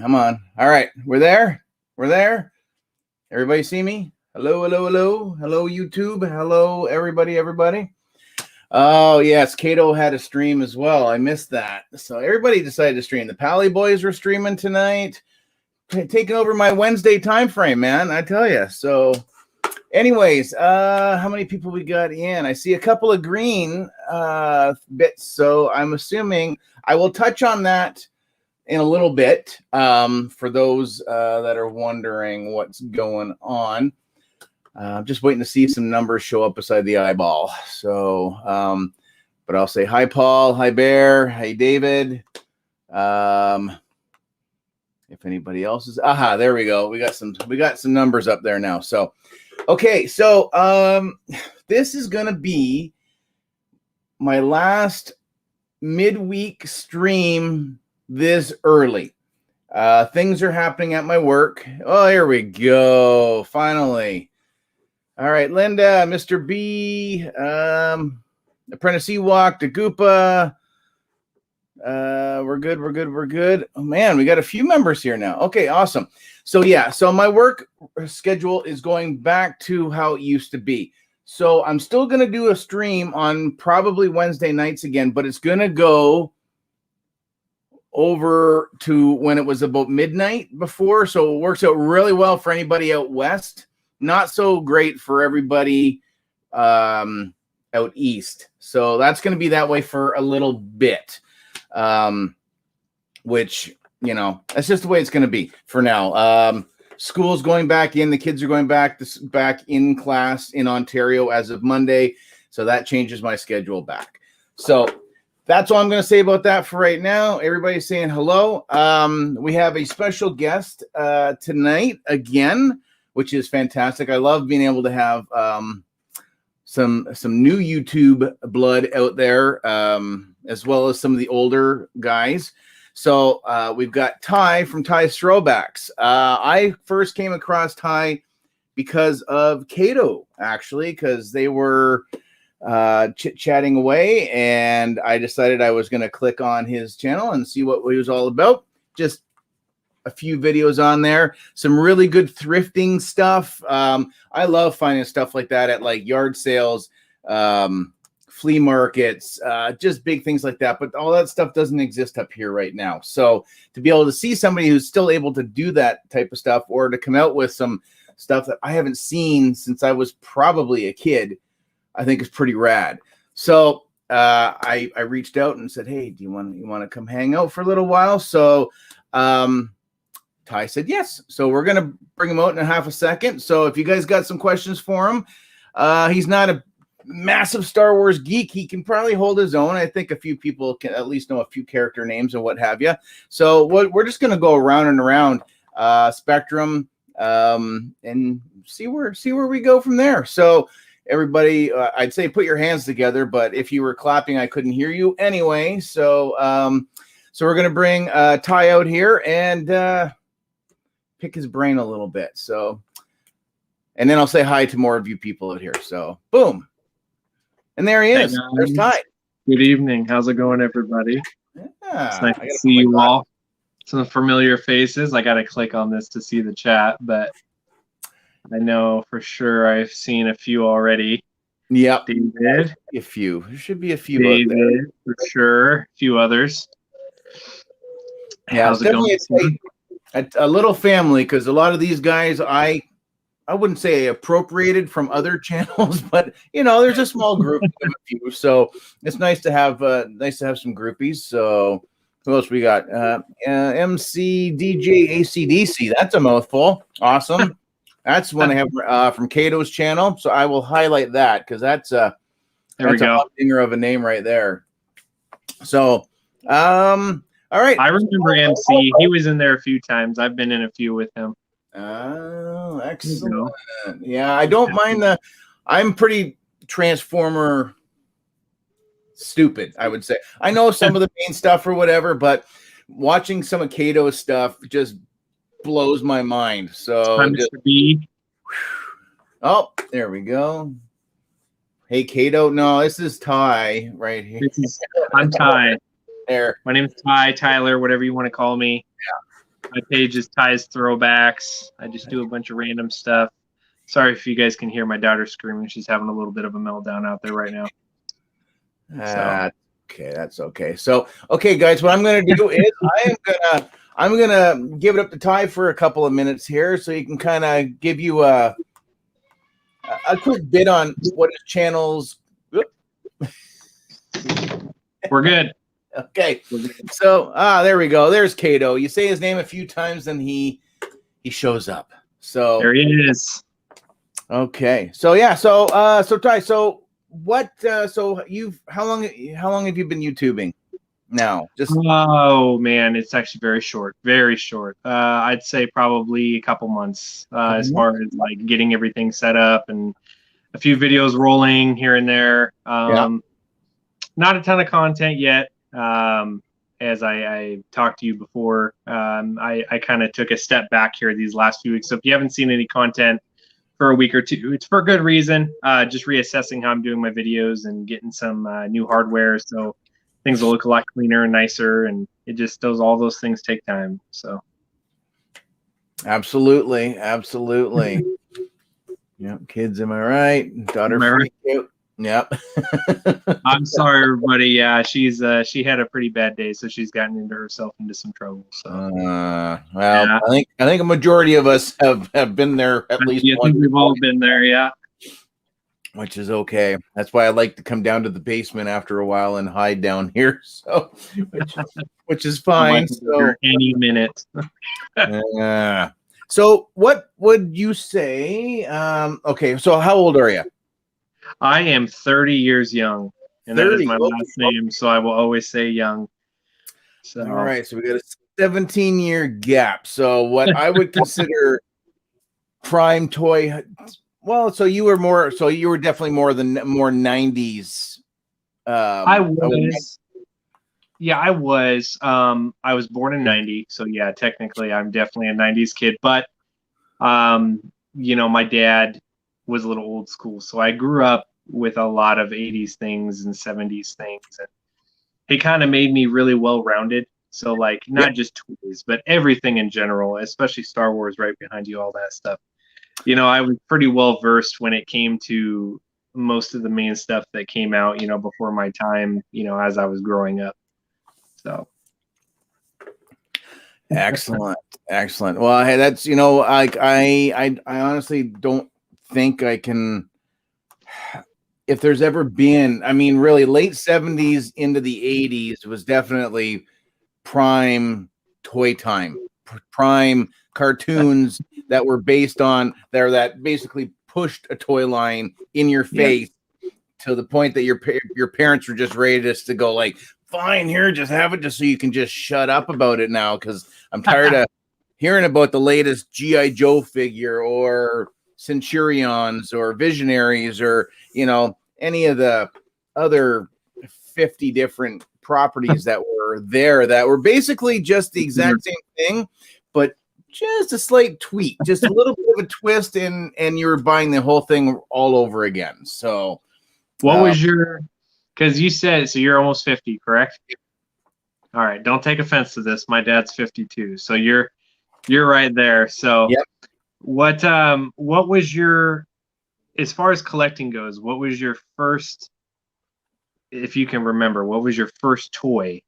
Come on. All right. We're there. We're there. Everybody see me? Hello, hello, hello. Hello, YouTube. Hello, everybody. Oh, yes. Kato had a stream as well. I missed that. So everybody decided to stream. The Pally Boys were streaming tonight. Taking over my Wednesday time frame, man. I tell you. So anyways, how many people we got in? I see a couple of green bits. So I'm assuming I will touch on that in a little bit for those that are wondering what's going on. Just waiting to see some numbers show up beside the eyeball. So, but I'll say hi, Paul. Hi, Bear. Hi, David. If anybody else is, there we go. We got some numbers up there now. So, okay. So, this is going to be my last midweek stream this early. Things are happening at my work. Oh, here we go. Finally. All right, Linda, Mr. B, Apprentice Ewok, Dagupa. We're good. Oh man, we got a few members here now. Okay, awesome. So yeah, so my work schedule is going back to how it used to be. So I'm still gonna do a stream on probably Wednesday nights again, but it's gonna go over to when it was about midnight before. So it works out really well for anybody out west. Not so great for everybody out east. So that's going to be that way for a little bit, which, you know, that's just the way it's going to be for now. School's going back in. The kids are going back in class in Ontario as of Monday. So that changes my schedule back. So that's all I'm going to say about that for right now. Everybody's saying hello. We have a special guest tonight again, which is fantastic. I love being able to have some new YouTube blood out there, as well as some of the older guys. So we've got Ty from Ty's Throwbacks. I first came across Ty because of Kato, actually, because they were chit-chatting away, and I decided I was going to click on his channel and see what he was all about. Just a few videos on there, some really good thrifting stuff. I love finding stuff like that at like yard sales, flea markets, just big things like that. But all that stuff doesn't exist up here right now. So to be able to see somebody who's still able to do that type of stuff, or to come out with some stuff that I haven't seen since I was probably a kid, I think is pretty rad. So I reached out and said, hey, do you want to come hang out for a little while? So Ty said yes. So we're going to bring him out in a half a second. So if you guys got some questions for him, he's not a massive Star Wars geek. He can probably hold his own. I think a few people can at least know a few character names and what have you. So we're just going to go around and around Spectrum and see where we go from there. So everybody, I'd say put your hands together, but if you were clapping, I couldn't hear you anyway. So so we're going to bring Ty out here and pick his brain a little bit. So, and then I'll say hi to more of you people out here. So, boom. And there he is. There's Ty. Good evening. How's it going, everybody? Yeah, it's nice to see you all. Some familiar faces. I got to click on this to see the chat, but I know for sure I've seen a few already. Yep. David. A few. There should be a few. David, for sure. A few others. Yeah, how's it going? A little family, because a lot of these guys I wouldn't say appropriated from other channels, but you know, there's a small group of a few, so it's nice to have some groupies. So who else we got? MC DJ ACDC. That's a mouthful. Awesome. That's one I have from Kato's channel. So I will highlight that because that's a dinger of a name right there. So all right. I remember MC. He was in there a few times. I've been in a few with him. Oh, excellent. Yeah, I don't mind I'm pretty Transformer stupid, I would say. I know some of the main stuff or whatever, but watching some of Kato's stuff just blows my mind. So Mr. B. Oh, there we go. Hey, Kato. No, this is Ty right here. I'm Ty. There. My name's Ty, Tyler, whatever you want to call me. Yeah. My page is Ty's Throwbacks. I just do a bunch of random stuff. Sorry if you guys can hear my daughter screaming. She's having a little bit of a meltdown out there right now. Okay, that's okay. So, okay, guys, what I'm going to do is I'm gonna give it up to Ty for a couple of minutes here, so he can kind of give you a quick bit on what his channel's. We're good. Okay, so there we go. There's Cato. You say his name a few times, and he shows up. So there he is. Okay, so yeah, so Ty, so what? So how long have you been YouTubing now? Just oh man, it's actually very short. I'd say probably a couple months as far as like getting everything set up and a few videos rolling here and there. Not a ton of content yet. As I talked to you before, I kind of took a step back here these last few weeks. So if you haven't seen any content for a week or two, it's for a good reason. Just reassessing how I'm doing my videos and getting some new hardware, so things will look a lot cleaner and nicer. And it just does, all those things take time. So absolutely. Yep, kids, am I right? Daughter freaked out. Yep. I'm sorry, everybody. Yeah, she had a pretty bad day, so she's gotten herself into some trouble. So, well, yeah. I think a majority of us have been there at least. I think we've all been there, yeah. Which is okay. That's why I like to come down to the basement after a while and hide down here. So, which is fine. So any minute. So, what would you say? Okay, so how old are you? I am 30 years young, and 30. That is my last name, so I will always say young. So, all right, so we got a 17-year gap. So what I would consider prime toy. Well, so you were definitely more 90s. I was. Yeah, I was. I was born in 90, so yeah, technically I'm definitely a 90s kid. But my dad was a little old school, so I grew up with a lot of 80s things and 70s things, and he kind of made me really well-rounded. So like not just toys, but everything in general, especially Star Wars right behind you, all that stuff. I was pretty well versed when it came to most of the main stuff that came out, before my time, as I was growing up. So excellent. Well, hey, that's like I honestly don't think I can. If there's ever been, I mean, really late 70s into the 80s was definitely prime toy time, prime cartoons that were based on there that basically pushed a toy line in your face to the point that your parents were just ready just to go like, fine, here, just have it just so you can just shut up about it now, because I'm tired of hearing about the latest G.I. Joe figure or Centurions or Visionaries or any of the other 50 different properties that were there that were basically just the exact same thing, but just a slight tweak, just a little bit of a twist, and you were buying the whole thing all over again. So what was your, because you said, so you're almost 50, correct? All right, don't take offense to this, my dad's 52, so you're right there. So what was your, as far as collecting goes, what was your first, if you can remember, what was your first toy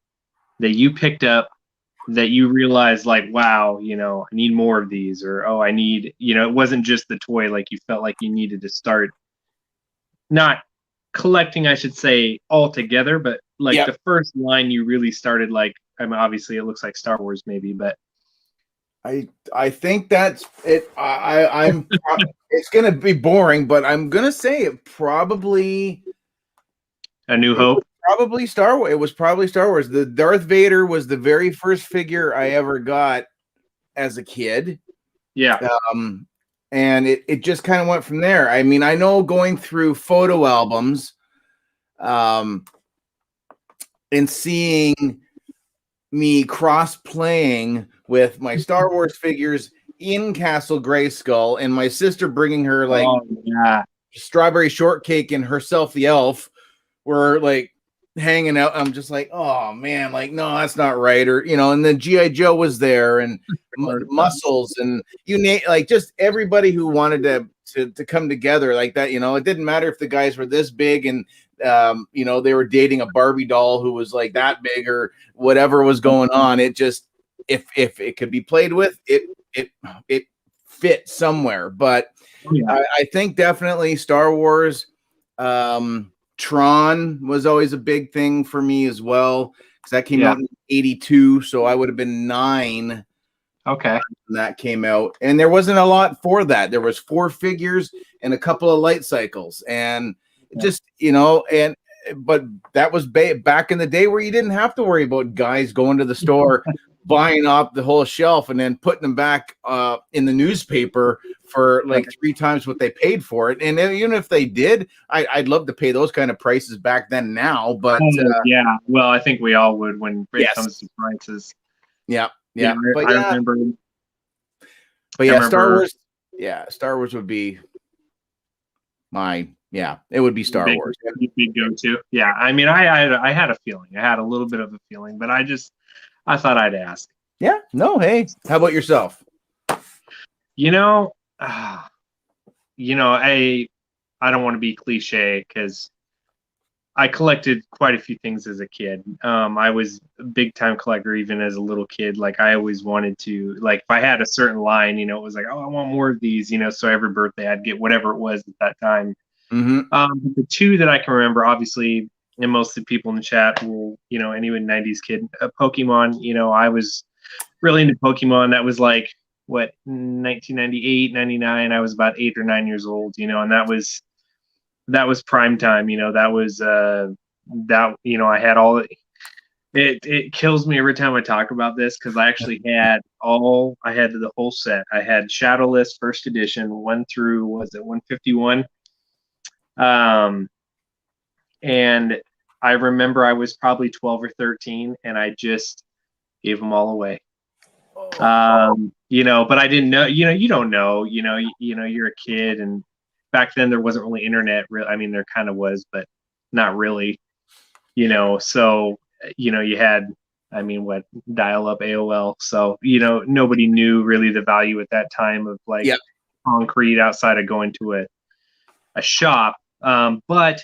that you picked up that you realized like, wow, I need more of these, or, oh, I need, it wasn't just the toy, like you felt like you needed to start not collecting, I should say, altogether, but like the first line you really started, like, I mean, obviously it looks like Star Wars maybe, but I think that's it. I'm it's gonna be boring, but I'm gonna say it probably A New Hope. Probably Star Wars. It was probably Star Wars. The Darth Vader was the very first figure I ever got as a kid. Yeah. And it just kind of went from there. I mean, I know going through photo albums, and seeing me cross playing with my Star Wars figures in Castle Grayskull, and my sister bringing her like strawberry shortcake and herself the elf, were like hanging out. I'm just like, oh man, like no, that's not right. Or and then GI Joe was there, and Muscles, and you name, like, just everybody who wanted to come together like that. It didn't matter if the guys were this big and they were dating a Barbie doll who was like that big or whatever was going on. It just, if it could be played with, it fit somewhere. But I think definitely Star Wars. Tron was always a big thing for me as well, because that came out in 82, so I would have been 9. Okay. When that came out, and there wasn't a lot for that. There was 4 figures and a couple of light cycles, and just but that was back in the day where you didn't have to worry about guys going to the store buying up the whole shelf and then putting them back in the newspaper for like 3 times what they paid for it. And even if they did, I'd love to pay those kind of prices back then now. But well, I think we all would when it comes to prices. Yeah. But I remember. But yeah, Star Wars. Yeah, Star Wars would be my. Yeah, it would be Star Wars. Big go-to. Yeah, I mean, I had a feeling. I had a little bit of a feeling, but I thought I'd ask. Yeah. No. Hey, how about yourself? I don't want to be cliche because I collected quite a few things as a kid. I was a big time collector even as a little kid. Like, I always wanted to, like, if I had a certain line, it was like, oh, I want more of these, so every birthday I'd get whatever it was at that time. Mm-hmm. The 2 that I can remember, obviously, and most of the people in the chat will, anyone 90s kid, Pokemon, I was really into Pokemon. That was like, 1998, 99. I was about 8 or 9 years old, and that was prime time. That was I had all it kills me every time I talk about this, because I actually had the whole set. I had Shadowless first edition 1 through, was it 151? And I remember I was probably 12 or 13, and I just gave them all away. But I didn't know, you don't know, you're a kid, and back then there wasn't really internet. I mean, there kind of was, but not really, so, you had, dial up AOL. So, nobody knew really the value at that time of like concrete outside of going to a shop. But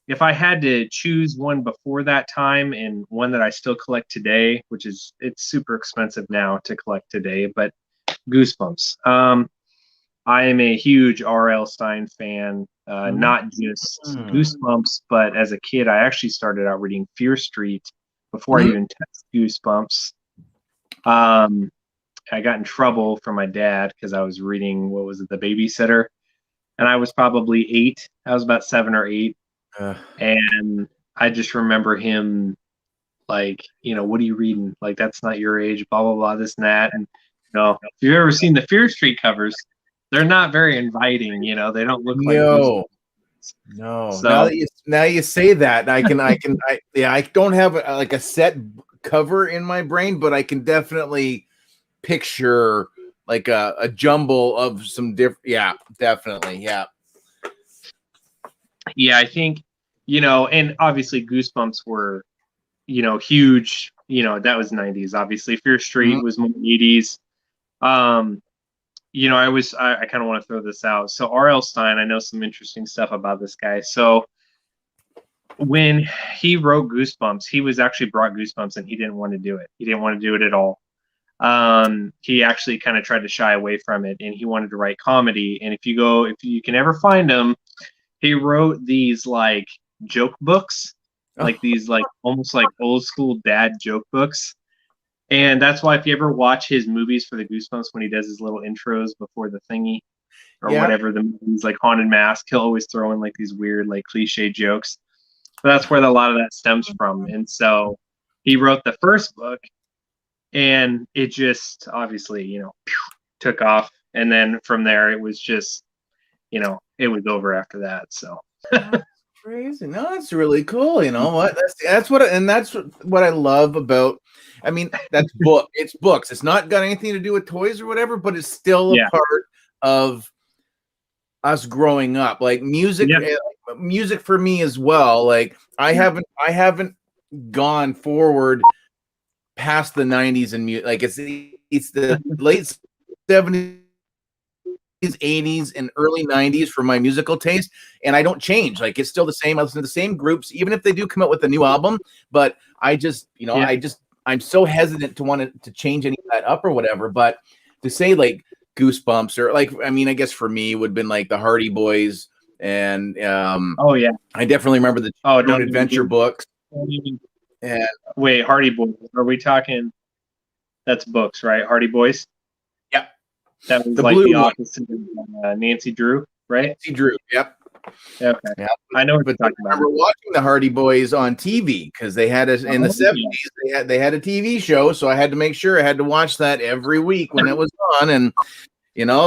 if I had to choose one before that time and one that I still collect today, it's super expensive now to collect today, but Goosebumps. I am a huge R.L. Stine fan, not just Goosebumps, but as a kid, I actually started out reading Fear Street before I even touched Goosebumps. I got in trouble from my dad because I was reading, The Babysitter, and I was probably 8. I was about 7 or 8. And I just remember him like, what are you reading? Like, that's not your age, blah, blah, blah, this and that. And, if you've ever seen the Fear Street covers, they're not very inviting. They don't look like No. So, now you say that, I don't have a set cover in my brain, but I can definitely picture like a jumble of some different. Yeah, definitely. Yeah. Yeah, I think, and obviously Goosebumps were, huge. That was 90s. Obviously, Fear Street was more 80s. I kind of want to throw this out. So R.L. Stine, I know some interesting stuff about this guy. So when he wrote Goosebumps, he was actually brought Goosebumps, and he didn't want to do it. He didn't want to do it at all. He actually kind of tried to shy away from it, and he wanted to write comedy. And if you can ever find him, he wrote these like joke books, like these like almost like old school dad joke books. And that's why if you ever watch his movies for the Goosebumps, when he does his little intros before the thingy or whatever, the movies like Haunted Mask, he'll always throw in like these weird like cliche jokes. So that's where a lot of that stems from. And so he wrote the first book, and it just obviously, took off. And then from there, it was just, it was over after that. So that's crazy. No, that's really cool. You know what? That's what I love about. I mean, that's book. It's books. It's not got anything to do with toys or whatever, but it's still a part of us growing up. Like music, music for me as well. Like I haven't gone forward past the 90s and music. Like it's the late 70s, 80s, and early 90s for my musical taste, and I don't change. Like it's still the same. I listen to the same groups, even if they do come out with a new album. But I just, I'm so hesitant to want to change any of that up or whatever. But to say like Goosebumps or like, I mean, I guess for me would have been like the Hardy Boys, and I definitely remember the adventure books. And wait, Hardy Boys, are we talking? That's books, right? Hardy Boys. Yep. That was the like the opposite of Nancy Drew, right? Nancy Drew. Yep. Okay. Yep. I know what you're talking about. I remember watching the Hardy Boys on TV because they had us in the 70s. They had a TV show, so I had to make sure I had to watch that every week when it was on, and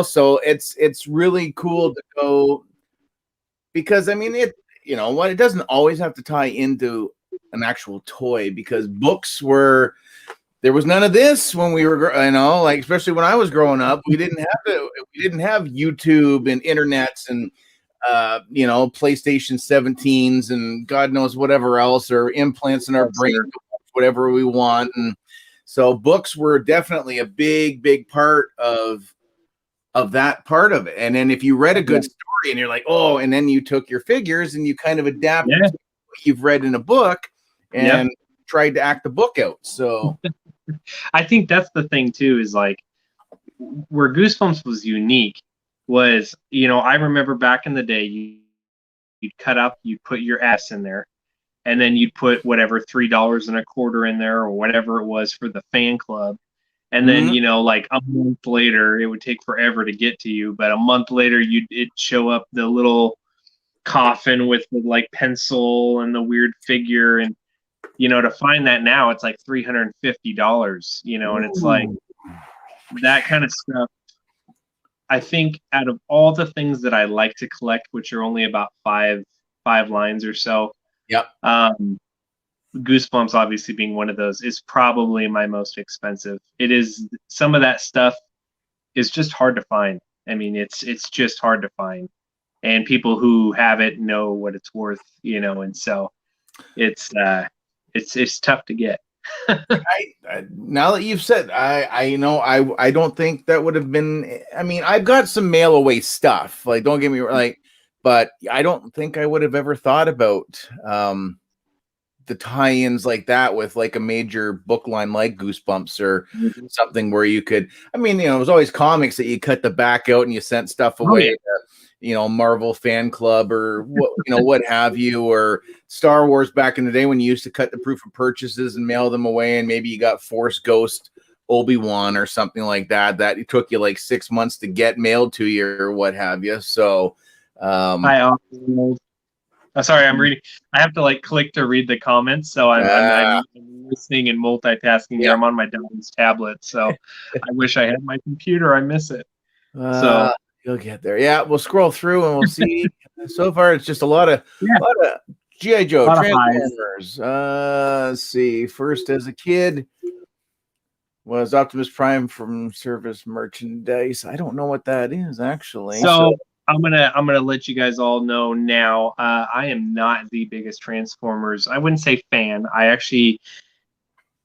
so it's really cool to go, because I mean it doesn't always have to tie into an actual toy, because books there was none of this when we were, like especially when I was growing up, we didn't have YouTube and internets and PlayStation 17s and God knows whatever else, or implants in our brain, whatever we want. And so books were definitely a big part of that part of it. And then if you read a good story and you're like, oh, and then you took your figures and you kind of adapted to what you've read in a book and tried to act the book out. So I think that's the thing too, is like where Goosebumps was unique was, I remember back in the day, you'd put your S in there, and then you'd put whatever $3.25 in there or whatever it was for the fan club. And then, like a month later, it would take forever to get to you. But a month later, it'd show up the little coffin with the like pencil and the weird figure. And, to find that now, it's like $350, and it's like that kind of stuff. I think out of all the things that I like to collect, which are only about five lines or so. Yep. Goosebumps, obviously being one of those, is probably my most expensive. It is. Some of that stuff is just hard to find. I mean, it's just hard to find, and people who have it know what it's worth, and so it's tough to get. Now that you've said, I don't think that would have been. I mean, I've got some mail away stuff. Like, don't get me wrong, but I don't think I would have ever thought about the tie-ins like that with like a major book line like Goosebumps or something where you could. I mean, it was always comics that you cut the back out and you sent stuff away. Marvel fan club or what have you, or Star Wars back in the day when you used to cut the proof of purchases and mail them away, and maybe you got Force Ghost Obi-Wan or something like that it took you like 6 months to get mailed to you or what have you. So sorry, I'm reading. I have to like click to read the comments, so I'm listening and multitasking here. I'm on my dad's tablet, so I wish I had my computer. I miss it. So you'll get there. Yeah, we'll scroll through and we'll see. So far, it's just a lot of G.I. Joe, Transformers. Let's see. First, as a kid, was Optimus Prime from Service Merchandise. I don't know what that is actually. So I'm gonna let you guys all know now. I am not the biggest Transformers. I wouldn't say fan.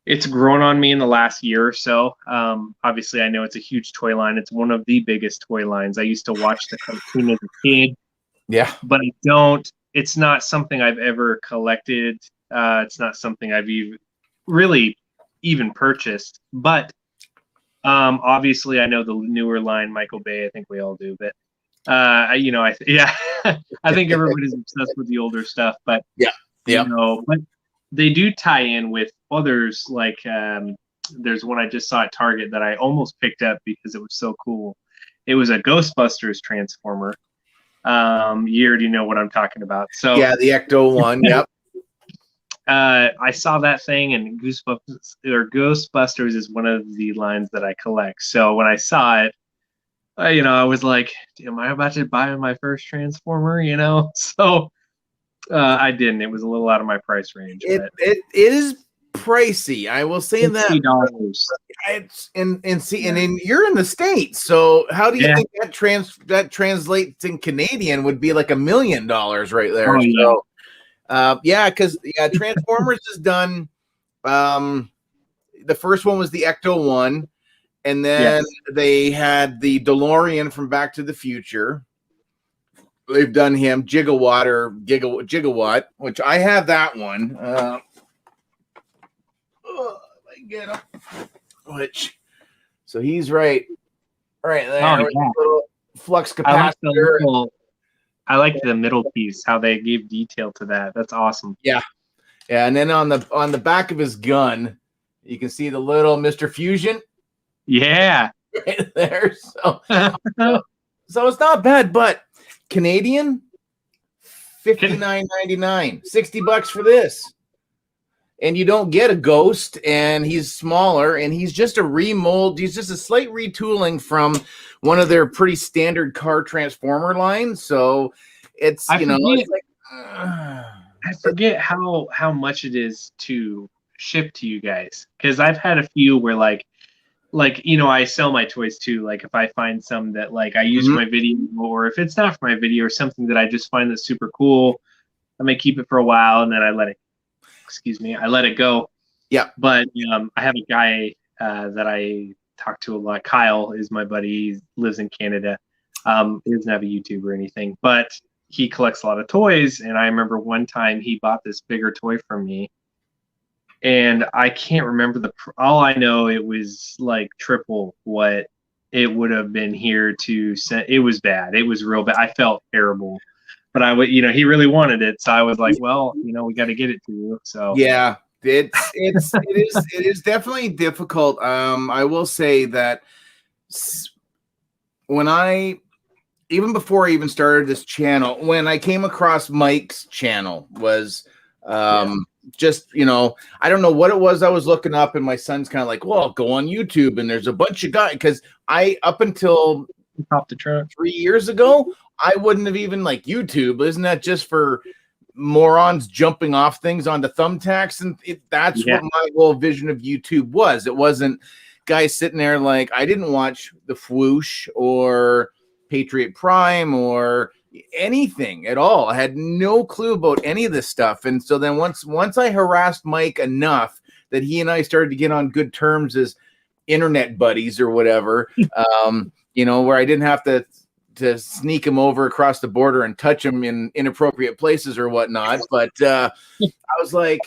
It's grown on me in the last year or so. Obviously, I know it's a huge toy line. It's one of the biggest toy lines. I used to watch the cartoon as a kid. Yeah. But it's not something I've ever collected. It's not something I've really even purchased. But obviously, I know the newer line, Michael Bay. I think we all do. But, I think everybody's obsessed with the older stuff. But, but they do tie in with others, like there's one I just saw at Target that I almost picked up because it was so cool. It was a Ghostbusters Transformer. You already know what I'm talking about. So yeah, the Ecto one. Yep. I saw that thing, and Ghostbusters is one of the lines that I collect. So when I saw it, I was like, am I about to buy my first Transformer? So I didn't. It was a little out of my price range. It is pricey. I will say that. $60. It's and see, and then you're in the States, so how do you think that translates in Canadian would be like $1 million right there? Oh, yeah. So because Transformers is done. The first one was the Ecto one, and then they had the DeLorean from Back to the Future. They've done him Gigawatt, which I have that one. I get him. So he's right there. Oh, with the little flux I like capacitor. I like the middle piece, how they gave detail to that. That's awesome. Yeah, and then on the back of his gun, you can see the little Mr. Fusion. Yeah, right there. So it's not bad, but Canadian, $59.99, $60 for this. And you don't get a Ghost, and he's smaller, and he's just a remold. He's just a slight retooling from one of their pretty standard car Transformer lines. So it's it's like, I forget how much it is to ship to you guys, because I've had a few where like I sell my toys too. Like if I find some that like I use for my video, or if it's not for my video or something that I just find that's super cool, I may keep it for a while and then I let it go. Yeah. But I have a guy that I talk to a lot. Kyle is my buddy. He lives in Canada. He doesn't have a YouTube or anything, but he collects a lot of toys. And I remember one time he bought this bigger toy from me, and I can't remember all I know, it was like triple what it would have been here to send. It was bad. It was real bad. I felt terrible. But I would, he really wanted it, so I was like, well, we got to get it to you. So yeah, it is definitely difficult. I will say that when even before I even started this channel, when I came across Mike's channel was just I don't know what it was I was looking up, and my son's kind of like, well, go on YouTube, and there's a bunch of guys, because up until Pop the truck 3 years ago, I wouldn't have even like YouTube. Isn't that just for morons jumping off things onto thumbtacks? And that's what my whole vision of YouTube was. It wasn't guys sitting there like, I didn't watch the Fwoosh or Patriot Prime or anything at all. I had no clue about any of this stuff. And so then once I harassed Mike enough that he and I started to get on good terms as internet buddies or whatever, where I didn't have to sneak him over across the border and touch him in inappropriate places or whatnot. But I was like,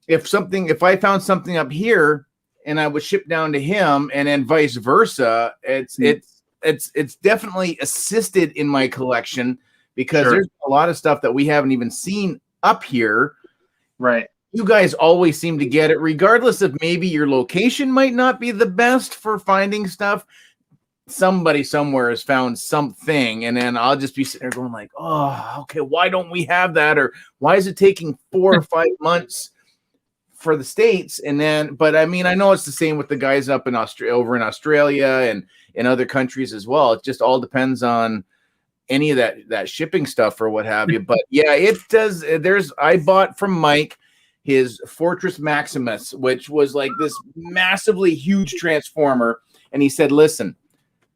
if I found something up here and I would ship down to him, and then vice versa, it's definitely assisted in my collection, because there's a lot of stuff that we haven't even seen up here. Right. You guys always seem to get it, regardless of maybe your location might not be the best for finding stuff. Somebody somewhere has found something, and then I'll just be sitting there going like, oh, okay, why don't we have that? Or why is it taking 4 or 5 months for the States? And then, but I mean, I know it's the same with the guys up in over in Australia and in other countries as well. It just all depends on any of that shipping stuff or what have you. But yeah, it does. I bought from Mike his Fortress Maximus, which was like this massively huge transformer. And he said, listen,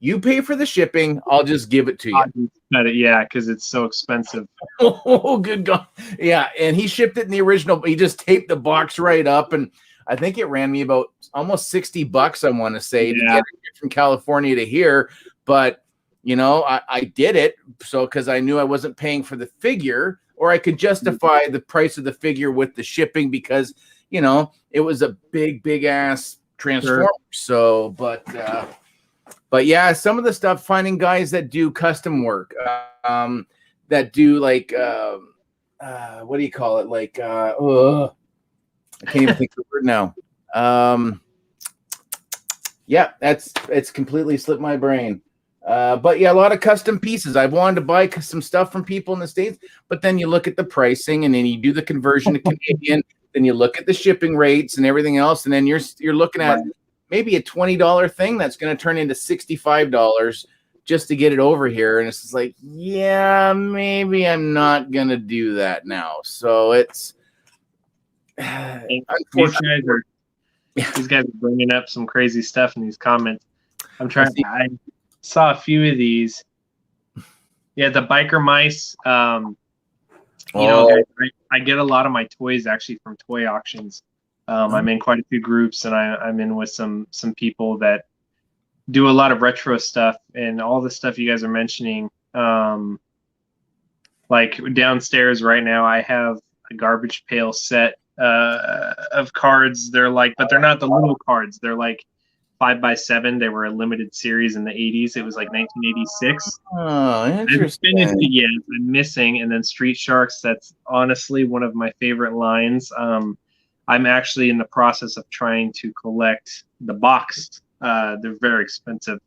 you pay for the shipping, I'll just give it to you. Yeah, because it's so expensive. Oh, good God. Yeah, and he shipped it in the original. He just taped the box right up, and I think it ran me about almost $60, I want to say, to get it from California to here. But, I did it because I knew I wasn't paying for the figure, or I could justify the price of the figure with the shipping because, it was a big ass transformer. So, but yeah, some of the stuff, finding guys that do custom work, that do like, what do you call it? Like, I can't even think of the word now. Yeah, it's completely slipped my brain. But yeah, a lot of custom pieces. I've wanted to buy some stuff from people in the States, but then you look at the pricing, and then you do the conversion to Canadian, then you look at the shipping rates and everything else, and then you're looking at maybe a $20 thing that's going to turn into $65 just to get it over here. And it's just like, yeah, maybe I'm not going to do that now. So unfortunately, these guys are bringing up some crazy stuff in these comments. I saw a few of these. Yeah, the biker mice. You know, guys, I get a lot of my toys actually from toy auctions. I'm in quite a few groups, and I'm in with some people that do a lot of retro stuff, and all the stuff you guys are mentioning. Like downstairs right now, I have a garbage pail set of cards. They're like, but they're not the little cards. They're like 5x7. They were a limited series in the 80s. It was like 1986. Oh, interesting. I haven't finished it yet. I'm missing. And then Street Sharks. That's honestly one of my favorite lines. I'm actually in the process of trying to collect the boxed. They're very expensive.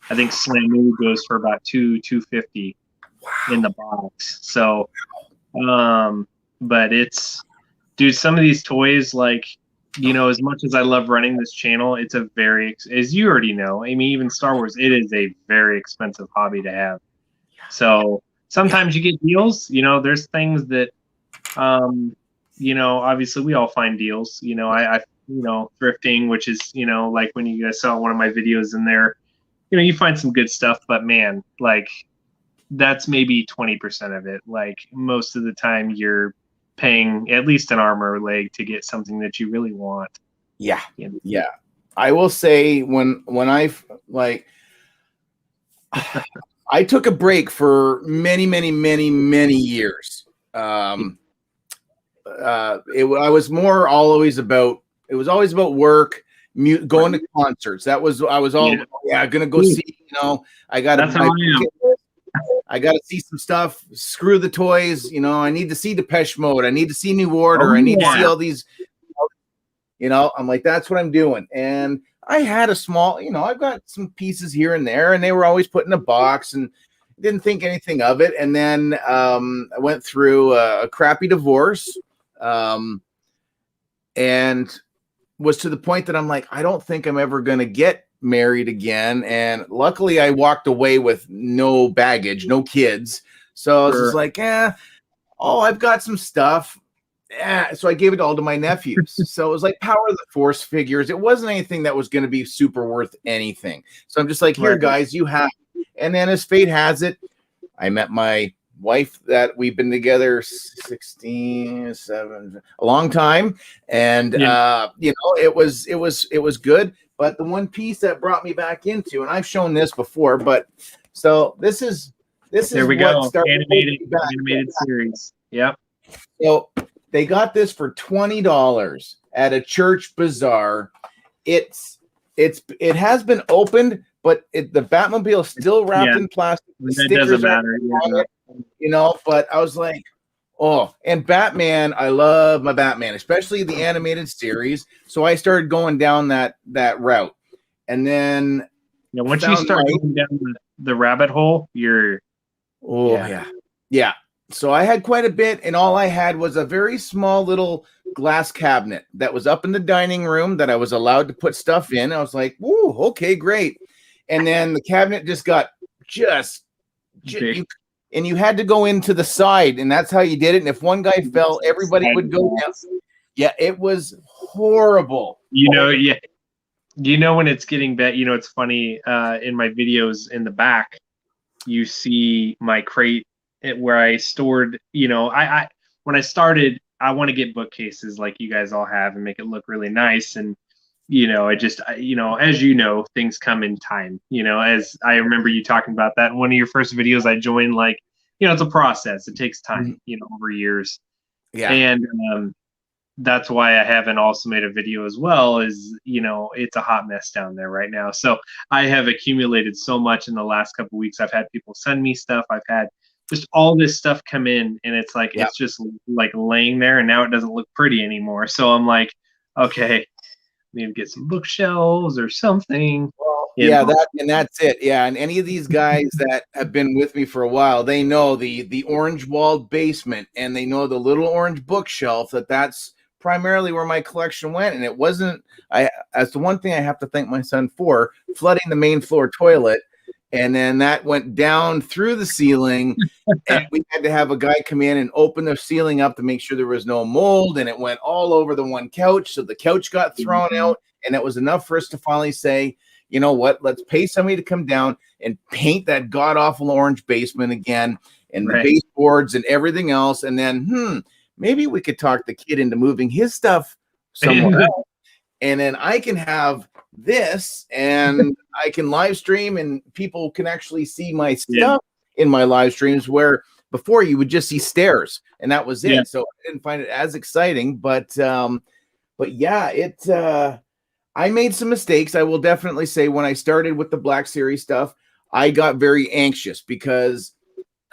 I think Slamoo goes for about $250 in the box. So, but it's, dude, some of these toys, like, you know, as much as I love running this channel, it's a very, as you already know, I mean, even Star Wars, it is a very expensive hobby to have. So sometimes you get deals, you know, there's things that, you know, obviously we all find deals, you know, I you know, thrifting, which is, you know, like when you guys saw one of my videos in there, you know, you find some good stuff, but man, like that's maybe 20% of it. Like most of the time you're paying at least an arm or a leg to get something that you really want. Yeah. You know? Yeah. I will say when I like, I took a break for many years. I was more always about, it was always about work, going to concerts. That was, I was all, gonna go see, you know, I got to see some stuff, screw the toys, you know, I need to see Depeche Mode, I need to see New Order, I need to see all these, you know, I'm like, that's what I'm doing. And I had a small, you know, I've got some pieces here and there, and they were always put in a box and didn't think anything of it. And then I went through a crappy divorce and was to the point that I'm like, I don't think I'm ever going to get married again. And luckily I walked away with no baggage, no kids. So I was just like, I've got some stuff. Yeah, so I gave it all to my nephews. So it was like Power of the Force figures. It wasn't anything that was going to be super worth anything. So I'm just like, here, guys, you have. And then as fate has it, I met my wife that we've been together 7 a long time, and you know, it was good. But the one piece that brought me back into, and I've shown this before, but so this is there we go, animated series. Yep. So they got this for $20 at a church bazaar. It has been opened, but the Batmobile is still wrapped in plastic. That doesn't matter. You know, but I was like, oh, and Batman, I love my Batman, especially the animated series. So I started going down that route. And then once you start going down the rabbit hole, you're yeah. So I had quite a bit, and all I had was a very small little glass cabinet that was up in the dining room that I was allowed to put stuff in. I was like, "Ooh, okay, great." And then the cabinet just got and you had to go into the side, and that's how you did it. And if one guy fell, everybody would go down. Yeah, it was horrible. You know, You know when it's getting bad. You know, it's funny. In my videos in the back, you see my crate where I stored. You know, I when I started, I want to get bookcases like you guys all have and make it look really nice. And you know, you know, as you know, things come in time. You know, as I remember you talking about that in one of your first videos I joined. Like, you know, it's a process. It takes time. You know, over years. Yeah. And that's why I haven't also made a video as well. Is, you know, it's a hot mess down there right now. So I have accumulated so much in the last couple of weeks. I've had people send me stuff. I've had just all this stuff come in, and it's like it's just like laying there, and now it doesn't look pretty anymore. So I'm like, okay, maybe get some bookshelves or something. Well, that's it. Yeah, and any of these guys that have been with me for a while, they know the orange walled basement, and they know the little orange bookshelf. That's primarily where my collection went. And it wasn't. That's the one thing I have to thank my son for, flooding the main floor toilet. and then that went down through the ceiling, and we had to have a guy come in and open the ceiling up to make sure there was no mold, and it went all over the one couch, so the couch got thrown out, and it was enough for us to finally say, you know what, let's pay somebody to come down and paint that god-awful orange basement again, and the baseboards and everything else, and then maybe we could talk the kid into moving his stuff somewhere else, and then I can have this, and I can live stream, and people can actually see my stuff in my live streams, where before you would just see stairs, and that was it. So I didn't find it as exciting, but yeah, I made some mistakes. I will definitely say, when I started with the Black Series stuff, I got very anxious because,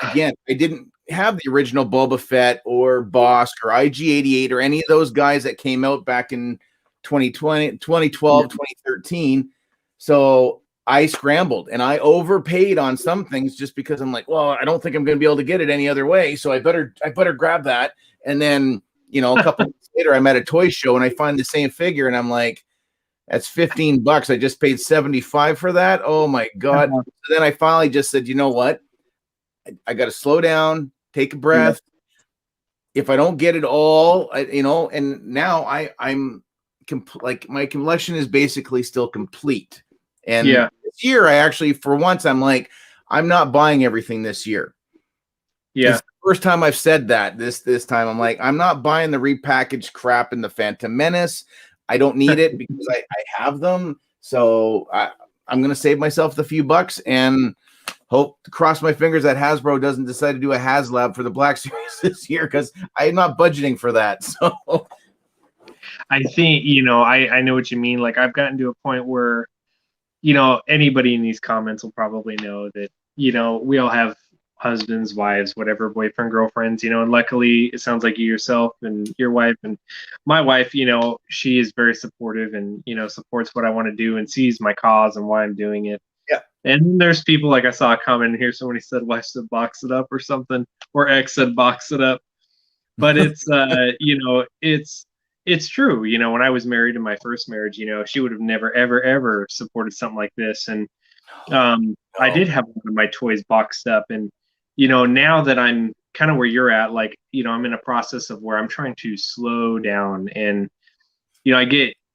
again, I didn't have the original Boba Fett or Bosk or IG-88 or any of those guys that came out back in 2020, 2012, 2013. So I scrambled and I overpaid on some things just because I'm like, well, I don't think I'm going to be able to get it any other way. So I better grab that. And then, a couple months later, I'm at a toy show and I find the same figure and I'm like, that's $15. I just paid $75 for that. Oh my God. So then I finally just said, you know what? I got to slow down, take a breath. If I don't get it all, and now I'm like, my collection is basically still complete. And this year, I actually, for once, I'm like, I'm not buying everything this year. It's the first time I've said that. This time, I'm like, I'm not buying the repackaged crap in the Phantom Menace. I don't need it because I have them. So I'm going to save myself the few bucks and hope to cross my fingers that Hasbro doesn't decide to do a HasLab for the Black Series this year, because I'm not budgeting for that. So I think, I know what you mean. Like, I've gotten to a point where, anybody in these comments will probably know that, we all have husbands, wives, whatever, boyfriend, girlfriends, and luckily it sounds like you yourself and your wife and my wife, she is very supportive and, supports what I want to do and sees my cause and why I'm doing it. Yeah. And there's people, like I saw a comment here, somebody said wife said box it up or something, or ex said box it up. But it's, it's true. When I was married in my first marriage, she would have never, ever, ever supported something like this. And I did have one of my toys boxed up. And, now that I'm kind of where you're at, like, I'm in a process of where I'm trying to slow down. And,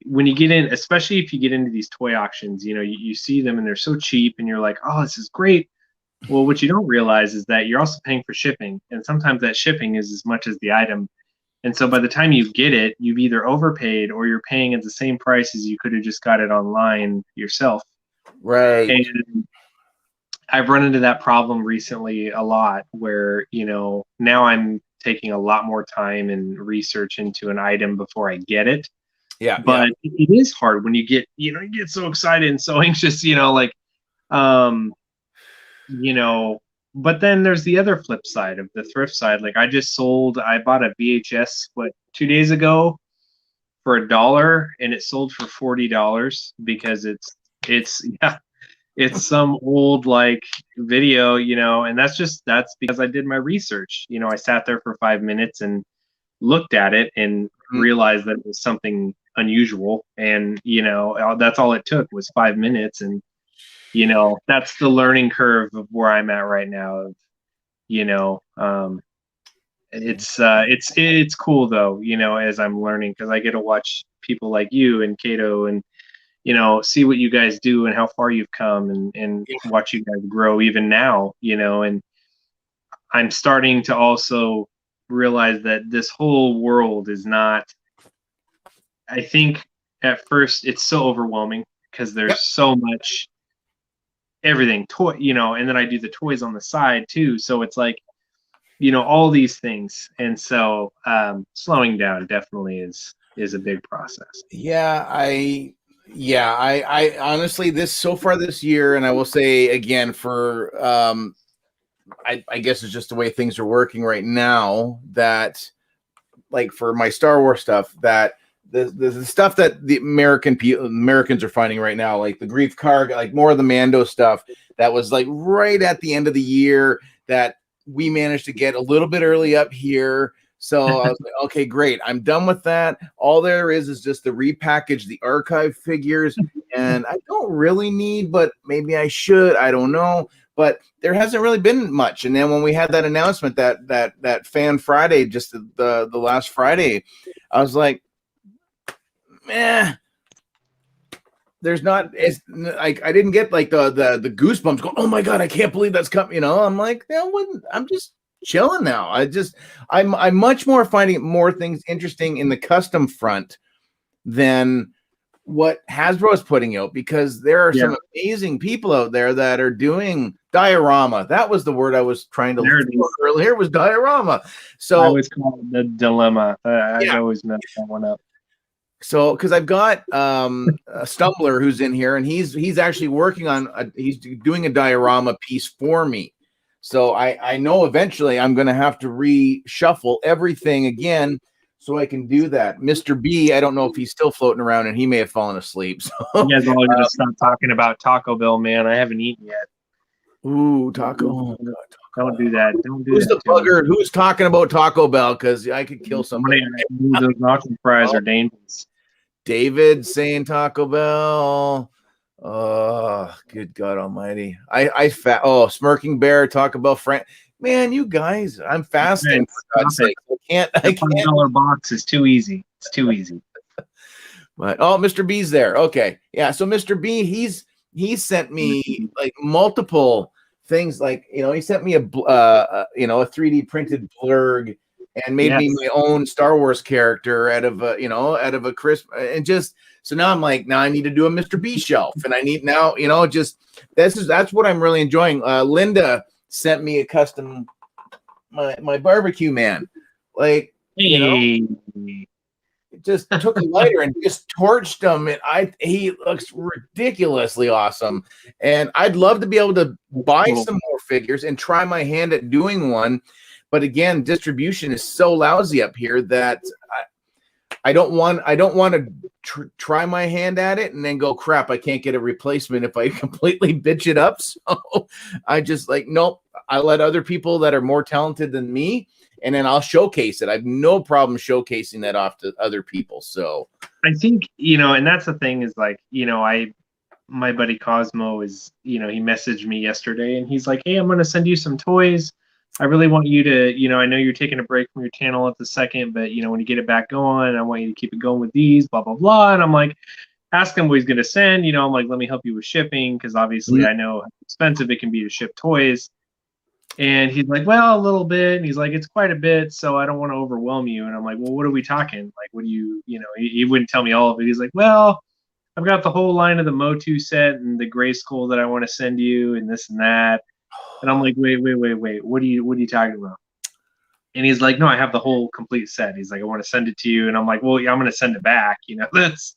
when you get in, especially if you get into these toy auctions, you see them and they're so cheap and you're like, oh, this is great. Well, what you don't realize is that you're also paying for shipping. And sometimes that shipping is as much as the item. And so by the time you get it, you've either overpaid or you're paying at the same price as you could have just got it online yourself. Right. And I've run into that problem recently a lot where, now I'm taking a lot more time and research into an item before I get it. Yeah. But it is hard when you get, you get so excited and so anxious, but then there's the other flip side of the thrift side. Like, I bought a VHS 2 days ago for $1 and it sold for $40 because it's some old like video, and that's because I did my research. I sat there for 5 minutes and looked at it and realized that it was something unusual. And, that's all it took was 5 minutes. And, that's the learning curve of where I'm at right now. It's cool though, as I'm learning, because I get to watch people like you and Kato and, see what you guys do and how far you've come and watch you guys grow even now, and I'm starting to also realize that this whole world is not, I think at first it's so overwhelming because there's so much everything toy, and then I do the toys on the side too. So it's like, all these things. And so slowing down definitely is a big process. I honestly, this year, and I will say again, for I guess it's just the way things are working right now, that like for my Star Wars stuff, that the stuff that the Americans are finding right now, like the Grief Karga, like more of the Mando stuff that was like right at the end of the year that we managed to get a little bit early up here. So I was like, okay, great. I'm done with that. All there is just to repackage the archive figures. And I don't really need, but maybe I should. I don't know. But there hasn't really been much. And then when we had that announcement, that Fan Friday, just the last Friday, I was like, meh. There's not as like I didn't get like the goosebumps going, oh my god, I can't believe that's coming. You know, I'm like, I'm just chilling now. I'm much more finding more things interesting in the custom front than what Hasbro is putting out, because there are some amazing people out there that are doing diorama. That was the word I was trying to look for earlier, was diorama. So I always call it the dilemma. I always mess that one up. So, because I've got a Stumbler who's in here, and he's actually working on he's doing a diorama piece for me. So I know eventually I'm going to have to reshuffle everything again so I can do that. Mr. B, I don't know if he's still floating around, and he may have fallen asleep. So you guys all got to stop talking about Taco Bell, man. I haven't eaten yet. Ooh, Taco. Oh, God, don't do that. Don't do Who's that. Who's the bugger? Who's talking about Taco Bell? Because I could kill somebody. Those nacho fries are dangerous. David saying Taco Bell. Oh, good God Almighty! Smirking Bear, Taco Bell, Frank. Man, you guys, I'm fasting. For God's sake. I can't. $5 box is too easy. It's too easy. But Mr. B's there. Okay, yeah. So Mr. B, he sent me like multiple things. Like, he sent me a 3D printed blurg and made me my own Star Wars character out of a crisp, and just so now I'm like, now I need to do a Mr. B shelf, and I need now, that's what I'm really enjoying. Linda sent me a custom my barbecue man, like, just took a lighter and just torched him, and he looks ridiculously awesome, and I'd love to be able to buy some more figures and try my hand at doing one. But again, distribution is so lousy up here that I don't want to try my hand at it and then go, crap, I can't get a replacement if I completely bitch it up. So I just nope. I let other people that are more talented than me, and then I'll showcase it. I have no problem showcasing that off to other people. So I think, and that's the thing is my buddy Cosmo is, he messaged me yesterday and he's like, hey, I'm going to send you some toys. I really want you to, I know you're taking a break from your channel at the second, but, when you get it back going, I want you to keep it going with these, blah, blah, blah. And I'm like, ask him what he's going to send. I'm like, let me help you with shipping, because obviously I know how expensive it can be to ship toys. And he's like, well, a little bit. And he's like, it's quite a bit, so I don't want to overwhelm you. And I'm like, well, what are we talking? Like, what do you, he wouldn't tell me all of it. He's like, well, I've got the whole line of the Motu set and the Gray Skull that I want to send you and this and that. And I'm like, wait. What are you talking about? And he's like, no, I have the whole complete set. He's like, I want to send it to you. And I'm like, well, yeah, I'm going to send it back. That's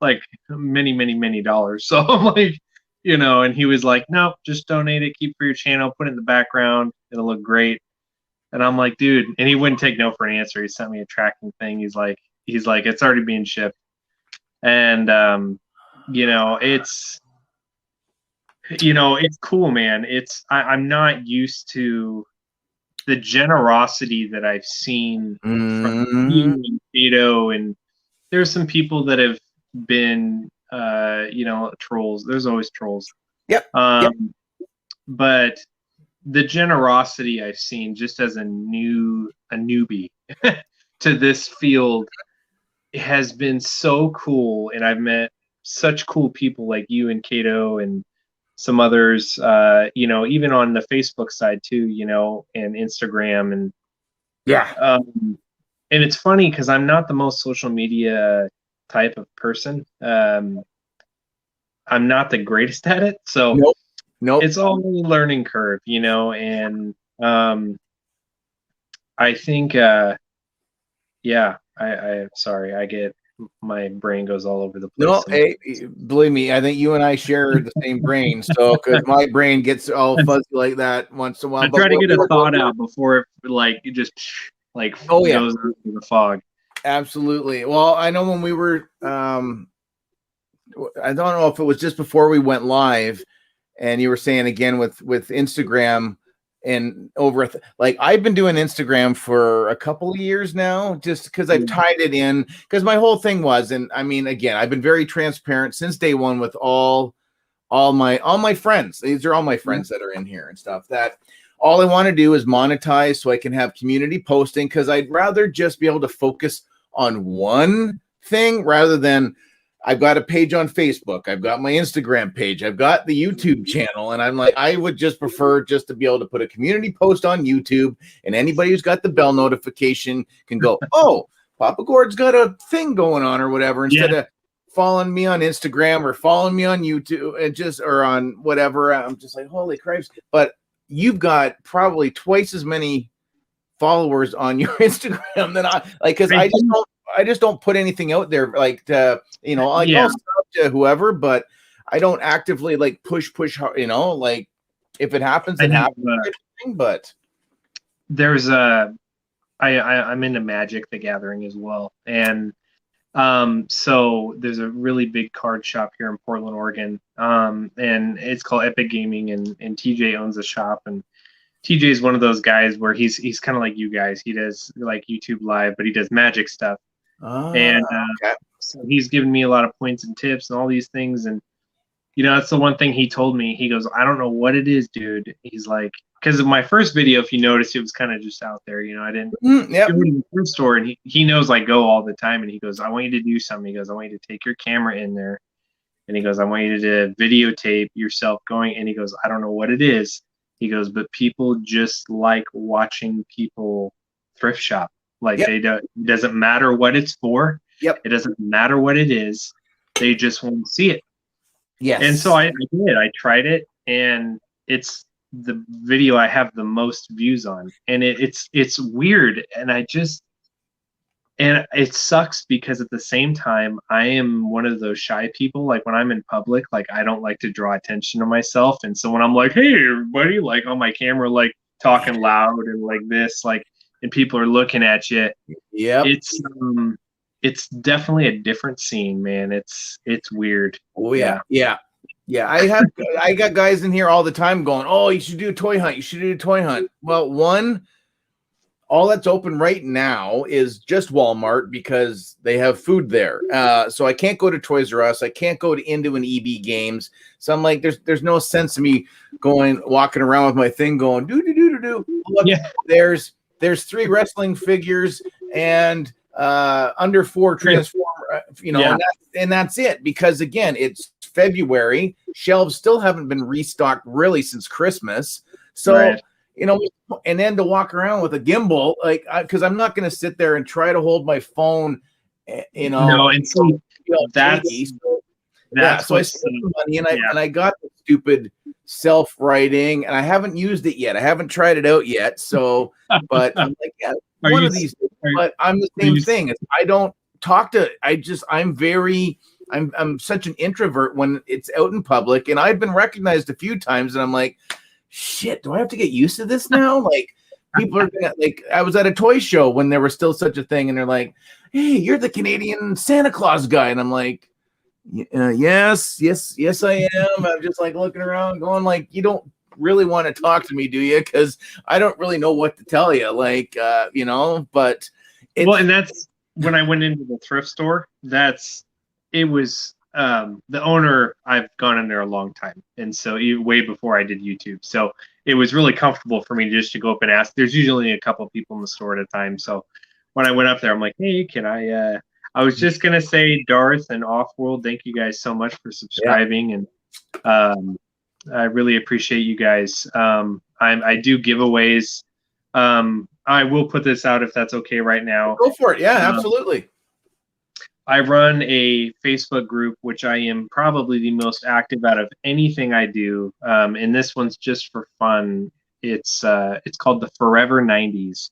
like many, many, many dollars. So I'm like, and he was like, no, just donate it, keep it for your channel, put it in the background. It'll look great. And I'm like, dude, and he wouldn't take no for an answer. He sent me a tracking thing. He's like, it's already being shipped. And, it's cool, man. I'm not used to the generosity that I've seen from you and Kato, and there's some people that have been, trolls. There's always trolls. Yep. But the generosity I've seen just as a newbie to this field has been so cool, and I've met such cool people like you and Kato and some others, even on the Facebook side too, and Instagram, and and it's funny because I'm not the most social media type of person. I'm not the greatest at it, so nope. It's all a learning curve, and I think I'm sorry, my brain goes all over the place. No, hey, believe me, I think you and I share the same brain. So, because my brain gets all fuzzy like that once in a while. I try to get a thought out before it just goes into the fog. Absolutely. Well, I know when we were, I don't know if it was just before we went live, and you were saying again with Instagram, and over like I've been doing Instagram for a couple of years now, just because I've tied it in, because my whole thing was, and I mean, again, I've been very transparent since day one with all my friends. These are all my friends that are in here and stuff, that all I want to do is monetize so I can have community posting, because I'd rather just be able to focus on one thing rather than I've got a page on Facebook, I've got my Instagram page, I've got the YouTube channel, and I'm like, I would just prefer just to be able to put a community post on YouTube, and anybody who's got the bell notification can go, oh, Papa Gord's got a thing going on or whatever, instead of following me on Instagram or following me on YouTube and just, or on whatever. I'm just like, holy Christ. But you've got probably twice as many followers on your Instagram than I, like, because I just don't put anything out there, like, to, you know, like, I'll stop to whoever, but I don't actively like push, you know, like, if it happens, it happens. But there's I'm into Magic the Gathering as well, and so there's a really big card shop here in Portland, Oregon, and it's called Epic Gaming, and TJ owns the shop, and TJ is one of those guys where he's kind of like you guys. He does like YouTube Live, but he does Magic stuff. And so he's given me a lot of points and tips and all these things. And, you know, that's the one thing he told me. He goes, I don't know what it is, dude. He's like, because of my first video, if you notice, it was kind of just out there. You know, I didn't go to the thrift store, and he knows I go all the time. And he goes, I want you to do something. He goes, I want you to take your camera in there. And he goes, I want you to videotape yourself going. And he goes, I don't know what it is. He goes, but people just like watching people thrift shop. Like they don't, it doesn't matter what it's for. It doesn't matter what it is. They just want to see it. And so I did. I tried it, and it's the video I have the most views on. And it's weird. And it sucks, because at the same time, I am one of those shy people. Like, when I'm in public, like, I don't like to draw attention to myself. And so when I'm like, hey, everybody, like, on my camera, like, talking loud and like this, like, and people are looking at you. It's definitely a different scene, man. It's weird. Oh yeah. I got guys in here all the time going, oh, you should do a toy hunt. You should do a toy hunt. Well, all that's open right now is just Walmart, because they have food there. So I can't go to Toys R Us. I can't go into an EB Games. So I'm like, there's no sense of me walking around with my thing going, do. Look, there's 3 wrestling figures and under 4 Transformer, you know, and that's it. Because again, it's February. Shelves still haven't been restocked really since Christmas. So, you know, and then to walk around with a gimbal, like, because I'm not going to sit there and try to hold my phone, you know. No, and so that's so I spent the money, and I got the stupid self-writing, and I haven't used it yet. I haven't tried it out yet. So, but I'm like, one of these. But I'm the same thing. I don't talk to. I'm such an introvert when it's out in public, and I've been recognized a few times, and I'm like, shit, do I have to get used to this now? Like, people are gonna, like, I was at a toy show when there was still such a thing, and they're like, hey, you're the Canadian Santa Claus guy, and I'm like, yes, I am. I'm just like looking around, going like, you don't really want to talk to me, do you? Because I don't really know what to tell you, like, you know. But and that's when I went into the thrift store. It was the owner. I've gone in there a long time, and so way before I did YouTube. So it was really comfortable for me just to go up and ask. There's usually a couple of people in the store at a time. So when I went up there, I'm like, hey, can I? I was just gonna say, Darth and Offworld, thank you guys so much for subscribing, and I really appreciate you guys. I do giveaways. I will put this out if that's okay right now. Go for it. Yeah, absolutely. I run a Facebook group, which I am probably the most active out of anything I do. And this one's just for fun. It's called the Forever 90s.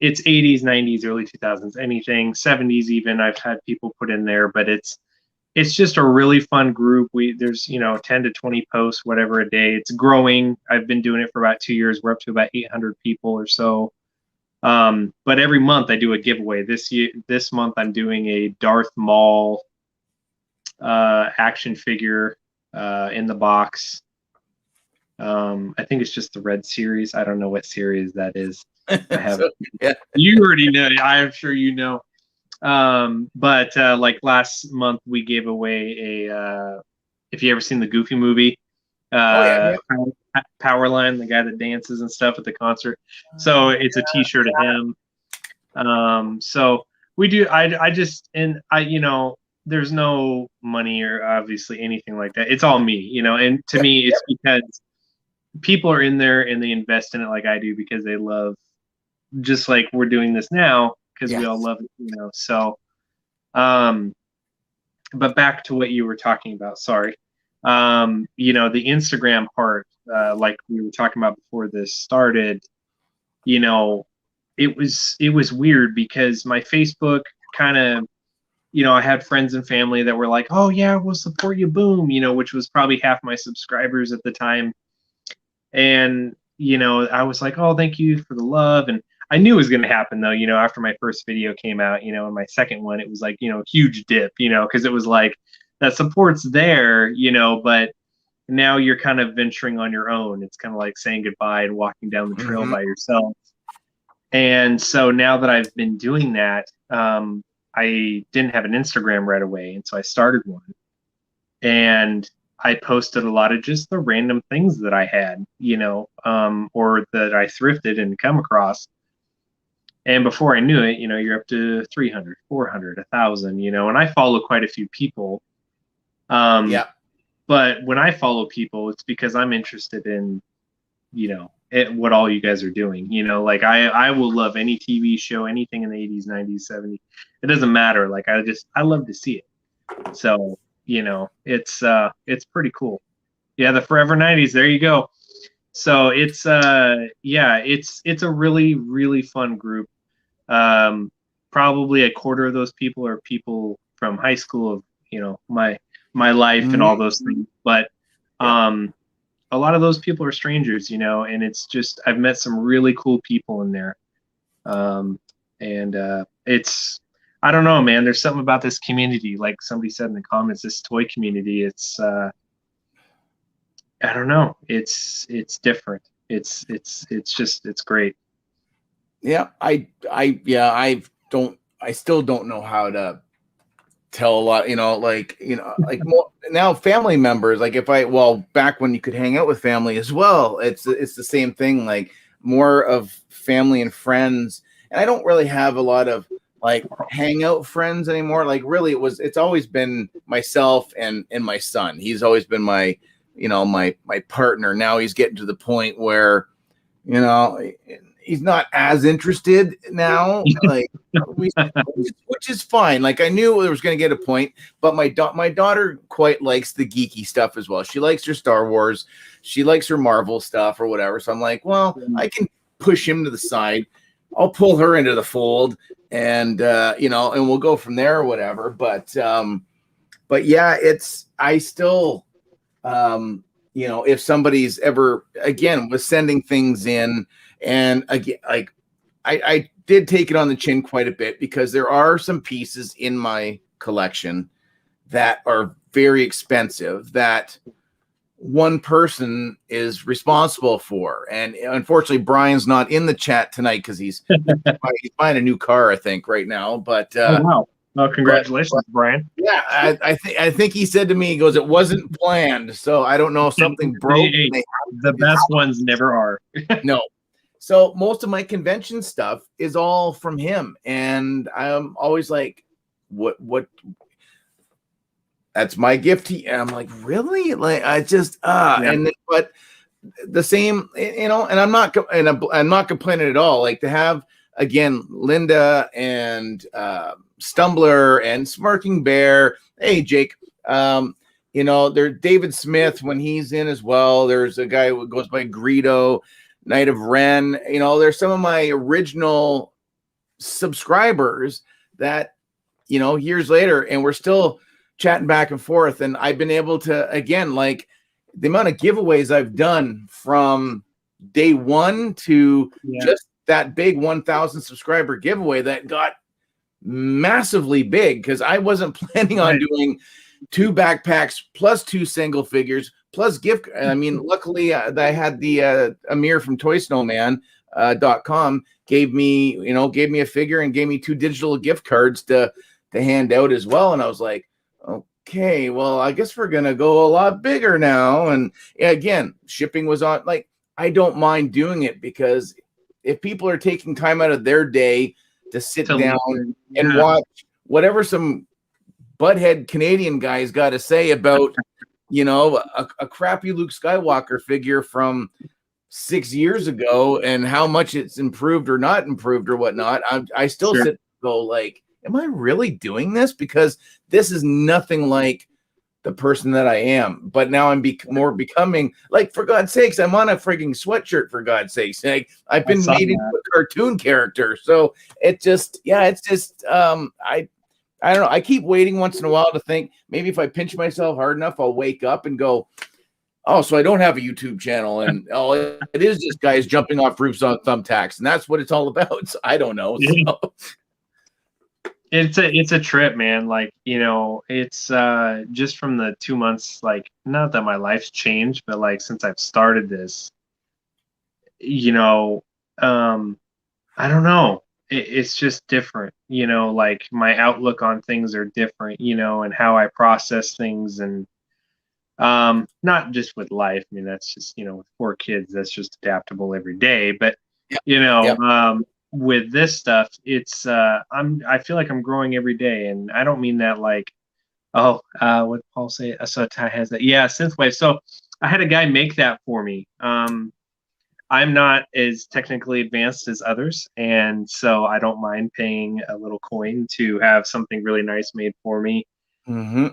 It's 80s, 90s, early 2000s, anything, 70s even. I've had people put in there, but it's just a really fun group. There's 10 to 20 posts, whatever, a day. It's growing. I've been doing it for about 2 years. We're up to about 800 people or so. But every month I do a giveaway. This month I'm doing a Darth Maul action figure in the box. I think it's just the Red Series. I don't know what series that is. I have. So, yeah. You already know. I'm sure you know. But like last month, we gave away a. If you ever seen the Goofy movie, Oh yeah. Powerline, the guy that dances and stuff at the concert. So it's a T-shirt of him. So we do. I just and I there's no money or obviously anything like that. It's all me, and to me it's because people are in there and they invest in it like I do because they love, just like we're doing this now because we all love it, so but back to what you were talking about, sorry. The Instagram part, like we were talking about before this started, it was weird because my Facebook kind of, I had friends and family that were like, oh yeah, we'll support you, boom, which was probably half my subscribers at the time. And, I was like, oh, thank you for the love. And I knew it was going to happen though, after my first video came out, and my second one, it was like, huge dip, because it was like that support's there, but now you're kind of venturing on your own. It's kind of like saying goodbye and walking down the trail by yourself. And so now that I've been doing that, I didn't have an Instagram right away. And so I started one. And I posted a lot of just the random things that I had, or that I thrifted and come across. And before I knew it, you're up to 300, 400, 1,000, and I follow quite a few people. But when I follow people, it's because I'm interested in, what all you guys are doing, like I will love any TV show, anything in the 80s, 90s, 70s. It doesn't matter. Like, I love to see it. So, it's pretty cool. Yeah. The Forever 90s. There you go. So it's it's a really, really fun group. Probably a quarter of those people are people from high school of, my life and all those things. But, a lot of those people are strangers, and it's just, I've met some really cool people in there. It's, I don't know, man, there's something about this community. Like somebody said in the comments, this toy community, it's, I don't know. It's different. It's great. Yeah. I still don't know how to tell a lot, like more, now family members, like back when you could hang out with family as well, it's the same thing, like more of family and friends. And I don't really have a lot of like hangout friends anymore. Like really it's always been myself and my son. He's always been my, my partner. Now he's getting to the point where, he's not as interested now, like which is fine. Like I knew there was going to get a point, but my daughter quite likes the geeky stuff as well. She likes her Star Wars, she likes her Marvel stuff or whatever. So I'm like, well, I can push him to the side. I'll pull her into the fold, and and we'll go from there or whatever. But yeah, I still, if somebody's ever again was sending things in. And again, like I did take it on the chin quite a bit because there are some pieces in my collection that are very expensive that one person is responsible for. And unfortunately, Brian's not in the chat tonight because he's buying a new car, I think, right now. But oh, wow. Well, congratulations, Brian. Yeah, I think he said to me, he goes, it wasn't planned. So I don't know if something broke. The best ones never are. No. So most of my convention stuff is all from him. And I'm always like, what that's my gift to you. And I'm like, really? Like, I just, but the same, and I'm not complaining at all. Like to have, again, Linda and Stumbler and Smirking Bear. Hey, Jake, there's David Smith when he's in as well. There's a guy who goes by Greedo. Night of Ren, there's some of my original subscribers that, years later, and we're still chatting back and forth. And I've been able to, again, like the amount of giveaways I've done from day one to just that big 1,000 subscriber giveaway that got massively big because I wasn't planning on doing 2 backpacks plus 2 single figures plus gift. I mean, luckily I had the Amir from toysnowman.com gave me a figure and gave me 2 digital gift cards to hand out as well. And I was like, okay, well, I guess we're gonna go a lot bigger now. And again, shipping was on. Like, I don't mind doing it because if people are taking time out of their day to sit down and watch whatever some butthead Canadian guy's got to say about, a crappy Luke Skywalker figure from 6 years ago and how much it's improved or not improved or whatnot, I still sit and go like, am I really doing this? Because this is nothing like the person that I am. But now I'm becoming like, for God's sakes, I'm on a frigging sweatshirt, for God's sakes. Like, I've been made into a cartoon character. So it's just, I don't know. I keep waiting once in a while to think maybe if I pinch myself hard enough, I'll wake up and go, oh, so I don't have a YouTube channel. And it is just guys jumping off roofs on thumbtacks. And that's what it's all about. So I don't know. So. It's a trip, man. Like, it's just from the 2 months, like, not that my life's changed, but like since I've started this, I don't know. It's just different, like my outlook on things are different, and how I process things. And not just with life. I mean, that's just, with 4 kids, that's just adaptable every day. But, with this stuff, it's I feel like I'm growing every day, and I don't mean that like, what Paul say? So Ty has that, synthwave. So I had a guy make that for me. I'm not as technically advanced as others, and so I don't mind paying a little coin to have something really nice made for me. Mm-hmm.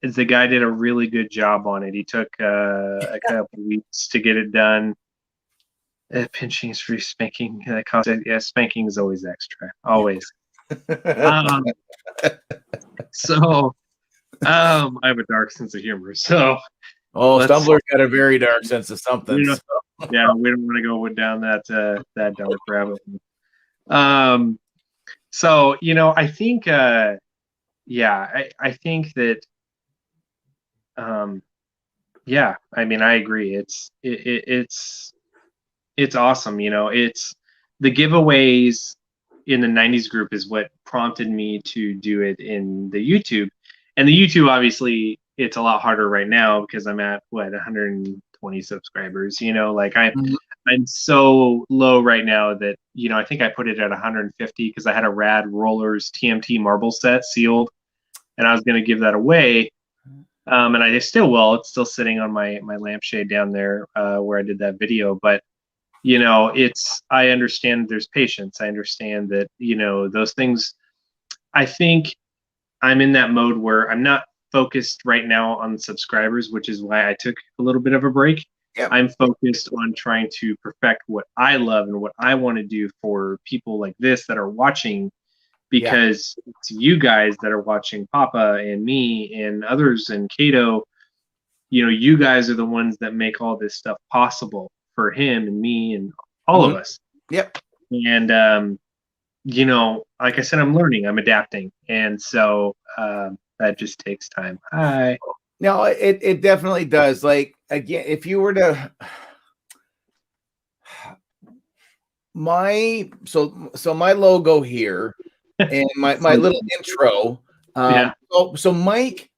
And the guy did a really good job on it. He took a couple weeks to get it done. Pinching is free, spanking cost. Spanking is always extra, always. So I have a dark sense of humor. So Stumbler's got a very dark sense of something. We don't want to go down that dark rabbit hole. So I think I think that I mean, I agree. It's awesome. It's the giveaways in the 90s group is what prompted me to do it in the YouTube. And the YouTube, obviously, it's a lot harder right now because I'm at 120 subscribers. Like I'm so low right now that I think I put it at 150 because I had a rad Rollers TMT marble set sealed, and I was going to give that away. And I still will. It's still sitting on my lampshade down there where I did that video. But I understand there's patience. I understand that those things. I think I'm in that mode where I'm not focused right now on subscribers, which is why I took a little bit of a break. Yep. I'm focused on trying to perfect what I love and what I want to do for people like this that are watching, because it's you guys that are watching, Papa and me and others and Kato. You guys are the ones that make all this stuff possible for him and me and all of us. Yep. And like I said, I'm learning, I'm adapting, and so that just takes time. Hi. No, it definitely does. Like, again, if you were to my logo here and my little intro. So Mike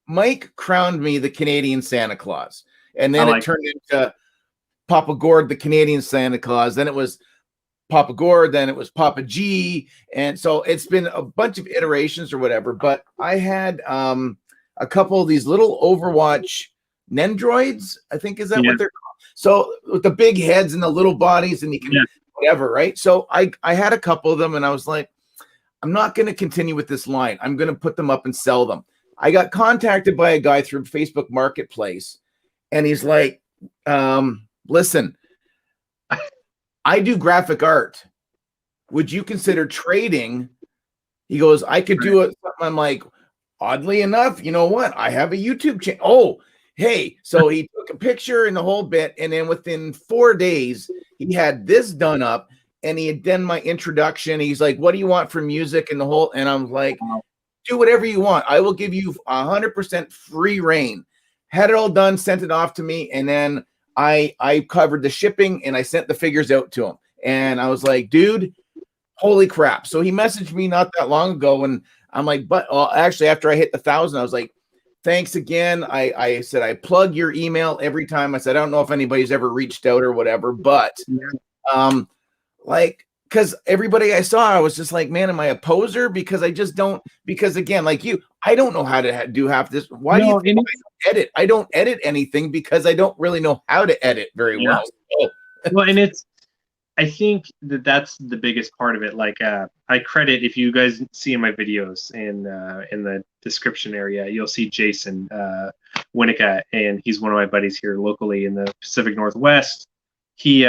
crowned me the Canadian Santa Claus, and then it turned into Papa Gord, the Canadian Santa Claus. Then it was Papa Gord, then it was Papa G, and so it's been a bunch of iterations or whatever. But I had a couple of these little Overwatch Nendroids, I think is that what they're called. So with the big heads and the little bodies, and you can whatever, right? So I had a couple of them, and I was like, I'm not going to continue with this line. I'm going to put them up and sell them. I got contacted by a guy through Facebook Marketplace, and he's like, listen, I do graphic art. Would you consider trading? He goes, I could do it. I'm like, oddly enough, you know what? I have a YouTube channel. Oh, hey. So he took a picture and the whole bit. And then within 4 days, he had this done up. and he had done my introduction. He's like, "What do you want for music?" And the whole, and I'm like, "Do whatever you want. I will give you 100% free reign." Had it all done, sent it off to me, and then I covered the shipping and I sent the figures out to him. And I was like, "Dude, holy crap!" So he messaged me not that long ago, and I'm like, "But actually, after I hit the 1,000, I was like, thanks again." I said, I plug your email every time. I said, I don't know if anybody's ever reached out or whatever, but like, because everybody I saw, I was just like, man, am I a poser? Because I just don't, because again, like you, I don't know how to do half this. Why do you think I don't edit? I don't edit anything because I don't really know how to edit very well. So. Well, and I think that's the biggest part of it. Like, I credit, if you guys see in my videos in the description area, you'll see Jason Winnicott, and he's one of my buddies here locally in the Pacific Northwest. He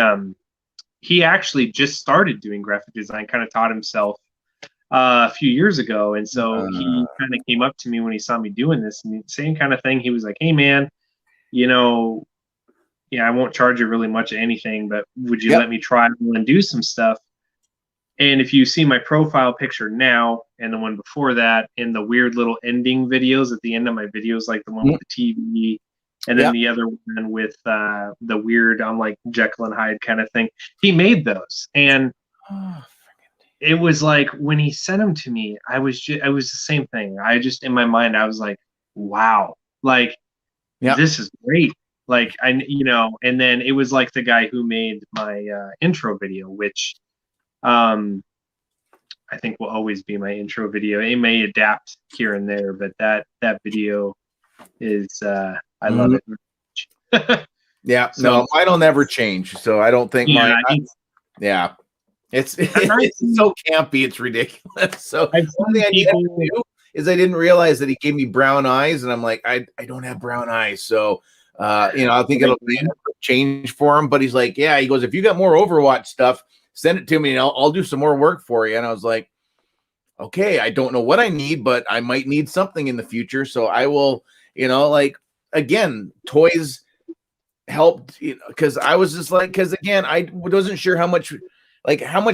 actually just started doing graphic design, kind of taught himself a few years ago, and so he kind of came up to me when he saw me doing this, and same kind of thing. He was like, "Hey, man, you know, yeah, I won't charge you really much of anything, but would you let me try and do some stuff?" And if you see my profile picture now and the one before that, and the weird little ending videos at the end of my videos, like the one with the TV, and then the other one with the weird, I'm like Jekyll and Hyde kind of thing, he made those. And it was like, when he sent them to me, I was the same thing. I just, in my mind, I was like, wow, like, this is great. Like, and then it was like the guy who made my intro video, which I think will always be my intro video. It may adapt here and there, but that video is I love it. No, mine'll never change. So I don't think mine. It's so campy, it's ridiculous. So one thing I need to do is, I didn't realize that he gave me brown eyes, and I'm like, I don't have brown eyes, so I think it'll be a change for him. But he's like, yeah, he goes, if you got more Overwatch stuff, send it to me and I'll do some more work for you. And I was like, okay, I don't know what I need, but I might need something in the future. So I will, like, again, toys helped, because I was just like, because again, I wasn't sure how much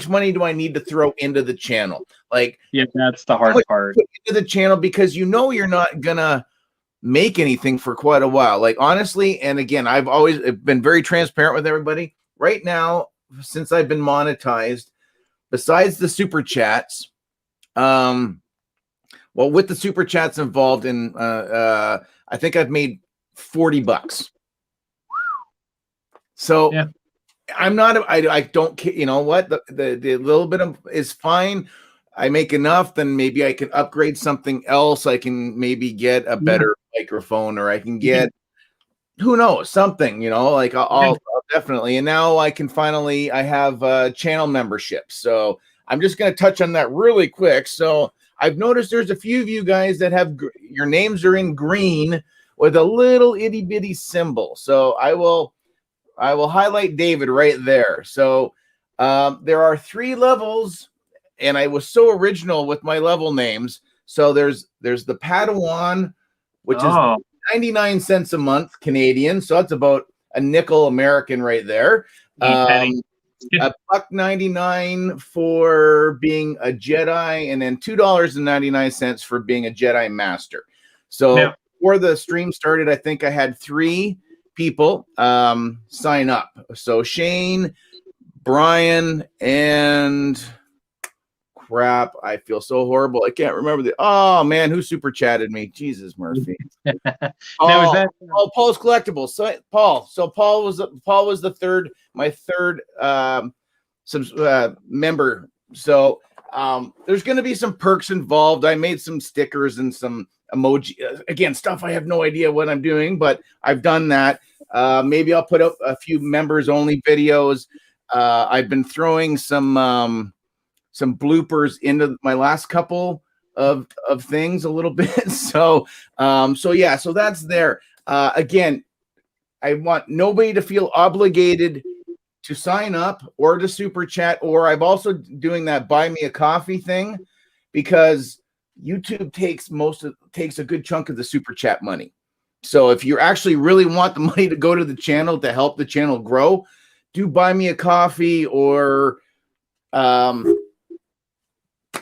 money do I need to throw into the channel? Like, that's the hard part. Into the channel, because you're not gonna make anything for quite a while. Like, honestly, and again, I've always been very transparent with everybody. Right now, since I've been monetized, besides the super chats, with the super chats involved in, I think I've made $40. So I'm not, I don't, you know what, the little bit of is fine. I make enough, then maybe I can upgrade something else. I can maybe get a better microphone, or I can get, who knows, something, like I'll definitely. And now I can finally, I have channel memberships. So I'm just going to touch on that really quick. So I've noticed there's a few of you guys that have, your names are in green with a little itty bitty symbol. So I will highlight David right there. So there are 3 levels, and I was so original with my level names. So there's the Padawan, which is 99 cents a month Canadian. So that's about a nickel American right there. $1.99 for being a Jedi, and then $2.99 for being a Jedi Master. So before the stream started, I think I had 3 people sign up. So Shane, Brian, and crap, I feel so horrible. I can't remember oh man, who super chatted me? Jesus, Murphy. Paul's Collectibles. So Paul was the third, my third member. So there's going to be some perks involved. I made some stickers and some emoji, again, stuff I have no idea what I'm doing, but I've done that. Maybe I'll put up a few members only videos. I've been throwing some bloopers into my last couple of things a little bit. So that's there. Again, I want nobody to feel obligated to sign up or to super chat, or I'm also doing that buy me a coffee thing, because YouTube takes a good chunk of the super chat money. So if you actually really want the money to go to the channel to help the channel grow, do buy me a coffee, or or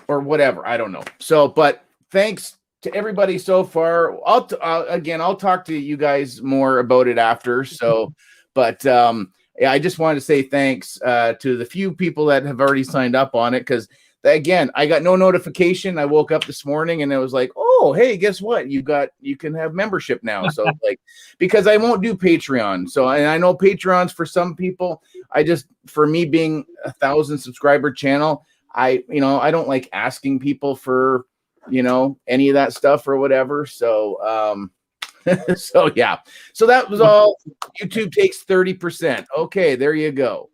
whatever. I don't know. So, but thanks to everybody so far. I'll talk to you guys more about it after. So, but yeah, I just wanted to say thanks to the few people that have already signed up on it, because again, I got no notification. I woke up this morning and it was like, oh, hey, guess what? You can have membership now. So like, because I won't do Patreon. So and I know Patreon's for some people. For me being 1,000 subscriber channel, I don't like asking people for, any of that stuff or whatever. So, so yeah, so that was all. YouTube takes 30%. Okay, there you go.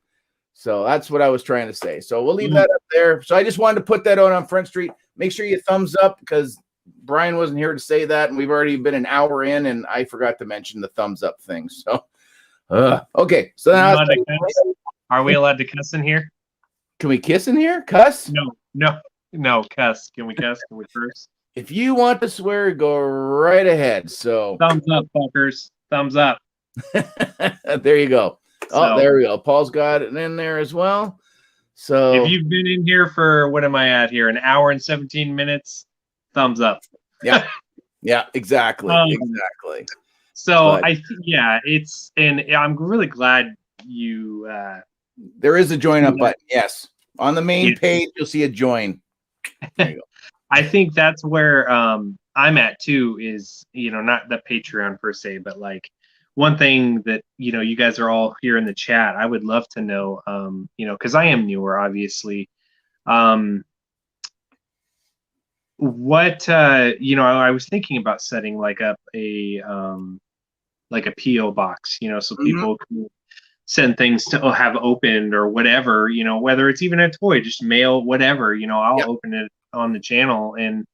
So that's what I was trying to say. So we'll leave that up there. So I just wanted to put that on Front Street. Make sure you thumbs up, because Brian wasn't here to say that, and we've already been an hour in, and I forgot to mention the thumbs up thing. So, okay. So now, are we allowed to cuss in here? Can we kiss in here? Cuss? No, cuss. Can we cuss? Can we curse? If you want to swear, go right ahead. So thumbs up, fuckers. Thumbs up. There you go. Oh, there we go. Paul's got it in there as well. So if you've been in here for, what am I at here? An hour and 17 minutes. Thumbs up. Yeah. Yeah, exactly. Exactly. So and I'm really glad you there is a join up button. Yes. On the main page, you'll see a join. There you go. I think that's where I'm at too, is, not the Patreon per se, but like one thing that, you guys are all here in the chat, I would love to know, because I am newer, obviously. What, I was thinking about setting like up a PO box, so people can send things to have opened or whatever, whether it's even a toy, just mail, whatever, I'll open it on the channel. And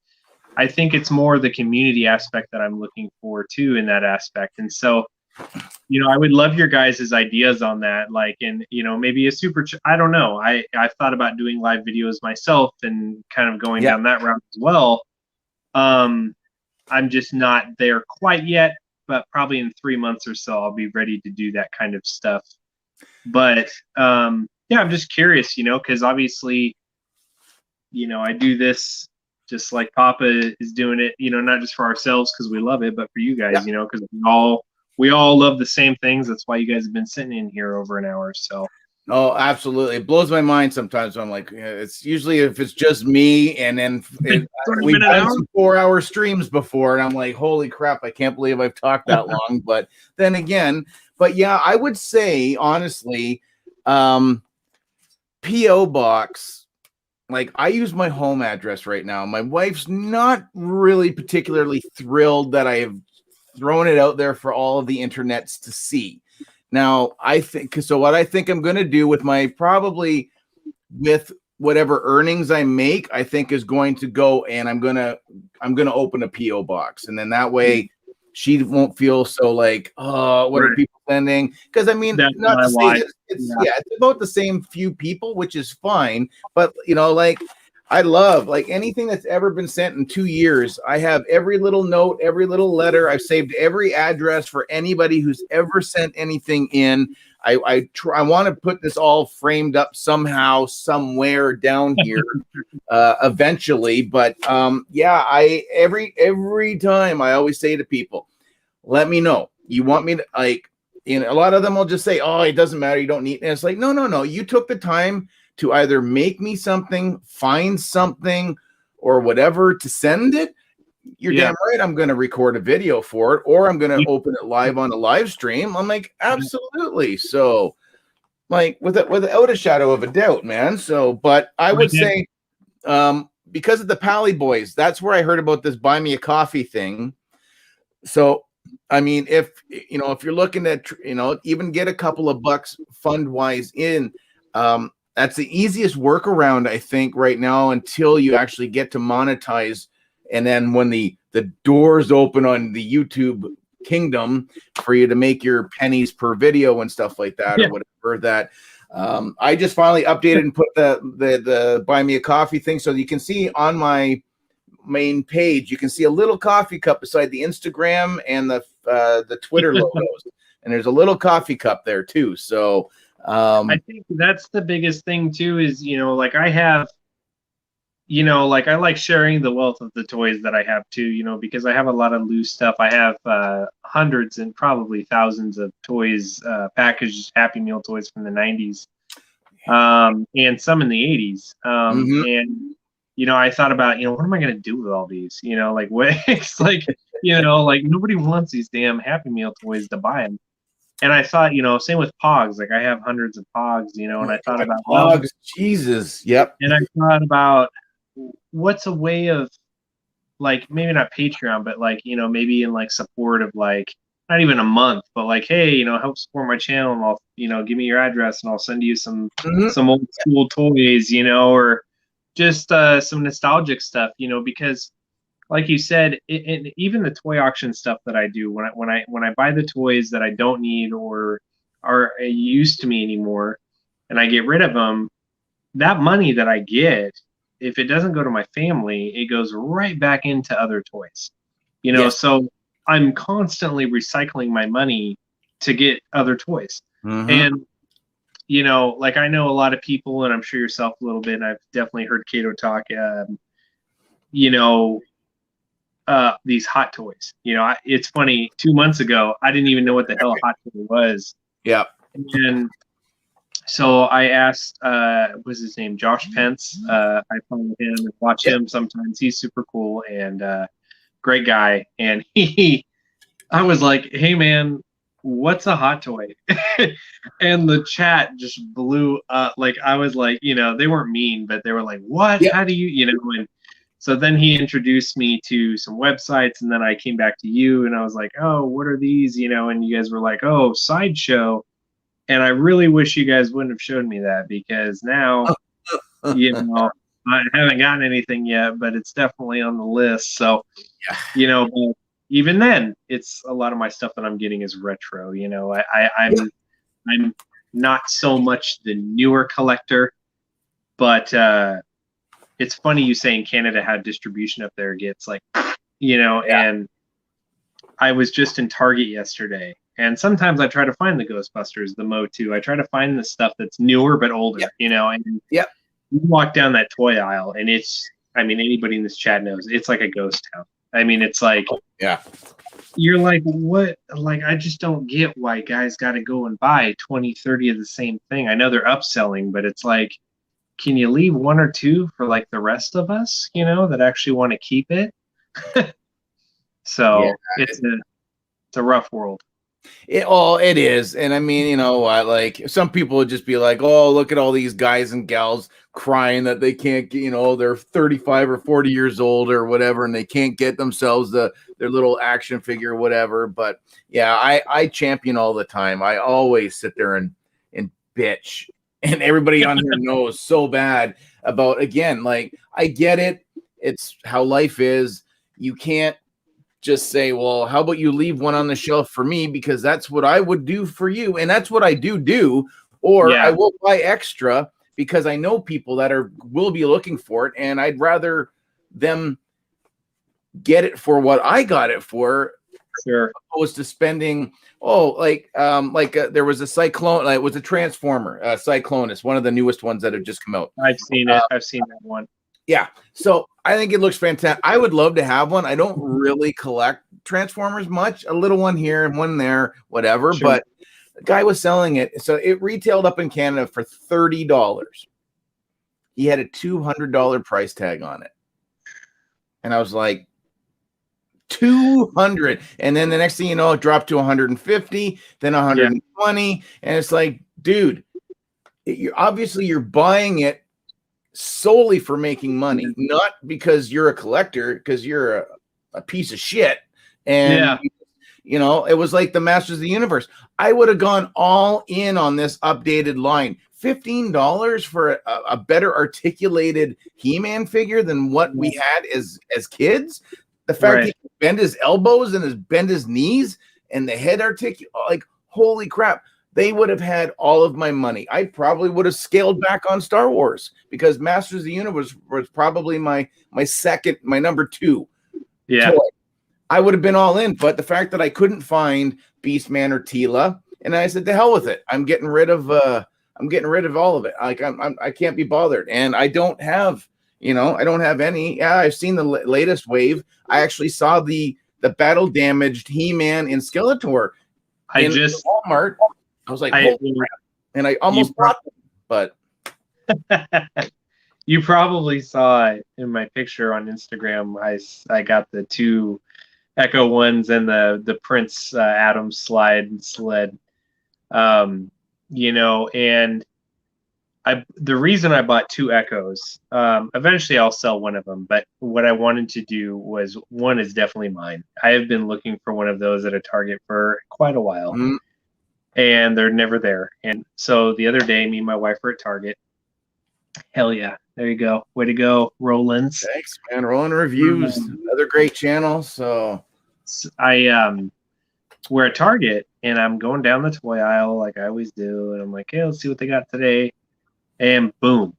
I think it's more the community aspect that I'm looking for too, in that aspect. And so, I would love your guys' ideas on that. Like, and, maybe a I don't know. I've thought about doing live videos myself and kind of going down that route as well. I'm just not there quite yet, but probably in 3 months or so, I'll be ready to do that kind of stuff. But, I'm just curious, because obviously, I do this just like Papa is doing it, not just for ourselves because we love it, but for you guys, because we all love the same things. That's why you guys have been sitting in here over an hour. So. Oh, absolutely. It blows my mind sometimes. I'm like, it's usually if it's just me, and then we've done some 4-hour streams before, and I'm like, holy crap, I can't believe I've talked that long. But then again, yeah, I would say honestly, PO box. Like, I use my home address right now. My wife's not really particularly thrilled that I have thrown it out there for all of the internets to see. Now, what I think I'm going to do with with whatever earnings I make, I think is going to go, and I'm going to open a PO box, and then that way she won't feel so like, oh, what are people sending? Because I mean, not to say it's about the same few people, which is fine, but like, I love like anything that's ever been sent in 2 years. I have every little note, every little letter. I've saved every address for anybody who's ever sent anything in. I want to put this all framed up somehow, somewhere down here, eventually. But every time I always say to people, let me know. You want me to a lot of them will just say, oh, it doesn't matter. You don't need it. And it's like, no. You took the time to either make me something, find something, or whatever to send it. You're damn right. I'm going to record a video for it, or I'm going to open it live on a live stream. I'm like, absolutely. So, like, without a shadow of a doubt, man. So, but I would say, because of the Pally Boys, that's where I heard about this buy me a coffee thing. So, I mean, if you're looking at, even get a couple of bucks fund wise in, that's the easiest workaround, I think, right now, until you actually get to monetize. And then when the doors open on the YouTube kingdom for you to make your pennies per video and stuff like that, or whatever that, I just finally updated and put the buy me a coffee thing. So you can see on my main page, you can see a little coffee cup beside the Instagram and the Twitter logos. And there's a little coffee cup there too. So I think that's the biggest thing too, is, like I have, like I like sharing the wealth of the toys that I have too, because I have a lot of loose stuff. I have hundreds and probably thousands of toys, packaged Happy Meal toys from the 90s, and some in the 80s. And, I thought about, what am I going to do with all these? Like, what, it's like, like nobody wants these damn Happy Meal toys to buy them. And I thought, same with Pogs. Like I have hundreds of Pogs, and I thought about Pogs. Jesus. Yep. And I thought about what's a way of, like, maybe not Patreon, but like, maybe in like support of like not even a month, but like, hey, help support my channel, and I'll, give me your address and I'll send you some old school toys, or just some nostalgic stuff, because like you said, and even the toy auction stuff that I do, when I buy the toys that I don't need or are used to me anymore, and I get rid of them, that money that I get, if it doesn't go to my family, it goes right back into other toys. Yes. So I'm constantly recycling my money to get other toys. And like I know a lot of people, and I'm sure yourself a little bit, and I've definitely heard Kato talk, these hot toys. It's funny, 2 months ago, I didn't even know what the hell a hot toy was. Yeah. And so I asked, what's his name? Josh Pence. I follow him and watch him sometimes. He's super cool and great guy. And I was like, hey man, what's a hot toy? And the chat just blew up. Like I was like, they weren't mean, but they were like, what? How do you, and so then he introduced me to some websites, and then I came back to you and I was like, oh, what are these? And you guys were like, oh, Sideshow. And I really wish you guys wouldn't have shown me that, because now, I haven't gotten anything yet, but it's definitely on the list. So, but even then, it's a lot of my stuff that I'm getting is retro. I'm not so much the newer collector, but it's funny you saying Canada had distribution up there gets like, and I was just in Target yesterday. And sometimes I try to find the Ghostbusters, the Motu. I try to find the stuff that's newer but older, and you walk down that toy aisle and anybody in this chat knows it's like a ghost town. It's like, you're like, what? Like, I just don't get why guys got to go and buy 20, 30 of the same thing. I know they're upselling, but it's like, can you leave one or two for like the rest of us, that actually want to keep it? So it's a rough world. It is. And like some people would just be like, oh, look at all these guys and gals crying that they can't get, they're 35 or 40 years old or whatever, and they can't get themselves their little action figure or whatever. But I champion all the time. I always sit there and bitch, and everybody on here knows so bad about, again, like, I get it. It's how life is. You can't just say, well, how about you leave one on the shelf for me, because that's what I would do for you, and that's what I do, or I will buy extra because I know people that will be looking for it, and I'd rather them get it for what I got it for, opposed to spending there was a Cyclone, it was a Transformer, Cyclonus, one of the newest ones that have just come out. I've seen it. I've seen that one. Yeah, so I think it looks fantastic. I would love to have one. I don't really collect Transformers much. A little one here and one there, whatever. Sure. But the guy was selling it. So it retailed up in Canada for $30. He had a $200 price tag on it. And I was like, 200. And then the next thing you know, it dropped to 150, then 120. And it's like, dude, you're buying it solely for making money, not because you're a collector, because you're a piece of shit. And it was like the Masters of the Universe. I would have gone all in on this updated line. $15 for a better articulated He-Man figure than what we had as kids. The fact he could bend his elbows and bend his knees and the head like, holy crap. They would have had all of my money. I probably would have scaled back on Star Wars, because Masters of the Universe was probably my number 2 toy. I would have been all in, but the fact that I couldn't find Beastman or Tila, and I said, to hell with it. I'm getting rid of I'm getting rid of all of it. Like I can't be bothered, and I don't have, I don't have any. Yeah, I've seen the latest wave. I actually saw the battle damaged He-Man and Skeletor in Walmart. I was like, holy crap. And I almost bought them, but you probably saw it in my picture on Instagram. I got the 2 Echo ones and the Prince Adams sled. And the reason I bought 2 Echoes, eventually I'll sell one of them, but what I wanted to do was, one is definitely mine. I have been looking for one of those at a Target for quite a while, and they're never there. And so the other day, me and my wife were at Target. Hell yeah. There you go. Way to go, Roland's. Thanks, man. Roland Reviews, another great channel. So we're at Target, and I'm going down the toy aisle like I always do, and I'm like, hey, let's see what they got today. And boom,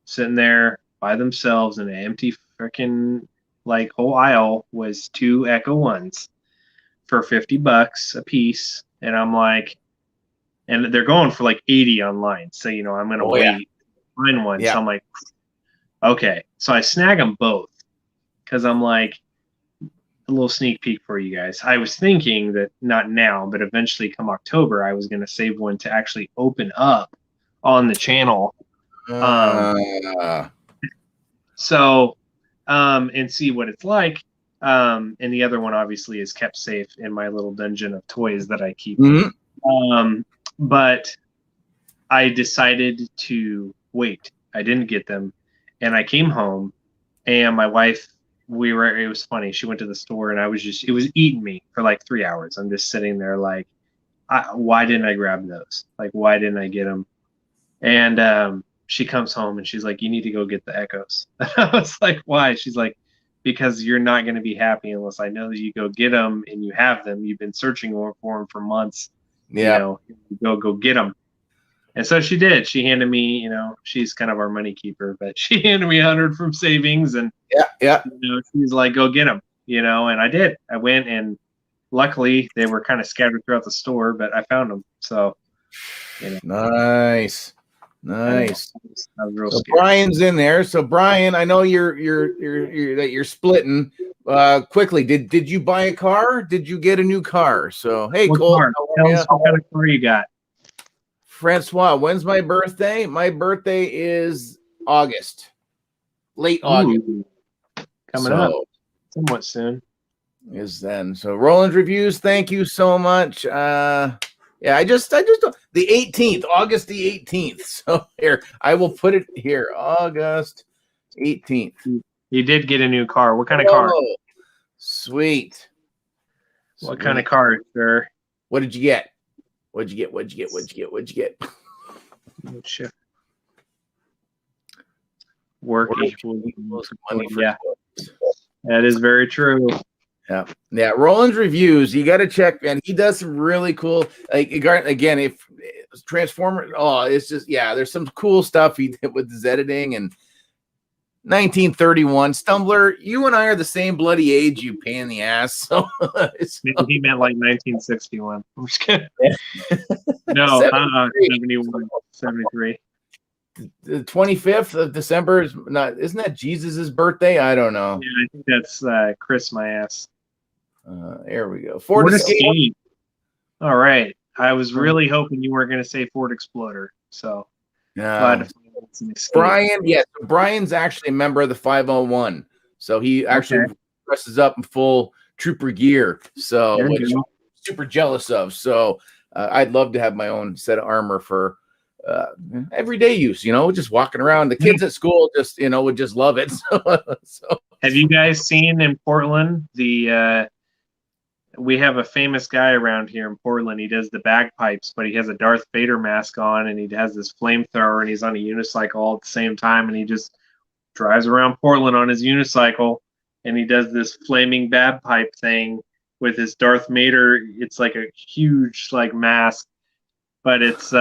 sitting there by themselves in an empty freaking whole aisle was 2 Echo ones for $50 a piece. And I'm like, and they're going for like 80 online. So, I'm going to wait, find one. Yeah. So I'm like, okay. So I snag them both because I'm like, a little sneak peek for you guys. I was thinking that not now, but eventually come October, I was going to save one to actually open up on the channel. And see what it's like. And the other one obviously is kept safe in my little dungeon of toys that I keep. But I decided to wait. I didn't get them. And I came home, and my wife, it was funny. She went to the store, and it was eating me for like 3 hours. I'm just sitting there like, why didn't I grab those? Like, why didn't I get them? And she comes home, and she's like, you need to go get the Echoes. I was like, why? She's like, because you're not going to be happy unless I know that you go get them and you have them. You've been searching for them for months. Yeah. Go get them. And so she did. She handed me, she's kind of our money keeper, but she handed me 100 from savings, and she's like, go get them, and I did. I went, and luckily they were kind of scattered throughout the store, but I found them. So, Nice. So Brian's in there. So Brian, I know you're splitting. Quickly, did you buy a car? Did you get a new car? So hey, Cole, tell us what kind of car you got. Francois, when's my birthday? My birthday is August, late August. Coming up somewhat soon. Is then. So Roland's Reviews, thank you so much. I just the 18th, August the 18th. So here, I will put it here, August 18th. You did get a new car. What kind of car? Sweet. What kind of car, sir? What did you get? What'd you get? Worky. Yeah. That is very true. Yeah. Roland's Reviews, you got to check, man. He does some really cool, again, if Transformer, it's just, there's some cool stuff he did with his editing. And 1931 Stumbler, you and I are the same bloody age, you pain in the ass. So he meant like 1961. I'm just kidding. No, 71, 73. The 25th of December isn't that Jesus's birthday? I don't know. Yeah, I think that's Chris my ass. There we go. Ford Escape. All right. I was really hoping you weren't going to say Ford Exploder. So Brian, Brian's actually a member of the 501. So he actually dresses up in full trooper gear. So which I'm super jealous of. So I'd love to have my own set of armor for everyday use, just walking around. The kids at school just, would just love it. So have you guys seen in Portland we have a famous guy around here in Portland. He does the bagpipes, but he has a Darth Vader mask on, and he has this flamethrower, and he's on a unicycle all at the same time, and he just drives around Portland on his unicycle, and he does this flaming bagpipe thing with his Darth Vader. It's like a huge mask, but it's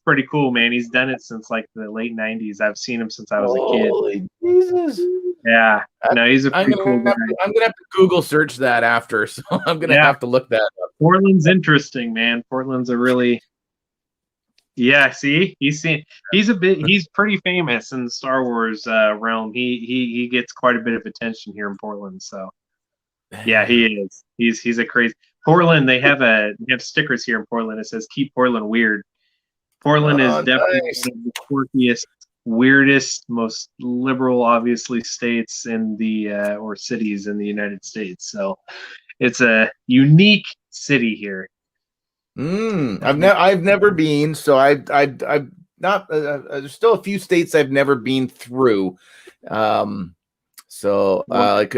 pretty cool, man. He's done it since like the late 90s. I've seen him since I was a kid. Holy Jesus. Yeah. No, he's a pretty cool guy. I'm gonna have to Google search that after, so I'm gonna have to look that up. Portland's interesting, man. Portland's a really Yeah, see, he's pretty famous in the Star Wars realm. He gets quite a bit of attention here in Portland. So yeah, he is. He's a crazy Portland. They have stickers here in Portland. It says "Keep Portland Weird." Portland is Oh, definitely nice. one of the quirkiest, weirdest, most liberal, obviously, states in the or cities in the United States. So it's a unique city here. I've never been, so I've not. There's still a few states I've never been through. Like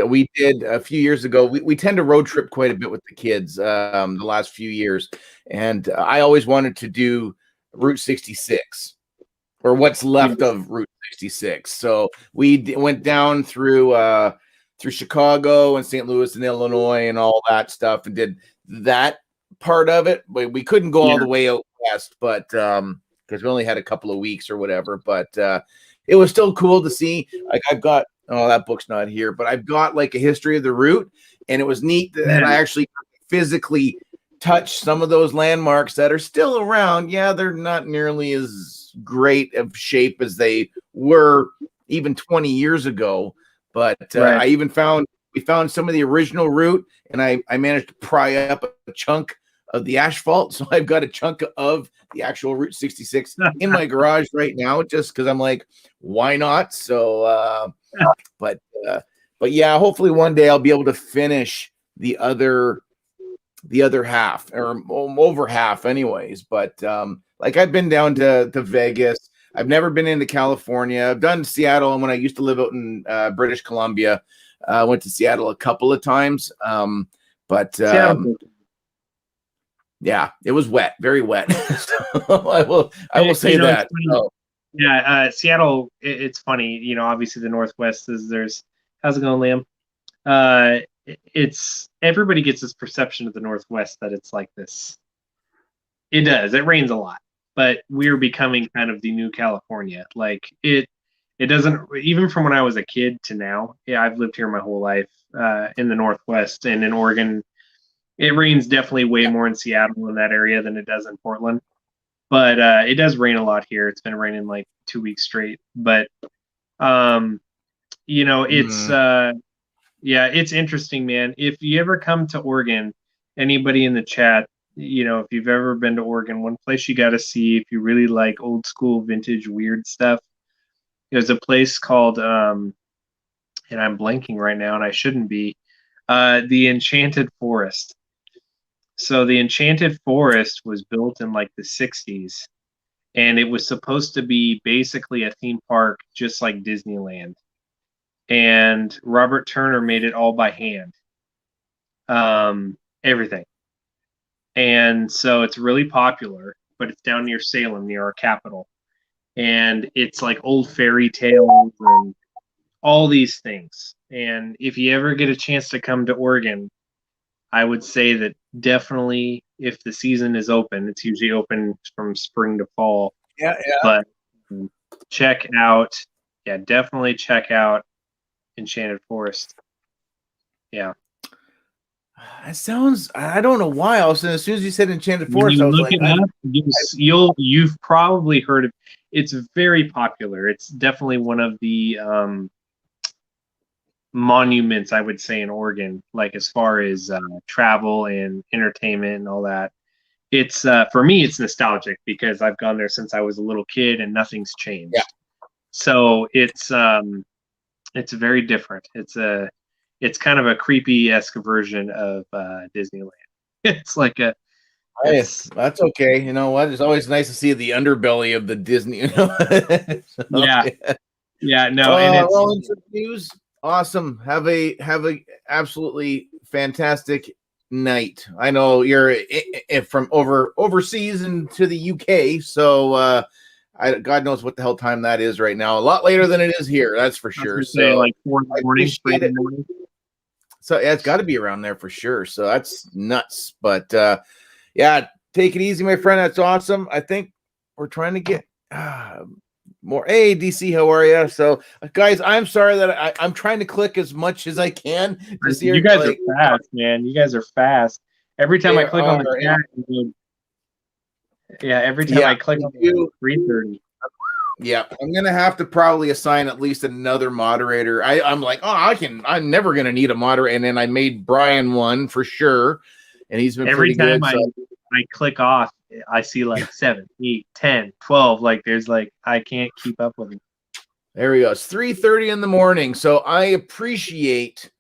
we did a few years ago, we tend to road trip quite a bit with the kids the last few years, and I always wanted to do Route 66 or what's left of Route 66. So we went down through Chicago and St. Louis and Illinois and all that stuff, and did that part of it. We couldn't go all the way out west, but because we only had a couple of weeks or whatever. But it was still cool to see. Like I've got that book's not here, but I've got like a history of the route, and it was neat that I actually physically touch some of those landmarks that are still around. Yeah, they're not nearly as great of shape as they were even 20 years ago. But we found some of the original route, and I managed to pry up a chunk of the asphalt. So I've got a chunk of the actual Route 66 in my garage right now, just because I'm like, why not? So, but yeah, hopefully one day I'll be able to finish the other half, or over half anyways. But like I've been down to Vegas. I've never been into California. I've done Seattle, and when I used to live out in British Columbia, I went to Seattle a couple of times. Yeah, it was wet, very wet. So I will say that. Seattle, it's funny, obviously the Northwest how's it going, Liam? It's everybody gets this perception of the Northwest that it's like this. It does. It rains a lot, but we're becoming kind of the new California. Like it doesn't, even from when I was a kid to now. Yeah, I've lived here my whole life in the Northwest and in Oregon. It rains definitely way more in Seattle in that area than it does in Portland. But it does rain a lot here. It's been raining like 2 weeks straight. But it's interesting, man. If you ever come to Oregon, anybody in the chat, if you've ever been to Oregon, one place you got to see if you really like old school, vintage, weird stuff. There's a place called, and I'm blanking right now, and I shouldn't be, the Enchanted Forest. So the Enchanted Forest was built in like the 60s, and it was supposed to be basically a theme park just like Disneyland. And Robert Turner made it all by hand. Everything. And so it's really popular, but it's down near Salem, near our capital. And it's like old fairy tales and all these things. And if you ever get a chance to come to Oregon, I would say that definitely if the season is open, it's usually open from spring to fall. Yeah. But definitely check out Enchanted Forest. Yeah. That sounds, I don't know why. As soon as you said Enchanted Forest, I was like, you've probably heard of. It's very popular. It's definitely one of the monuments, I would say, in Oregon, like as far as travel and entertainment and all that. It's for me, it's nostalgic because I've gone there since I was a little kid and nothing's changed. Yeah. So it's very different. It's kind of a creepy-esque version of Disneyland. It's like that's okay. You know what? It's always nice to see the underbelly of the Disney. News. Awesome. Have a absolutely fantastic night. I know you're from overseas into the UK, so God knows what the hell time that is right now. A lot later than it is here, that's for sure. So like 4 in the morning. So yeah, it's got to be around there for sure. So that's nuts. But take it easy, my friend. That's awesome. I think we're trying to get more. Hey, DC, how are you? So, guys, I'm sorry that I'm trying to click as much as I can. You guys are fast, man. You guys are fast. Every time I click on the chat, Yeah, every time I click on 3:30. Yeah, I'm gonna have to probably assign at least another moderator. I'm like, I'm never gonna need a moderator, and then I made Brian one for sure, and he's been Every pretty time good. I click off, I see like 7, 8, 10, 12. Like there's like I can't keep up with it. There we go. It's 3:30 in the morning, so I appreciate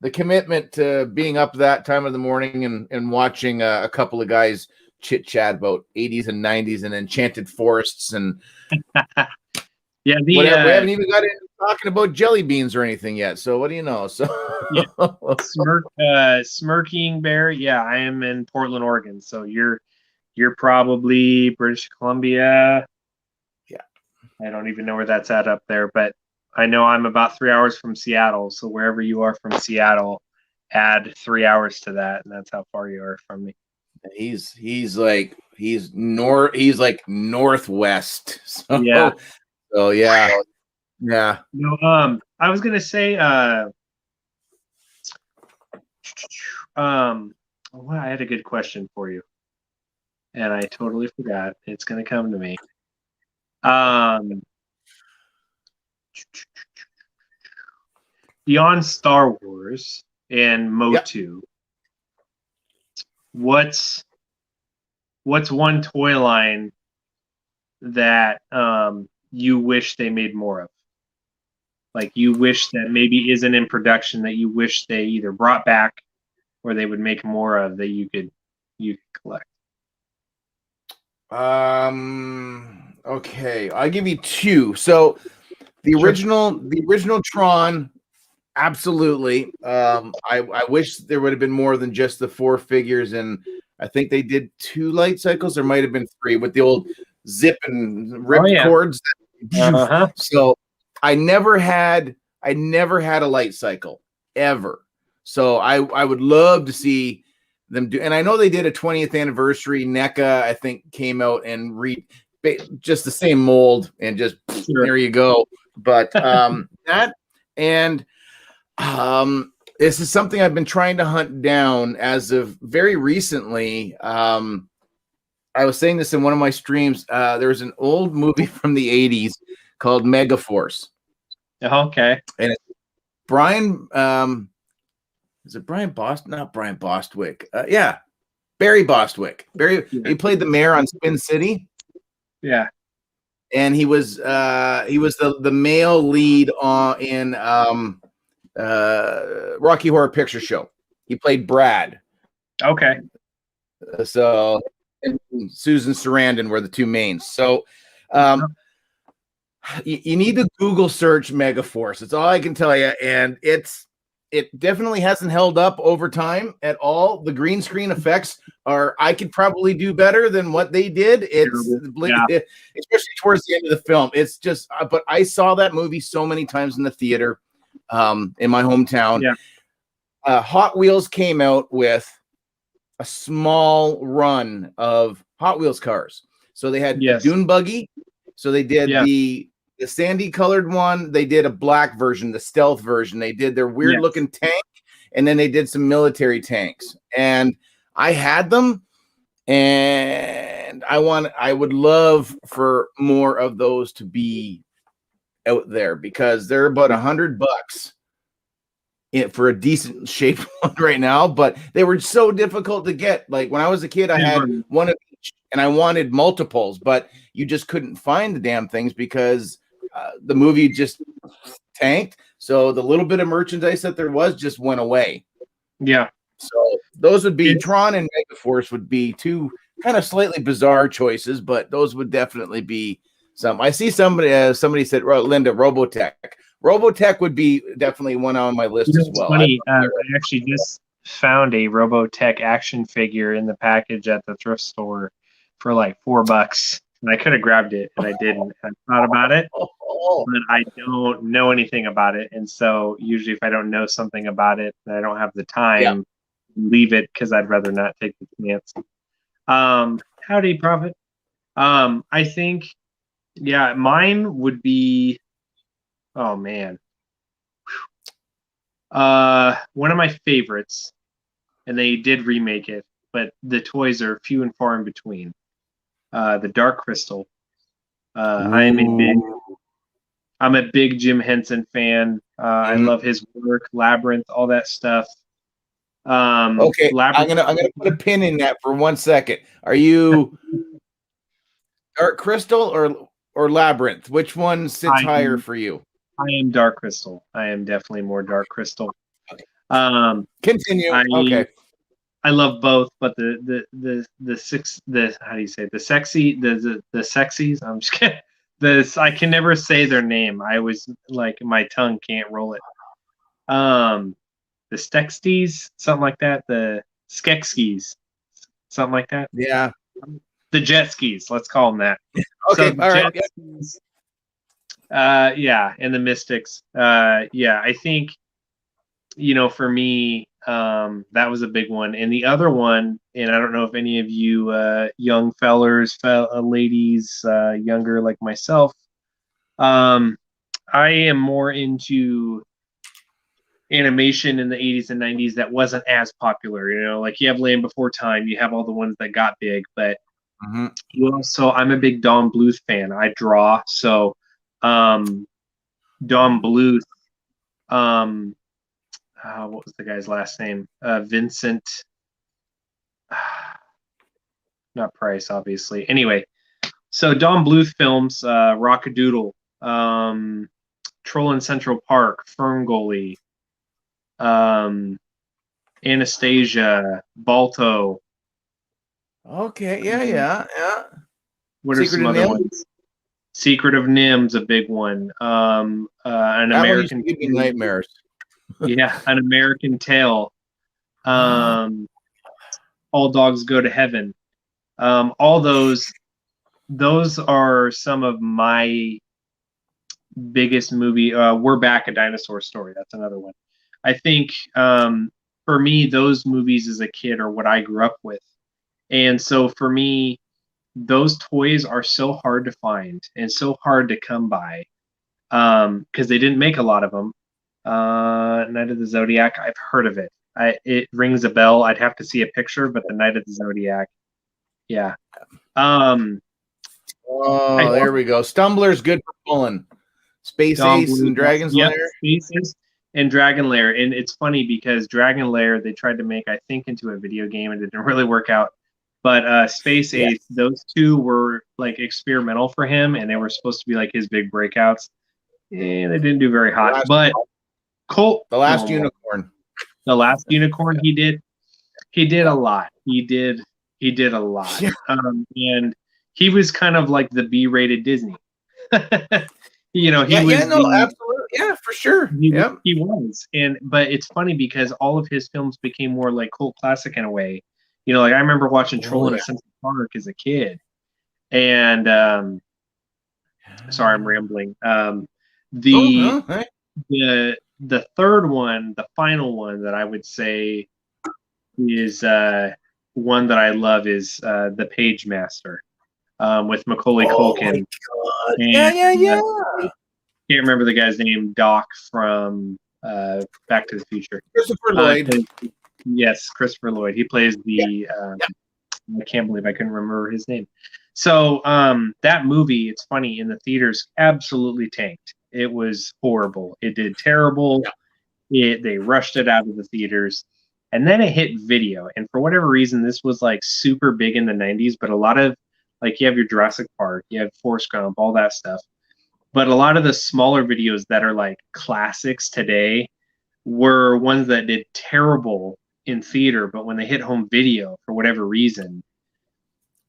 the commitment to being up that time of the morning and watching a couple of guys chit chat about 80s and 90s and enchanted forests and Yeah, whatever. We haven't even got into talking about jelly beans or anything yet. So what do you know? So yeah. Smirking Bear. Yeah, I am in Portland, Oregon. So you're probably British Columbia. Yeah. I don't even know where that's at up there, but I know I'm about 3 hours from Seattle. So wherever you are from Seattle, add 3 hours to that, and that's how far you are from me. He's like northwest. So yeah. So yeah. Yeah. No, I was gonna say well, I had a good question for you. And I totally forgot. It's gonna come to me. Beyond Star Wars and Motu, what's one toy line that you wish they made more of? Like you wish that maybe isn't in production that you wish they either brought back or they would make more of that you could collect. Okay, I'll give you two. So the original Tron, absolutely. I wish there would have been more than just the 4 figures, and I think they did 2 light cycles. There might have been 3 with the old zip and rip cords. So I never had a light cycle ever. So I would love to see them do, and I know they did a 20th anniversary. NECA, I think, came out and just the same mold and just there you go. But that and this is something I've been trying to hunt down as of very recently. I was saying this in one of my streams. There was an old movie from the 80s called Megaforce. Okay. And it's Brian, is it Brian Bostwick? Not Brian Bostwick. Yeah, Barry Bostwick. He played the mayor on Spin City. Yeah. And he was the male lead in Rocky Horror Picture Show. He played Brad. Okay. So and Susan Sarandon were the 2 mains. So you need to Google search Megaforce. That's all I can tell you. And it definitely hasn't held up over time at all. The green screen effects I could probably do better than what they did. Especially towards the end of the film. It's just, but I saw that movie so many times in the theater in my hometown. Yeah. Hot Wheels came out with a small run of Hot Wheels cars. So they had a dune buggy. So they did the sandy colored one. They did a black version, the stealth version. They did their weird looking tank, and then they did some military tanks. And I had them, and I would love for more of those to be out there because they're about $100 for a decent shaped one right now, but they were so difficult to get. Like when I was a kid, I had one of each and I wanted multiples, but you just couldn't find the damn things because the movie just tanked. So the little bit of merchandise that there was just went away. Yeah. So those would be Tron and Megaforce would be 2 kind of slightly bizarre choices, but those would definitely be some. I see somebody said, Linda, Robotech. Robotech would be definitely one on my list as well. Funny, I actually just found a Robotech action figure in the package at the thrift store for like $4, and I could have grabbed it, and I didn't. I thought about it, but I don't know anything about it, and so usually if I don't know something about it, and I don't have the time, leave it because I'd rather not take the chance. Howdy, Prophet. I think, mine would be. Oh man. One of my favorites, and they did remake it, but the toys are few and far in between. the Dark Crystal. I'm a big Jim Henson fan. I love his work, Labyrinth, all that stuff. Okay, Labyrinth. I'm gonna put a pin in that for 1 second. Are you Dark Crystal or Labyrinth? Which one sits higher for you? I am Dark Crystal. I am definitely more Dark Crystal. Continue. I love both, but the how do you say, the sexies? I'm just kidding. I can never say their name. I was like, my tongue can't roll it. The Stexties, something like that. The Skekskis, something like that. Yeah. The jet skis, let's call them that. Okay, So all right. skis, yeah, and the Mystics. Yeah, I think, for me, that was a big one. And the other one, and I don't know if any of you young fellers, ladies, younger like myself, I am more into animation in the 80s and 90s that wasn't as popular. Like you have Land Before Time, you have all the ones that got big, but I'm a big Don Bluth fan. I draw, so Don Bluth, what was the guy's last name? Vincent, not Price, obviously. Anyway, so Don Bluth films, Rockadoodle, Troll in Central Park, Ferngully, Anastasia, Balto. Okay, yeah. What are some other ones? Secret of Nim's a big one. An American Nightmares. Yeah, An American Tale. All Dogs Go to Heaven. All those are some of my biggest movie. We're Back, A Dinosaur Story. That's another one. I think for me, those movies as a kid are what I grew up with. And so for me, those toys are so hard to find and so hard to come by because they didn't make a lot of them. Night of the Zodiac, I've heard of it. It rings a bell. I'd have to see a picture, but the Night of the Zodiac, yeah. There we go. Stumbler's good for pulling. Space Ace and Dragon's Lair. Space Ace and Dragon Lair. And it's funny because Dragon Lair they tried to make, I think, into a video game and it didn't really work out. But Space Ace, those two were like experimental for him, and they were supposed to be like his big breakouts. And they didn't do very hot. But Colt, The Last Unicorn. The Last Unicorn, he did a lot. He did a lot. Yeah. And he was kind of like the B-rated Disney. He was absolutely. Yeah, for sure. He was. But it's funny because all of his films became more like cult classic in a way. Like I remember watching Troll in Central Park as a kid. And sorry, I'm rambling. The third one, the final one that I would say is one that I love is The Page Master with Macaulay Culkin. Yeah. Can't remember the guy's name. Doc from Back to the Future. Christopher Lloyd. Yes, Christopher Lloyd. He plays the. I can't believe I couldn't remember his name. So that movie, it's funny, in the theaters, absolutely tanked. It was horrible. It did terrible. Yeah. They rushed it out of the theaters. And then it hit video. And for whatever reason, this was like super big in the 90s. But a lot of, like, you have your Jurassic Park, you have Forrest Gump, all that stuff. But a lot of the smaller videos that are like classics today were ones that did terrible in theater. But when they hit home video, for whatever reason,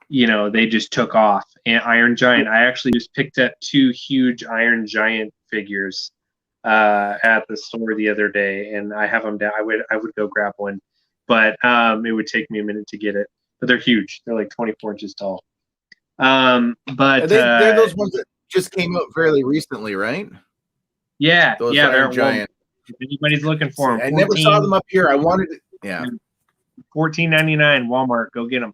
they just took off. And Iron Giant, I actually just picked up 2 huge Iron Giant figures at the store the other day, and I have them down. I would go grab one, but it would take me a minute to get it. But they're huge. They're like 24 inches tall. But they're those ones that just came out fairly recently, right? Yeah, those Iron Giant. If anybody's looking for them, I never saw them up here. I wanted it. Yeah, $14.99 Walmart. Go get them.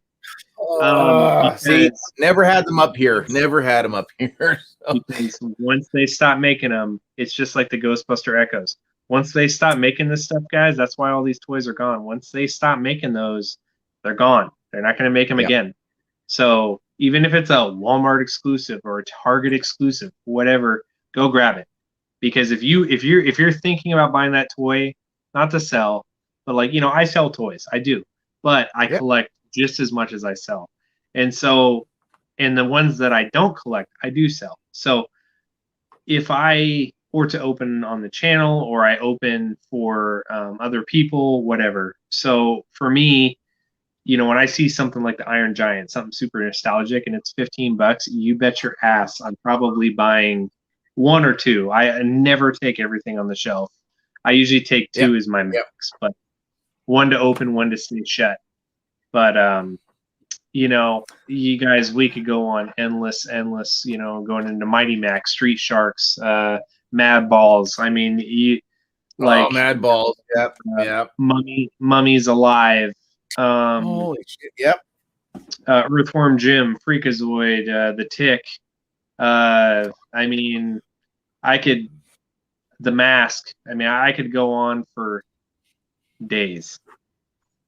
See, never had them up here. So. Because once they stop making them, it's just like the Ghostbuster Echoes. Once they stop making this stuff, guys, that's why all these toys are gone. Once they stop making those, they're gone. They're not going to make them again. So even if it's a Walmart exclusive or a Target exclusive, whatever, go grab it. Because if you're thinking about buying that toy, not to sell, but like, I sell toys, I do, but I collect just as much as I sell. And so, and the ones that I don't collect, I do sell. So if I were to open on the channel, or I open for other people, whatever. So for me, when I see something like the Iron Giant, something super nostalgic, and it's $15, you bet your ass I'm probably buying one or two. I never take everything on the shelf. I usually take two as my max, but one to open, one to stay shut. But you guys, we could go on endless, going into Mighty Max, Street Sharks, Mad Balls. I mean, Mad Balls. Yep. Mummies Alive. Holy shit. Yep. Earthworm Jim, Freakazoid, The Tick. I mean, The Mask. I mean, I could go on for days,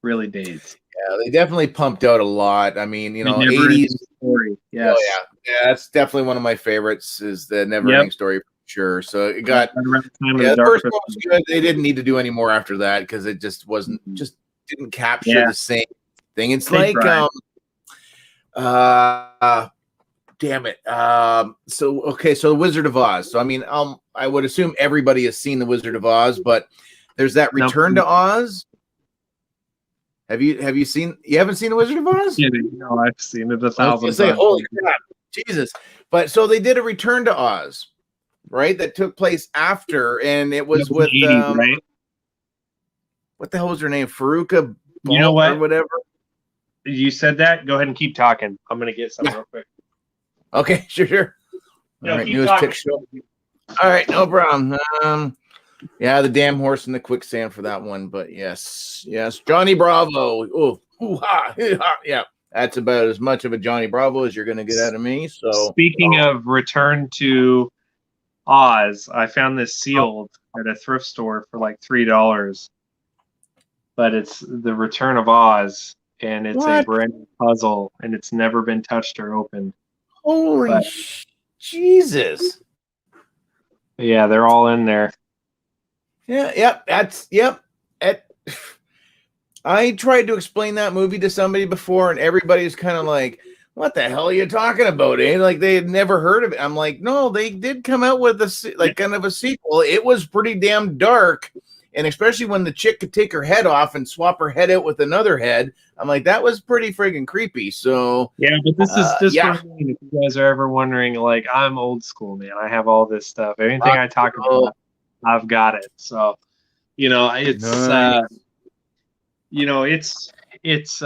really days. Yeah, they definitely pumped out a lot. I mean, 80s story. Yes. Oh yeah, that's definitely one of my favorites. Is the Never Ending Story for sure. So it got the first one was good. They didn't need to do any more after that because it just wasn't didn't capture the same thing. It's like damn it. So the Wizard of Oz. So I mean, I would assume everybody has seen the Wizard of Oz, but there's that Return to Oz. Have you seen? You haven't seen the Wizard of Oz? No, I've seen it 1,000 times. Holy crap, Jesus! But so they did a Return to Oz, right? That took place after, and it was with 80s, right? What the hell was her name? Faruka, you know what? Or whatever. You said that. Go ahead and keep talking. I'm gonna get something real quick. Okay, sure. No, all right, newest tick show. All right, no problem. Yeah, the damn horse in the quicksand for that one, but yes, Johnny Bravo. Oh, hoo-ha, hoo-ha. Yeah, that's about as much of a Johnny Bravo as you're going to get out of me. So, speaking of Return to Oz, I found this sealed at a thrift store for like $3, but it's the Return of Oz, and it's a brand new puzzle, and it's never been touched or opened. Holy Jesus! Yeah, they're all in there. Yeah, I tried to explain that movie to somebody before, and everybody's kind of like, "What the hell are you talking about?" Eh? Like they had never heard of it. I'm like, "No, they did come out with kind of a sequel. It was pretty damn dark, and especially when the chick could take her head off and swap her head out with another head. I'm like, that was pretty friggin' creepy." So yeah, but this is just for me. If you guys are ever wondering, like, I'm old school, man. I have all this stuff. Anything I talk about, I've got it. So, it's nice. It's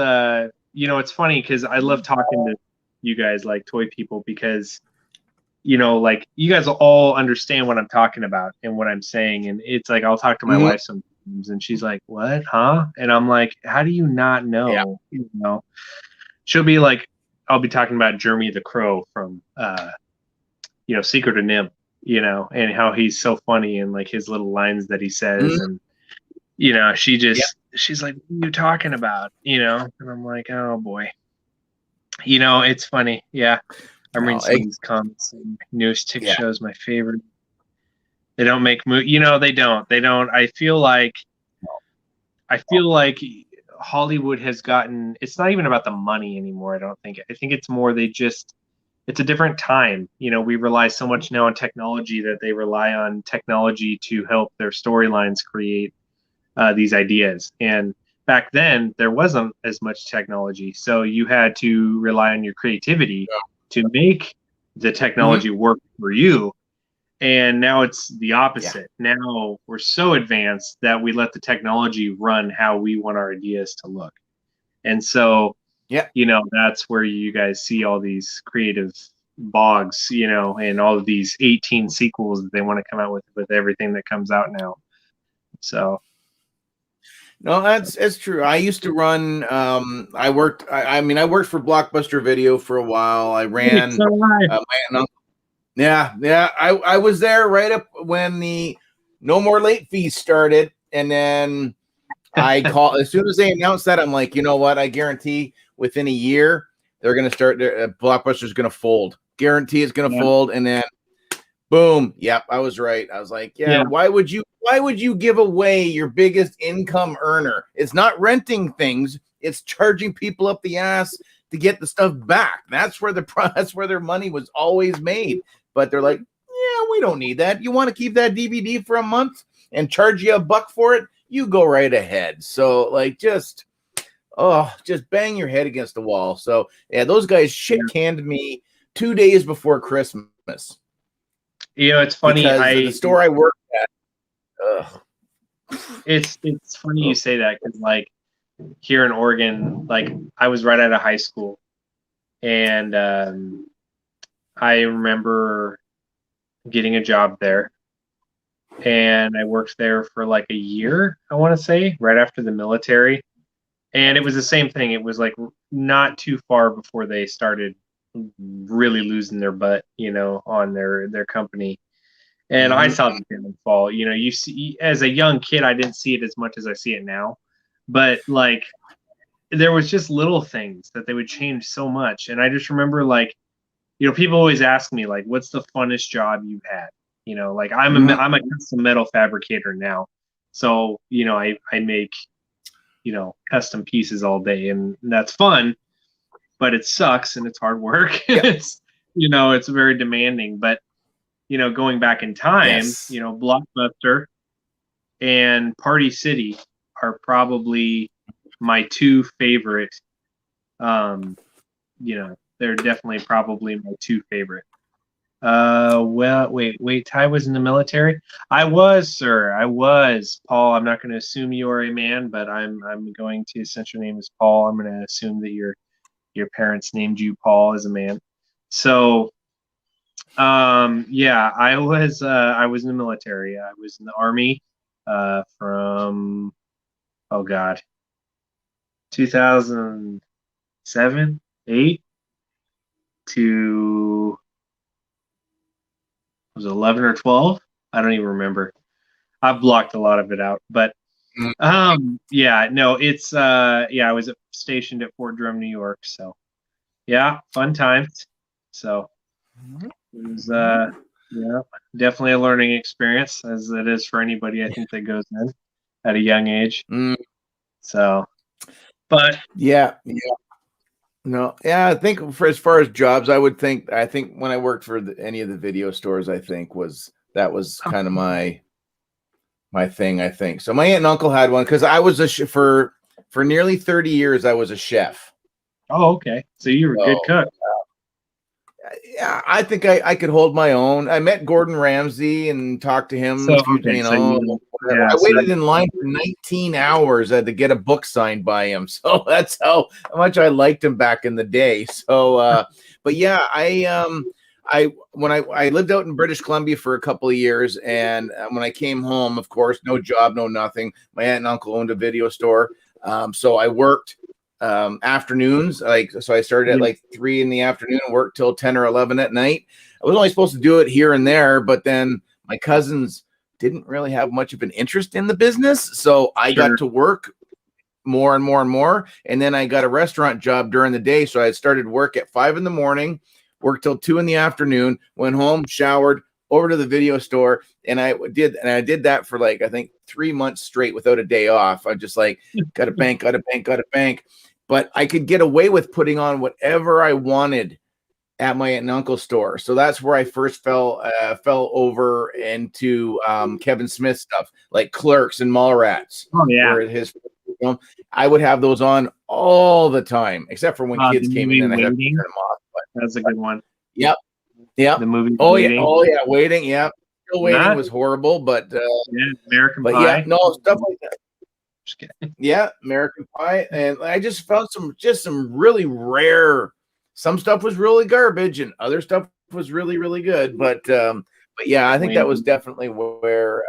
funny because I love talking to you guys, like toy people, because like you guys all understand what I'm talking about and what I'm saying, and it's like I'll talk to my wife sometimes, and she's like, "What, huh?" And I'm like, "How do you not know?" Yeah. She'll be like, I'll be talking about Jeremy the Crow from Secret of Nim. And how he's so funny and like his little lines that he says. And, she's like, "What are you talking about?" And I'm like, "Oh boy." It's funny. Yeah. I'm reading some of these comments. Newest tick shows my favorite. They don't make they don't. I feel like Hollywood has gotten, it's not even about the money anymore. I don't think. I think it's more, it's a different time. We rely so much now on technology that they rely on technology to help their storylines create these ideas. And back then, there wasn't as much technology. So you had to rely on your creativity to make the technology work for you. And now it's the opposite. Yeah. Now we're so advanced that we let the technology run how we want our ideas to look. And so that's where you guys see all these creative bogs, and all of these 18 sequels that they want to come out with everything that comes out now. So. No, that's true. I used to run. I worked for Blockbuster Video for a while. I ran. I was there right up when the no more late fees started, and then I called as soon as they announced that. I'm like, you know what? I guarantee within a year they're going to start. Blockbuster's going to fold. Guarantee it's going to Yeah. fold, and then boom. Yep, I was right. I was like, yeah. Why would you give away your biggest income earner? It's not renting things. It's charging people up the ass to get the stuff back. That's where their money was always made. But they're like, yeah, we don't need that. You want to keep that DVD for a month and charge you $1 for it? You go right ahead. So like, just bang your head against the wall. So yeah, those guys shit canned me 2 days before Christmas. You know, it's funny. Because the store I worked at. It's funny you say that, because like here in Oregon, like I was right out of high school, and I remember getting a job there, and I worked there for like a year, I want to say, right after the military. And it was the same thing. It was like not too far before they started really losing their butt, you know, on their company. And I saw the downfall. You know, you see, as a young kid, I didn't see it as much as I see it now. But like, there was just little things that they would change so much. And I just remember, like, you know, people always ask me, like, what's the funnest job you've had? You know, like I'm a custom metal fabricator now. So, you know, I make, you know, custom pieces all day, and that's fun, but it sucks and it's hard work. It's, you know, it's very demanding. But, you know, going back in time, you know, Blockbuster and Party City are probably my two favorite. You know, they're definitely probably my two favorite. Well, wait, Ty was in the military? I was, sir. I was. Paul, I'm not going to assume you are a man, but I'm going to, since your name is Paul, I'm going to assume that your parents named you Paul as a man. So, yeah, I was in the military. I was in the Army from 2007, 8 to, was it 11 or 12? I don't even remember. I've blocked a lot of it out, but yeah, no, it's yeah, I was stationed at Fort Drum, New York, so yeah, fun times. So it was yeah, definitely a learning experience, as it is for anybody, I think, that goes in at a young age. So, but no, yeah, I think for as far as jobs, I think when I worked for any of the video stores, I think that was kind of my thing. I think so. My aunt and uncle had one, because I was for nearly 30 years. I was a chef. Oh, okay. So you were a good cook. Yeah, I think I could hold my own. I met Gordon Ramsay and talked to him. So, okay, you know, I waited in line for 19 hours to get a book signed by him. So that's how much I liked him back in the day. So, but yeah, when I lived out in British Columbia for a couple of years, and when I came home, of course, no job, no nothing. My aunt and uncle owned a video store, so I worked afternoons. So I started at like 3 in the afternoon and worked till 10 or 11 at night. I was only supposed to do it here and there, but then my cousins didn't really have much of an interest in the business, so I got to work more and more and more. And then I got a restaurant job during the day, so I started work at 5 in the morning, worked till 2 in the afternoon, went home, showered, over to the video store, and I did that for like, I think 3 months straight without a day off. I just like got a bank. But I could get away with putting on whatever I wanted at my aunt and uncle's store. So that's where I first fell over into Kevin Smith stuff, like Clerks and Mallrats. Oh yeah, his film. I would have those on all the time, except for when kids came in and I had to turn them off. But that's a good one. Yep. The movie. Yeah, Waiting. Yeah, Still Waiting was horrible, but American Pie. Yeah, no, stuff like that. Yeah, American Pie, and I just found some really rare. Some stuff was really garbage, and other stuff was really, really good. But yeah, I think that was definitely where.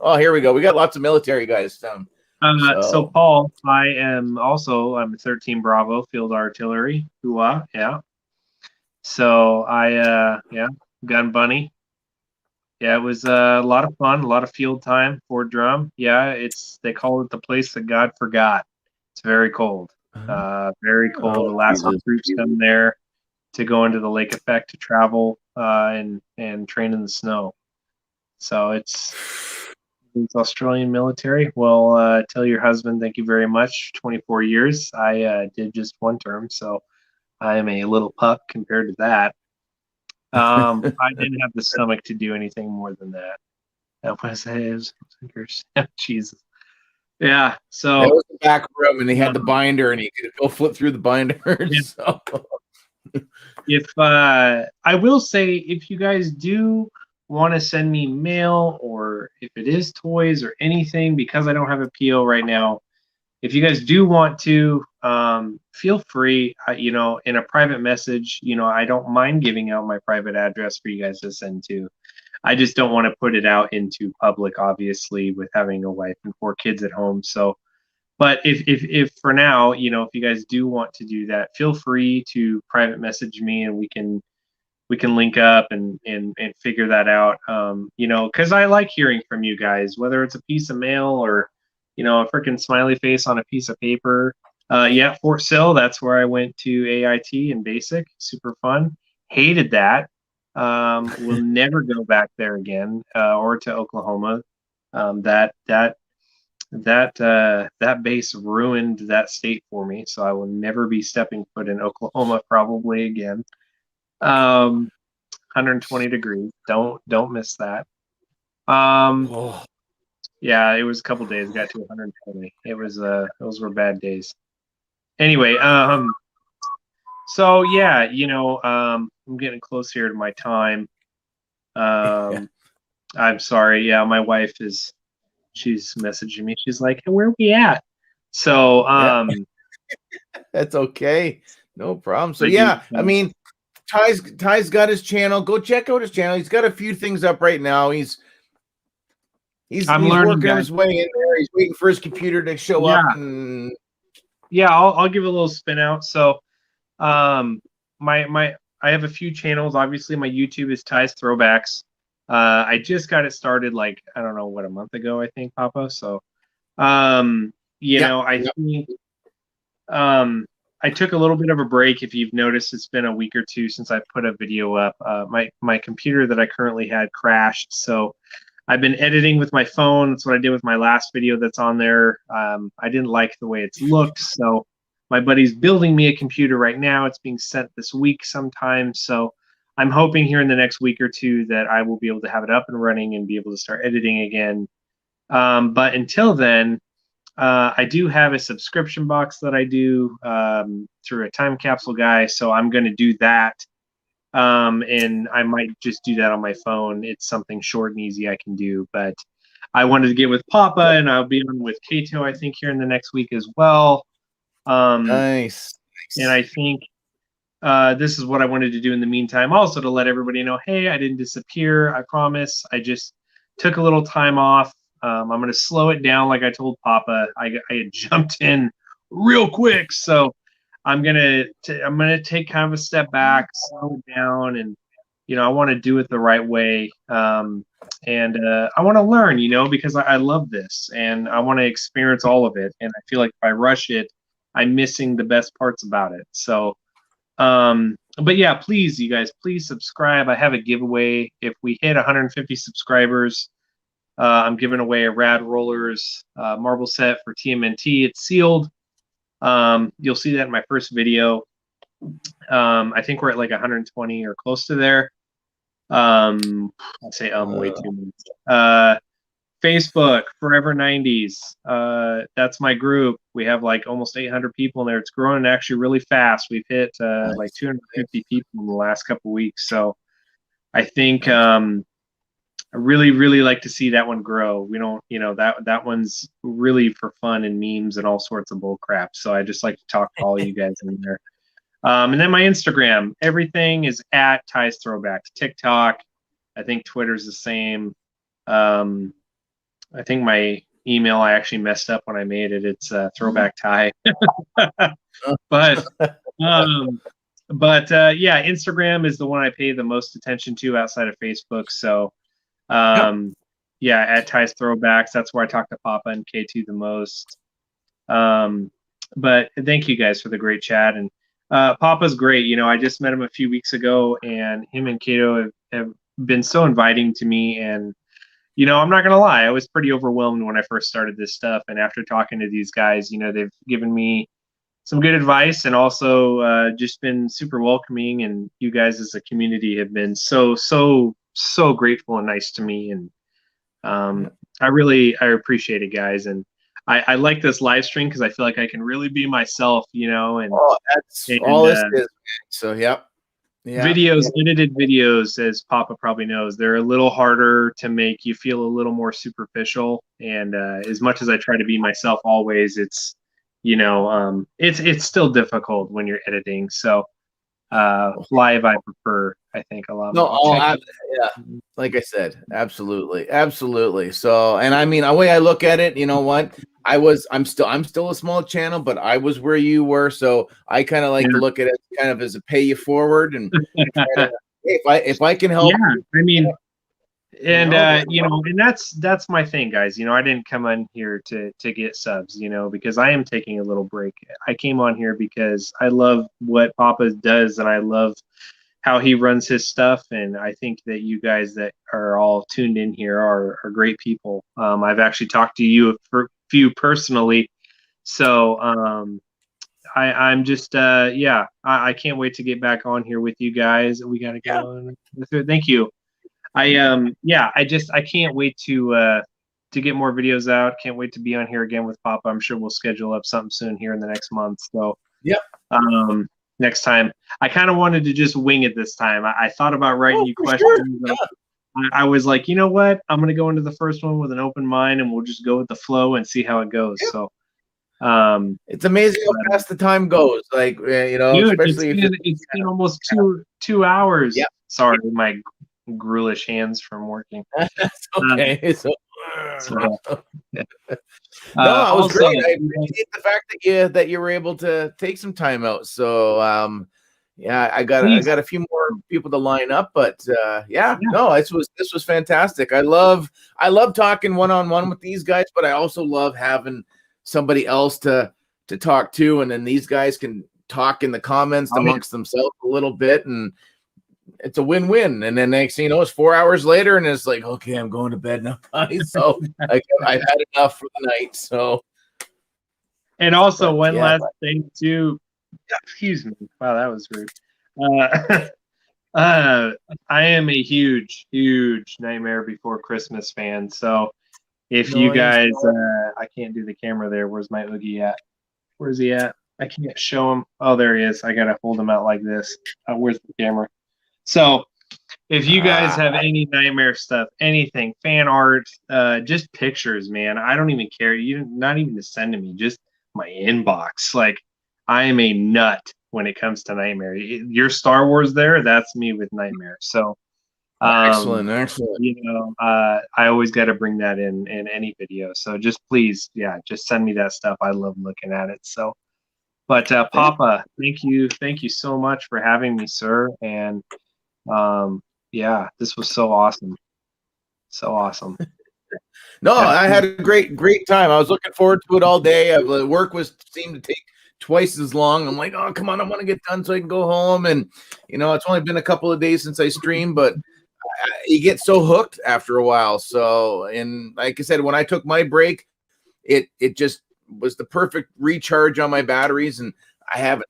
Oh, here we go. We got lots of military guys. So Paul, I'm a 13 Bravo Field Artillery. Hooah, yeah. So Gun Bunny. Yeah, it was a lot of fun, a lot of field time. Fort Drum. Yeah, they call it the place that God forgot. It's very cold. Very cold. Oh, Alaska Jesus. troops come there to go into the lake effect to travel and train in the snow. So it's Australian military. Well, tell your husband thank you very much. 24 years. I did just one term, so I am a little pup compared to that. I didn't have the stomach to do anything more than that. That was it. Jesus. Yeah. So That was the back room, and he had the binder, and he could go flip through the binder. Yeah. So. If I will say, if you guys do want to send me mail, or if it is toys or anything, because I don't have a PO right now, if you guys do want to, feel free. In a private message, I don't mind giving out my private address for you guys to send to. I just don't want to put it out into public, obviously, with having a wife and 4 kids at home. So, but if for now, if you guys do want to do that, feel free to private message me, and we can link up and figure that out. Because I like hearing from you guys, whether it's a piece of mail or a freaking smiley face on a piece of paper. Yeah, Fort Sill, that's where I went to AIT in basic. Super fun. Hated that. Will never go back there again, or to Oklahoma. That base ruined that state for me, so I will never be stepping foot in Oklahoma probably again. 120 degrees. Don't miss that. Yeah, it was a couple days. Got to 120. It was those were bad days. Anyway, so yeah, I'm getting close here to my time. I'm sorry. Yeah, my wife she's messaging me. She's like, hey, where are we at? So That's okay. No problem. So yeah, I mean, Ty's got his channel. Go check out his channel. He's got a few things up right now. He's working his way in there. He's waiting for his computer to show up. And yeah, I'll give a little spin out. So I have a few channels. Obviously, my YouTube is Ty's Throwbacks. I just got it started like, I don't know, a month ago, I think, Papa. So I think I took a little bit of a break. If you've noticed, it's been a week or 2 since I put a video up. My computer that I currently had crashed, so I've been editing with my phone. That's what I did with my last video that's on there. I didn't like the way it's looked, so my buddy's building me a computer right now. It's being sent this week sometime, so I'm hoping here in the next week or 2 that I will be able to have it up and running and be able to start editing again. But until then, I do have a subscription box that I do through a time capsule guy, so I'm going to do that. And I might just do that on my phone. It's something short and easy I can do, but I wanted to get with Papa, and I'll be on with Kato, I think, here in the next week as well. Nice. And I think this is what I wanted to do in the meantime, also to let everybody know, hey, I didn't disappear. I promise. I just took a little time off. I'm going to slow it down, like I told Papa. I had jumped in real quick, so I'm gonna take kind of a step back, slow it down, and I want to do it the right way. And I want to learn, because I love this and I want to experience all of it. And I feel like if I rush it, I'm missing the best parts about it. So, but yeah, please, you guys, please subscribe. I have a giveaway. If we hit 150 subscribers, I'm giving away a Rad Rollers marble set for TMNT. It's sealed. You'll see that in my first video. I think we're at like 120 or close to there. I say way too much. Facebook, Forever 90s. That's my group. We have like almost 800 people in there. It's growing actually really fast. We've hit like 250 people in the last couple of weeks. So I think I really, really like to see that one grow. We don't, that one's really for fun and memes and all sorts of bull crap. So I just like to talk to all you guys in there. And then my Instagram, everything is at Ty's Throwbacks. TikTok, I think Twitter's the same. I think my email I actually messed up when I made it. It's Throwback Ty. But yeah, Instagram is the one I pay the most attention to outside of Facebook. So yeah, at Ty's Throwbacks, that's where I talk to Papa and K2 the most. but thank you guys for the great chat. And Papa's great. You know, I just met him a few weeks ago, and him and Kato have been so inviting to me. And you know, I'm not gonna lie, I was pretty overwhelmed when I first started this stuff. And after talking to these guys, you know, they've given me some good advice, and also just been super welcoming. And you guys as a community have been so grateful and nice to me. And I appreciate it, guys. And I like this live stream because I feel like I can really be myself, you know. And that's all this is. So yep. Yeah. Videos, edited videos, as Papa probably knows, they're a little harder to make. You feel a little more superficial. And as much as I try to be myself always, it's, you know, it's still difficult when you're editing. So live I prefer, I think, a lot more. Yeah, like I said, absolutely. So, and I mean, the way I look at it, you know what, I'm still a small channel, but I was where you were, so I kind of like to look at it kind of as a pay you forward, and if I can help, I mean, and you know, and that's my thing, guys. You know, I didn't come on here to get subs, you know, because I am taking a little break. I came on here because I love what Papa does, and I love how he runs his stuff. And I think that you guys that are all tuned in here are great people. I've actually talked to you a few personally, so I'm just I can't wait to get back on here with you guys. We gotta go. Thank you. I can't wait to get more videos out. Can't wait to be on here again with Papa. I'm sure we'll schedule up something soon here in the next month. So next time, I kind of wanted to just wing it this time. I thought about writing you questions. Sure. I was like, you know what? I'm going to go into the first one with an open mind, and we'll just go with the flow and see how it goes. So it's amazing how fast the time goes. Like, you know, dude, especially it's been almost two hours. Yep. Sorry, my ghoulish hands from working. That's okay. No, it was great. I appreciate the fact that you were able to take some time out. So I got a few more people to line up, but no, this was fantastic. I love talking one-on-one with these guys, but I also love having somebody else to talk to, and then these guys can talk in the comments amongst themselves a little bit, and it's a win-win. And then next thing you know, it's 4 hours later, and it's like, okay, I'm going to bed now, guys. So I've had enough for the night. So, and also one last thing too. Excuse me. Wow, that was rude. I am a huge Nightmare Before Christmas fan. So if you guys, I can't do the camera there. Where's my Oogie at? Where's he at? I can't show him. Oh, there he is. I gotta hold him out like this. Where's the camera? So if you guys have any Nightmare stuff, anything, fan art, just pictures, man. I don't even care. You not even to send to me, just my inbox. Like, I am a nut when it comes to Nightmare. Your Star Wars there, that's me with Nightmare. So excellent. You know, I always got to bring that in any video. So just please, just send me that stuff. I love looking at it. So, but Papa, thank you so much for having me, sir. And this was so awesome. No, I had a great time. I was looking forward to it all day. Work seemed to take twice as long. I'm like, oh, come on, I want to get done so I can go home. And you know, it's only been a couple of days since I streamed, but you get so hooked after a while. So, and like I said, when I took my break, it just was the perfect recharge on my batteries. And I'm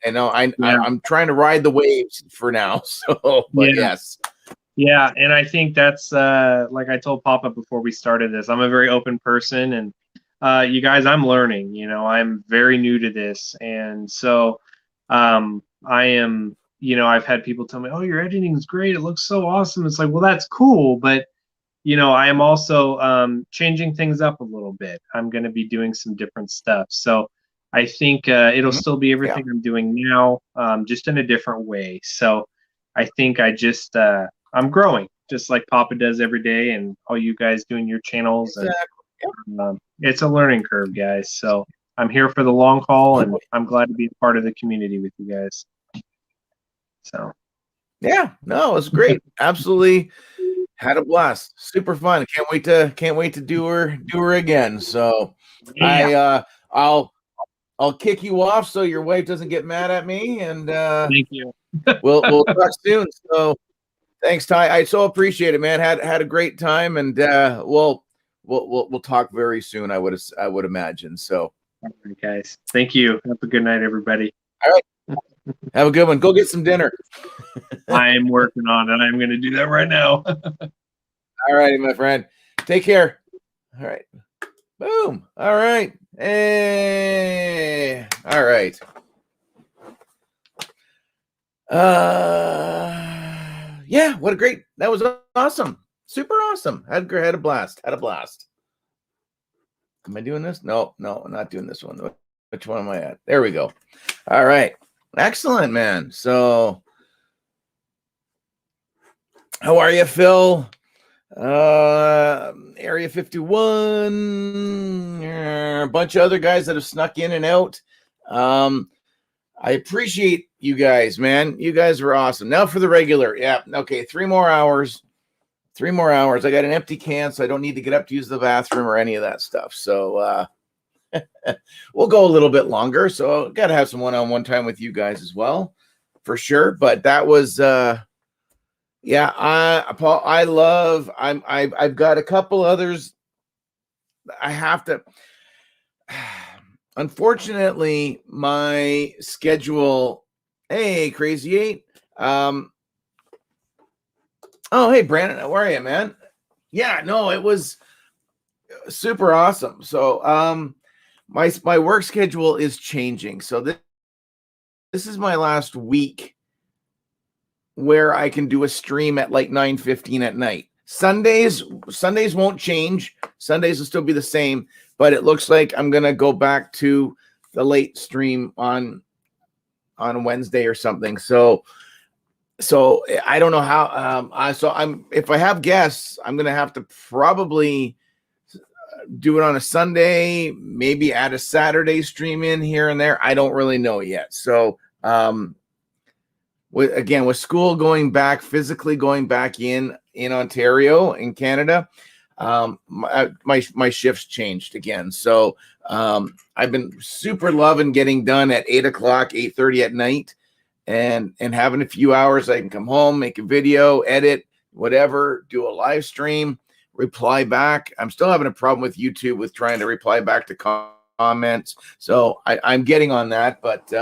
trying to ride the waves for now. So, but yes. Yeah, and I think that's like I told Papa before we started this, I'm a very open person, and you guys, I'm learning. You know, I'm very new to this, and so I am. You know, I've had people tell me, "Oh, your editing is great. It looks so awesome." It's like, well, that's cool, but you know, I am also changing things up a little bit. I'm going to be doing some different stuff, so I think it'll still be everything I'm doing now, just in a different way. So I think I'm growing just like Papa does every day, and all you guys doing your channels. And, it's a learning curve, guys. So I'm here for the long haul, and I'm glad to be a part of the community with you guys. So, it was great. Absolutely had a blast. Super fun. Can't wait to do her again. So I'll I'll kick you off so your wife doesn't get mad at me, and Thank you. we'll talk soon. So thanks, Ty. I so appreciate it, man. Had a great time, and we'll talk very soon. I would imagine. So, all right, guys. Thank you. Have a good night, everybody. All right. Have a good one. Go get some dinner. I'm working on it. I'm going to do that right now. All righty, my friend. Take care. All right. Boom. All right. Hey. All right. Yeah, what a great, that was awesome. Super awesome. Had a blast. Had a blast. Am I doing this? No, I'm not doing this one. Which one am I at? There we go. All right. Excellent, man. So how are you, Phil? Area 51, a bunch of other guys that have snuck in and out. I appreciate you guys, man. You guys were awesome. Now for the regular. Yeah. Okay. 3 more hours. 3 more hours. I got an empty can, so I don't need to get up to use the bathroom or any of that stuff. So we'll go a little bit longer. So got to have some one-on-one time with you guys as well, for sure. But that was yeah, Paul, I've got a couple others. I have to, unfortunately, my schedule. Hey, Crazy 8. Oh, hey, Brandon, how are you, man? Yeah, no, it was super awesome. So, my work schedule is changing. So this is my last week where I can do a stream at like 9:15 at night. Sundays won't change. Sundays will still be the same, but it looks like I'm going to go back to the late stream on Wednesday or something. So I don't know how if I have guests, I'm going to have to probably do it on a Sunday, maybe add a Saturday stream in here and there. I don't really know yet. So, with school going back, physically going back in Ontario, in Canada, my shifts changed again. So I've been super loving getting done at 8 o'clock, 8:30 at night, and having a few hours. I can come home, make a video, edit, whatever, do a live stream, reply back. I'm still having a problem with YouTube with trying to reply back to comments. So I'm getting on that, but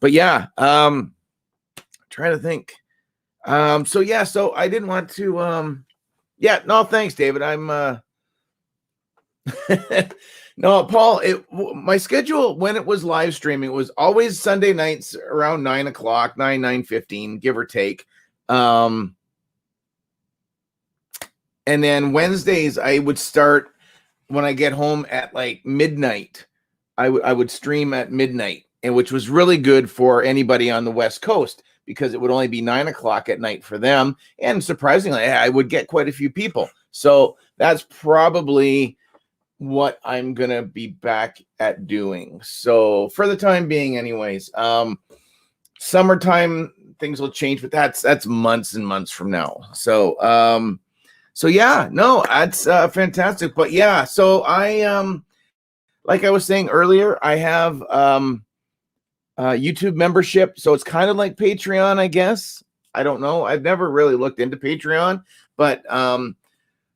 yeah. Trying to think. So I didn't want to yeah, no, thanks, David. I'm no, Paul, my schedule when it was live streaming was always Sunday nights around 9 o'clock, 9:15, give or take. And then Wednesdays I would start when I get home at like midnight. I would stream at midnight, and which was really good for anybody on the West Coast, because it would only be 9 o'clock at night for them. And surprisingly, I would get quite a few people. So that's probably what I'm going to be back at doing. So for the time being, anyways, summertime things will change, but that's months and months from now. So, yeah, no, that's fantastic. But yeah, so I, like I was saying earlier, I have, YouTube membership, so it's kind of like Patreon, I guess. I don't know. I've never really looked into Patreon, but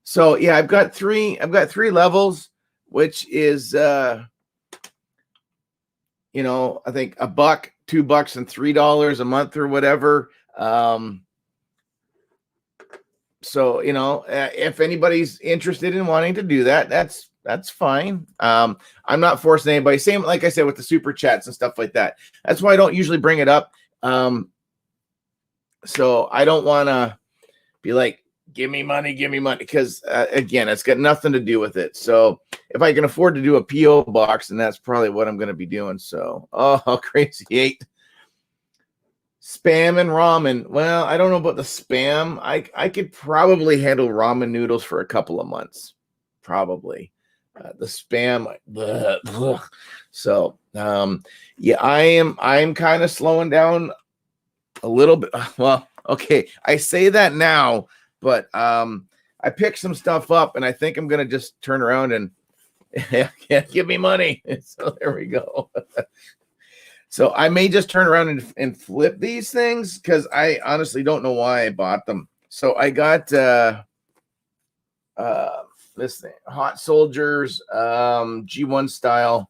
so yeah, I've got three levels, which is I think $1, $2, and $3 a month or whatever. So if anybody's interested in wanting to do that, that's fine. I'm not forcing anybody. Same, like I said, with the super chats and stuff like that. That's why I don't usually bring it up. So I don't want to be like, give me money, because again, it's got nothing to do with it. So if I can afford to do a PO box, then that's probably what I'm going to be doing. So, Crazy 8. Spam and ramen. Well, I don't know about the spam. I could probably handle ramen noodles for a couple of months, probably. The spam. So yeah, I'm kind of slowing down a little bit. Well, okay, I say that now, but I picked some stuff up, and I think I'm gonna just turn around and Yeah, give me money. So there we go. So I may just turn around and flip these things because I honestly don't know why I bought them. So I got this thing, Hot Soldiers G1 style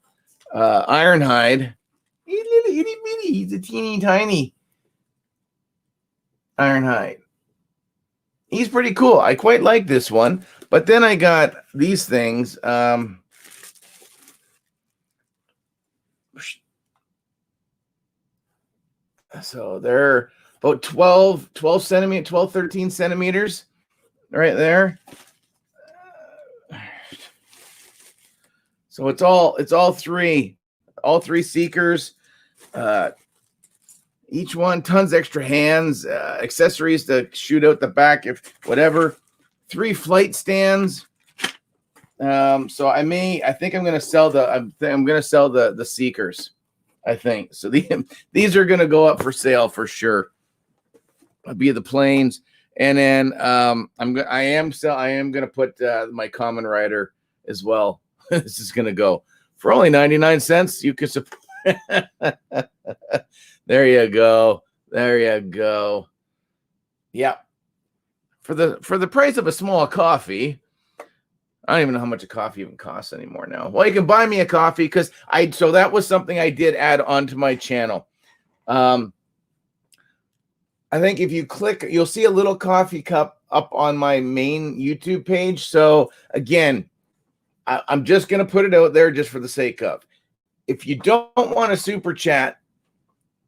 Ironhide. He's little itty bitty. He's a teeny tiny Ironhide. He's pretty cool. I quite like this one. But then I got these things. So they're about 12 centimeters, 12, 13 centimeters right there. So it's all three seekers. Each one, tons extra hands, accessories to shoot out the back, if whatever. 3 flight stands. So I think I'm gonna sell the seekers. I think so. These are gonna go up for sale for sure. I'll be the planes, and then I am gonna put my common rider as well. This is gonna go for only 99 cents. You can support. There you go. There you go. Yeah. For the price of a small coffee, I don't even know how much a coffee even costs anymore now. Well, you can buy me a coffee so that was something I did add onto my channel. I think if you click, you'll see a little coffee cup up on my main YouTube page. So again, I'm just going to put it out there just for the sake of. If you don't want a super chat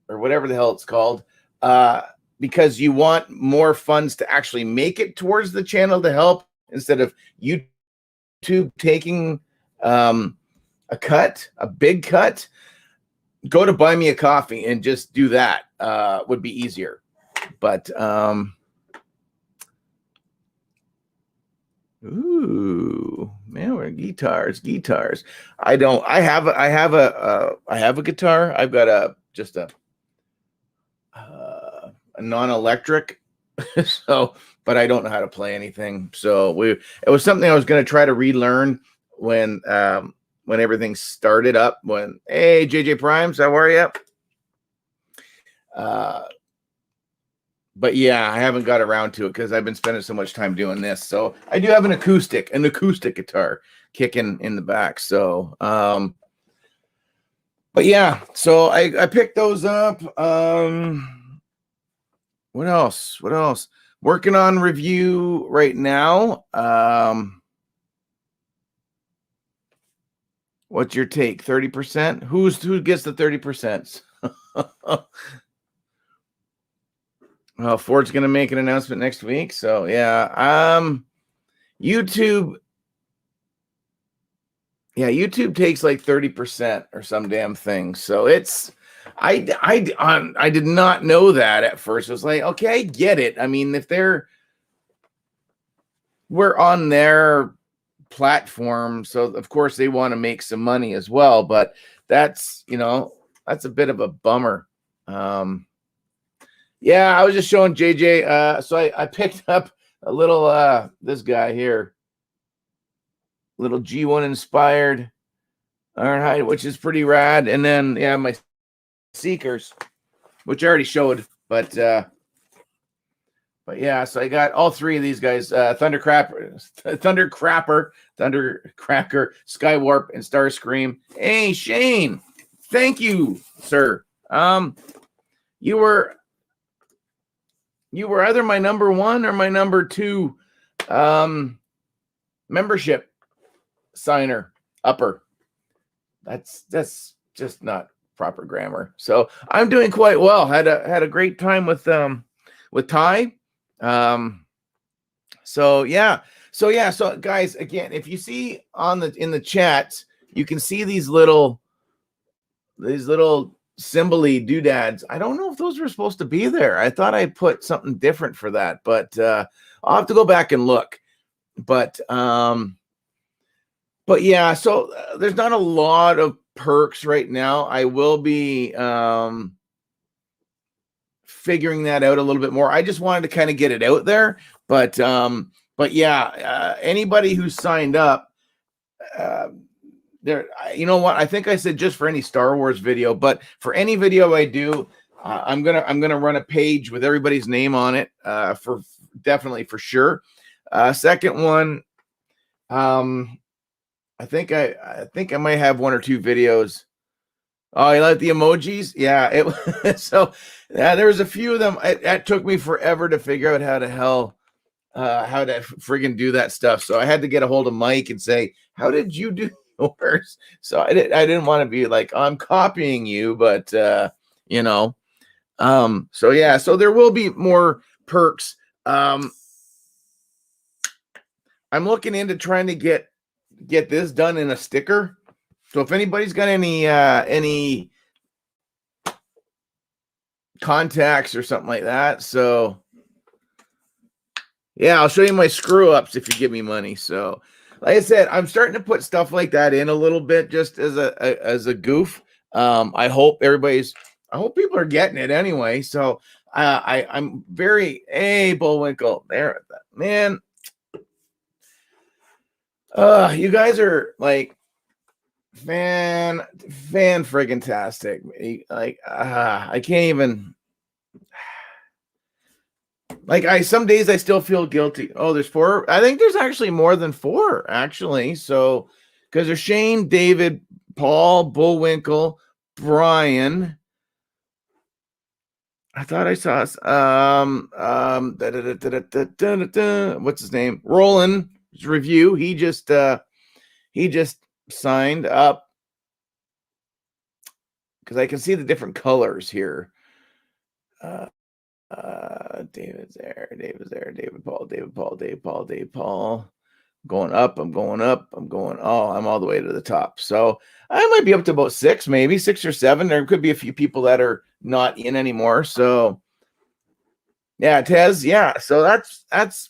or whatever the hell it's called, because you want more funds to actually make it towards the channel to help instead of YouTube taking a big cut, go to buy me a coffee and just do that. Would be easier. But ooh, man, we're guitars. I have a guitar. I've got just a non-electric. So, but I don't know how to play anything. So it was something I was going to try to relearn when everything started up. Hey, JJ Primes, how are you? But yeah, I haven't got around to it because I've been spending so much time doing this. So I do have an acoustic guitar kicking in the back. So, but yeah, so I picked those up. What else? Working on review right now. What's your take? 30%? Who gets the 30%? Well, Ford's going to make an announcement next week. So yeah, YouTube takes like 30% or some damn thing. So I did not know that at first. It was like, okay, I get it. I mean, if we're on their platform, so of course they want to make some money as well. But that's a bit of a bummer. Yeah, I was just showing JJ. So I picked up a little this guy here, little G1 inspired Ironhide, which is pretty rad. And then yeah, my Seekers, which I already showed, but yeah, so I got all 3 of these guys: Thundercracker, Skywarp, and Starscream. Hey, Shane, thank you, sir. You were either my number 1 or my number 2 membership signer upper. That's just not proper grammar. So I'm doing quite well. Had a great time with Ty. So guys, again, if you see in the chat, you can see these little symbol-y doodads. I don't know if those were supposed to be there. I thought I put something different for that, but I'll have to go back and look. But yeah, so there's not a lot of perks right now. I will be figuring that out a little bit more. I just wanted to kind of get it out there. But yeah, anybody who signed up, there, you know what? I think I said just for any Star Wars video, but for any video I do, I'm gonna run a page with everybody's name on it. For definitely for sure. Second one, I think I might have one or two videos. Oh, you like the emojis? Yeah. So yeah, there was a few of them. It took me forever to figure out how to friggin' do that stuff. So I had to get a hold of Mike and say, how did you do yours? So I didn't want to be like, I'm copying you, but you know, so yeah, so there will be more perks. I'm looking into trying to get this done in a sticker. So if anybody's got any contacts or something like that, so yeah, I'll show you my screw ups if you give me money. So like I said, I'm starting to put stuff like that in a little bit just as a goof. I hope people are getting it anyway. So I'm very Bullwinkle there, man. You guys are like fan friggin' tastic. Like I can't even. Like some days I still feel guilty. Oh, there's 4. I think there's actually more than 4 actually. So because there's Shane, David, Paul, Bullwinkle, Brian. I thought I saw what's his name? Roland's review. He just signed up because I can see the different colors here. David's there, David Paul. Going up, I'm going. Oh, I'm all the way to the top. So I might be up to about 6, maybe 6 or 7. There could be a few people that are not in anymore. So yeah, Tez, yeah. So that's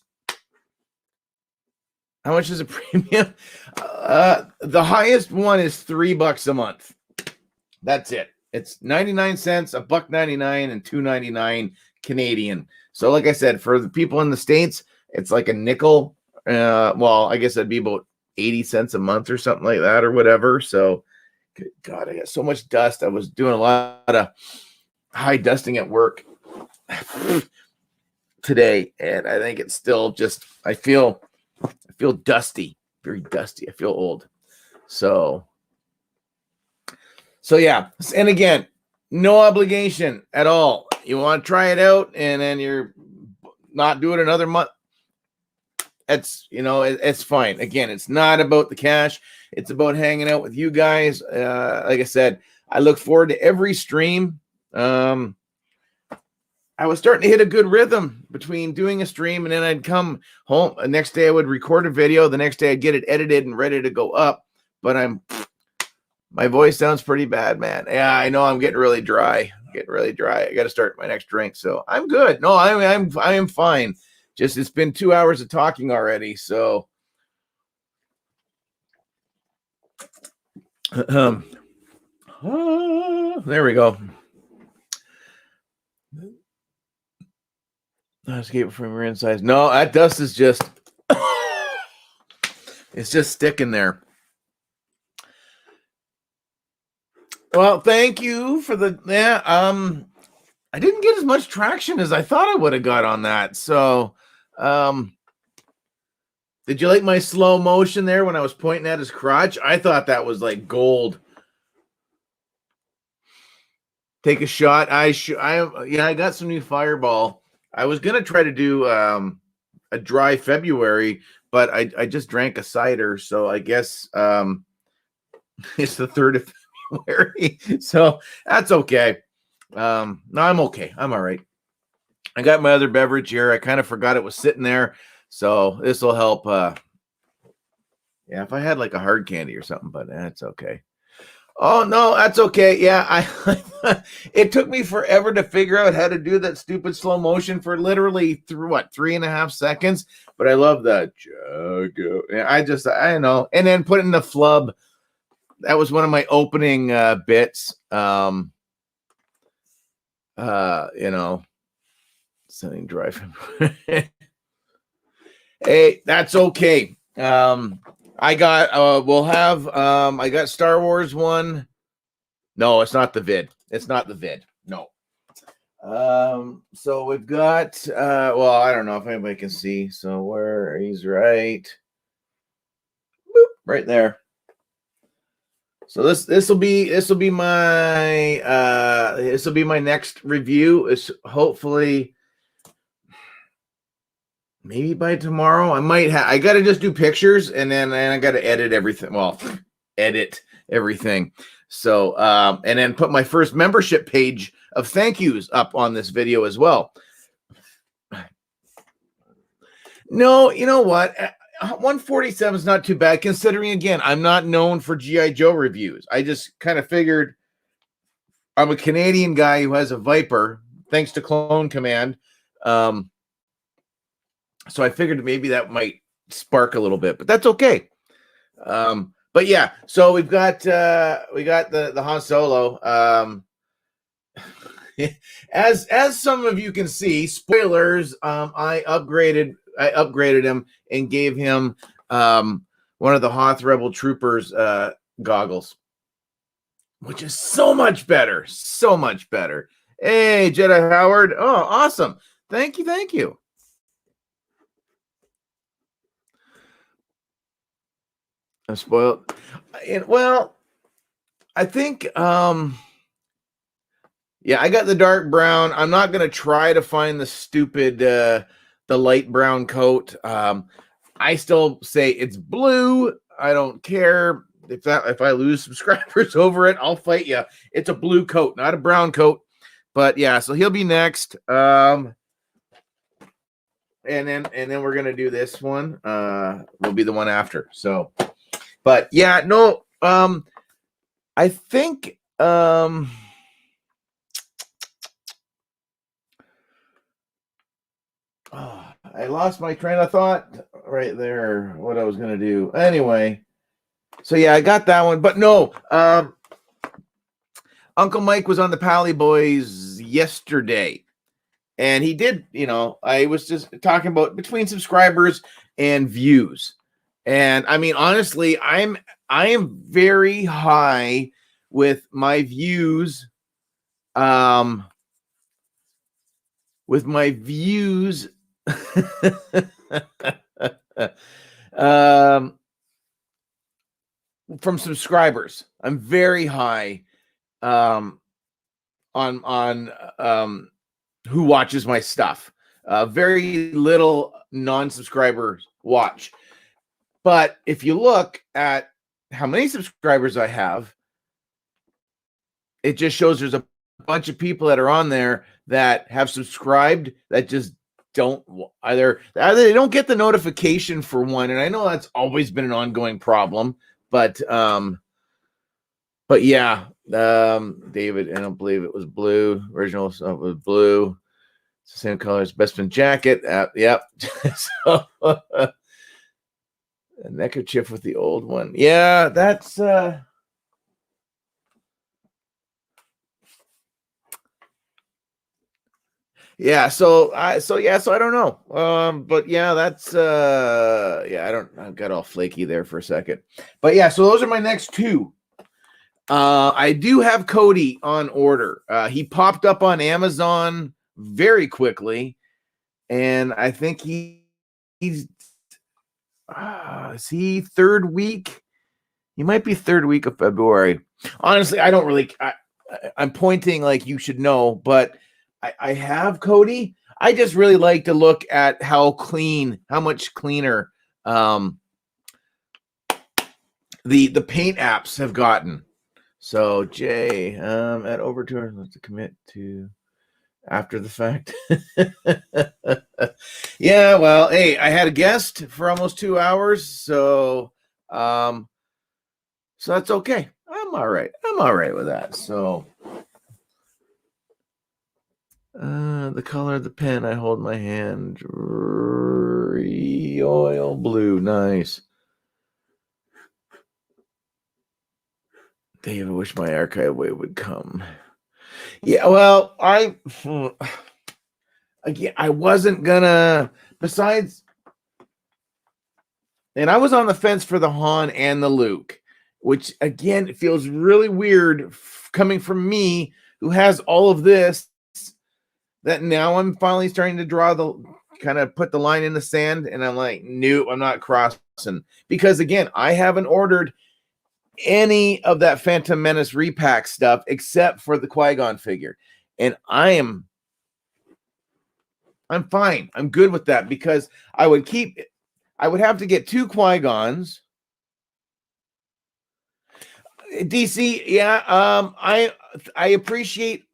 how much is a premium? The highest one is $3 a month. That's it. It's 99 cents, $1.99, and $2.99 Canadian. So like I said, for the people in the States, it's like a nickel. Well, I guess that'd be about 80 cents a month or something like that or whatever. So good God, I got so much dust. I was doing a lot of high dusting at work today, and I think it's still just I feel dusty, very dusty. I feel old. So yeah, and again, no obligation at all. You want to try it out, and then you're not doing another month. It's it's fine. Again, it's not about the cash. It's about hanging out with you guys. Like I said, I look forward to every stream. I was starting to hit a good rhythm between doing a stream and then I'd come home. The next day I would record a video. The next day I'd get it edited and ready to go up. But my voice sounds pretty bad, man. Yeah, I know I'm getting really dry. I got to start my next drink. So I'm good. No, I am fine. Just it's been 2 hours of talking already. So there we go. Escape from your insides. No, that dust is just it's just sticking there. Well, thank you for the I didn't get as much traction as I thought I would have got on that. So did you like my slow motion there when I was pointing at his crotch? I thought that was like gold. Take a shot. I got some new Fireball. I was gonna try to do a dry February, but I just drank a cider, so I guess it's the 3rd of February. So that's okay. No, I'm okay. I'm all right. I got my other beverage here. I kind of forgot it was sitting there, so this will help. Yeah, if I had like a hard candy or something, but that's okay. Oh no, that's okay. Yeah, it took me forever to figure out how to do that stupid slow motion for literally 3.5 seconds. But I love that. I know. And then putting the flub. That was one of my opening bits. Sending drive. Hey, that's okay. I got we'll have I got Star Wars one. No, it's not the vid. It's not the vid. No. So we've got well, I don't know if anybody can see. So where he's right. Boop, right there. So this will be my next review. Is hopefully maybe by tomorrow. I got to just do pictures and then I got to edit everything. Well, edit everything. So and then put my first membership page of thank yous up on this video as well. No, you know what? 147 is not too bad considering, again, I'm not known for G.I. Joe reviews. I just kind of figured I'm a Canadian guy who has a Viper thanks to Clone Command. So I figured maybe that might spark a little bit, but that's okay. But yeah, so we got the Han Solo. As some of you can see, spoilers, I upgraded him and gave him one of the Hoth Rebel Troopers goggles, which is so much better. So much better. Hey, Jedi Howard. Oh, awesome. Thank you. I'm spoiled. Well, I think yeah, I got the dark brown. I'm not gonna try to find the stupid the light brown coat. I still say it's blue. I don't care if I lose subscribers over it, I'll fight you. It's a blue coat, not a brown coat. But yeah, so he'll be next. And then we're gonna do this one. Will be the one after. So, but yeah, no. I think oh, I lost my train of thought right there. What I was gonna do anyway. So yeah, I got that one, but no. Uncle Mike was on the Pally Boys yesterday, and he did. I was just talking about between subscribers and views, and I mean honestly, I am very high with my views. With my views. From subscribers, I'm very high on who watches my stuff. Very little non-subscribers watch. But if you look at how many subscribers I have, it just shows there's a bunch of people that are on there that have subscribed that just don't either they don't get the notification for one, and I know that's always been an ongoing problem, but yeah, David, I don't believe it was blue. Original stuff was blue. It's the same color as Bestman jacket. Yep. So, a neckerchief with the old one. Yeah, that's yeah, so I don't know. But yeah, that's yeah, I got all flaky there for a second. But yeah, so those are my next two. I do have Cody on order. He popped up on Amazon very quickly, and I think he's is he third week? He might be third week of February. Honestly, I don't really I'm pointing like you should know, but I have Cody. I just really like to look at how much cleaner the paint apps have gotten. So Jay, at Overture, let's commit to after the fact. Yeah, well, hey, I had a guest for almost 2 hours, so that's okay. I'm all right. I'm all right with that. So the color of the pen I hold in my hand, oil blue, nice. Dave, I wish my archive way would come. Yeah, well, again, I wasn't gonna. Besides, And I was on the fence for the Han and the Luke, which again feels really weird coming from me who has all of this, that now I'm finally starting to draw the kind of put the line in the sand, and I'm like, nope, I'm not crossing, because again, I haven't ordered any of that Phantom Menace repack stuff except for the Qui-Gon figure. And I'm fine. I'm good with that, because I would have to get 2 Qui-Gons. DC, yeah. I appreciate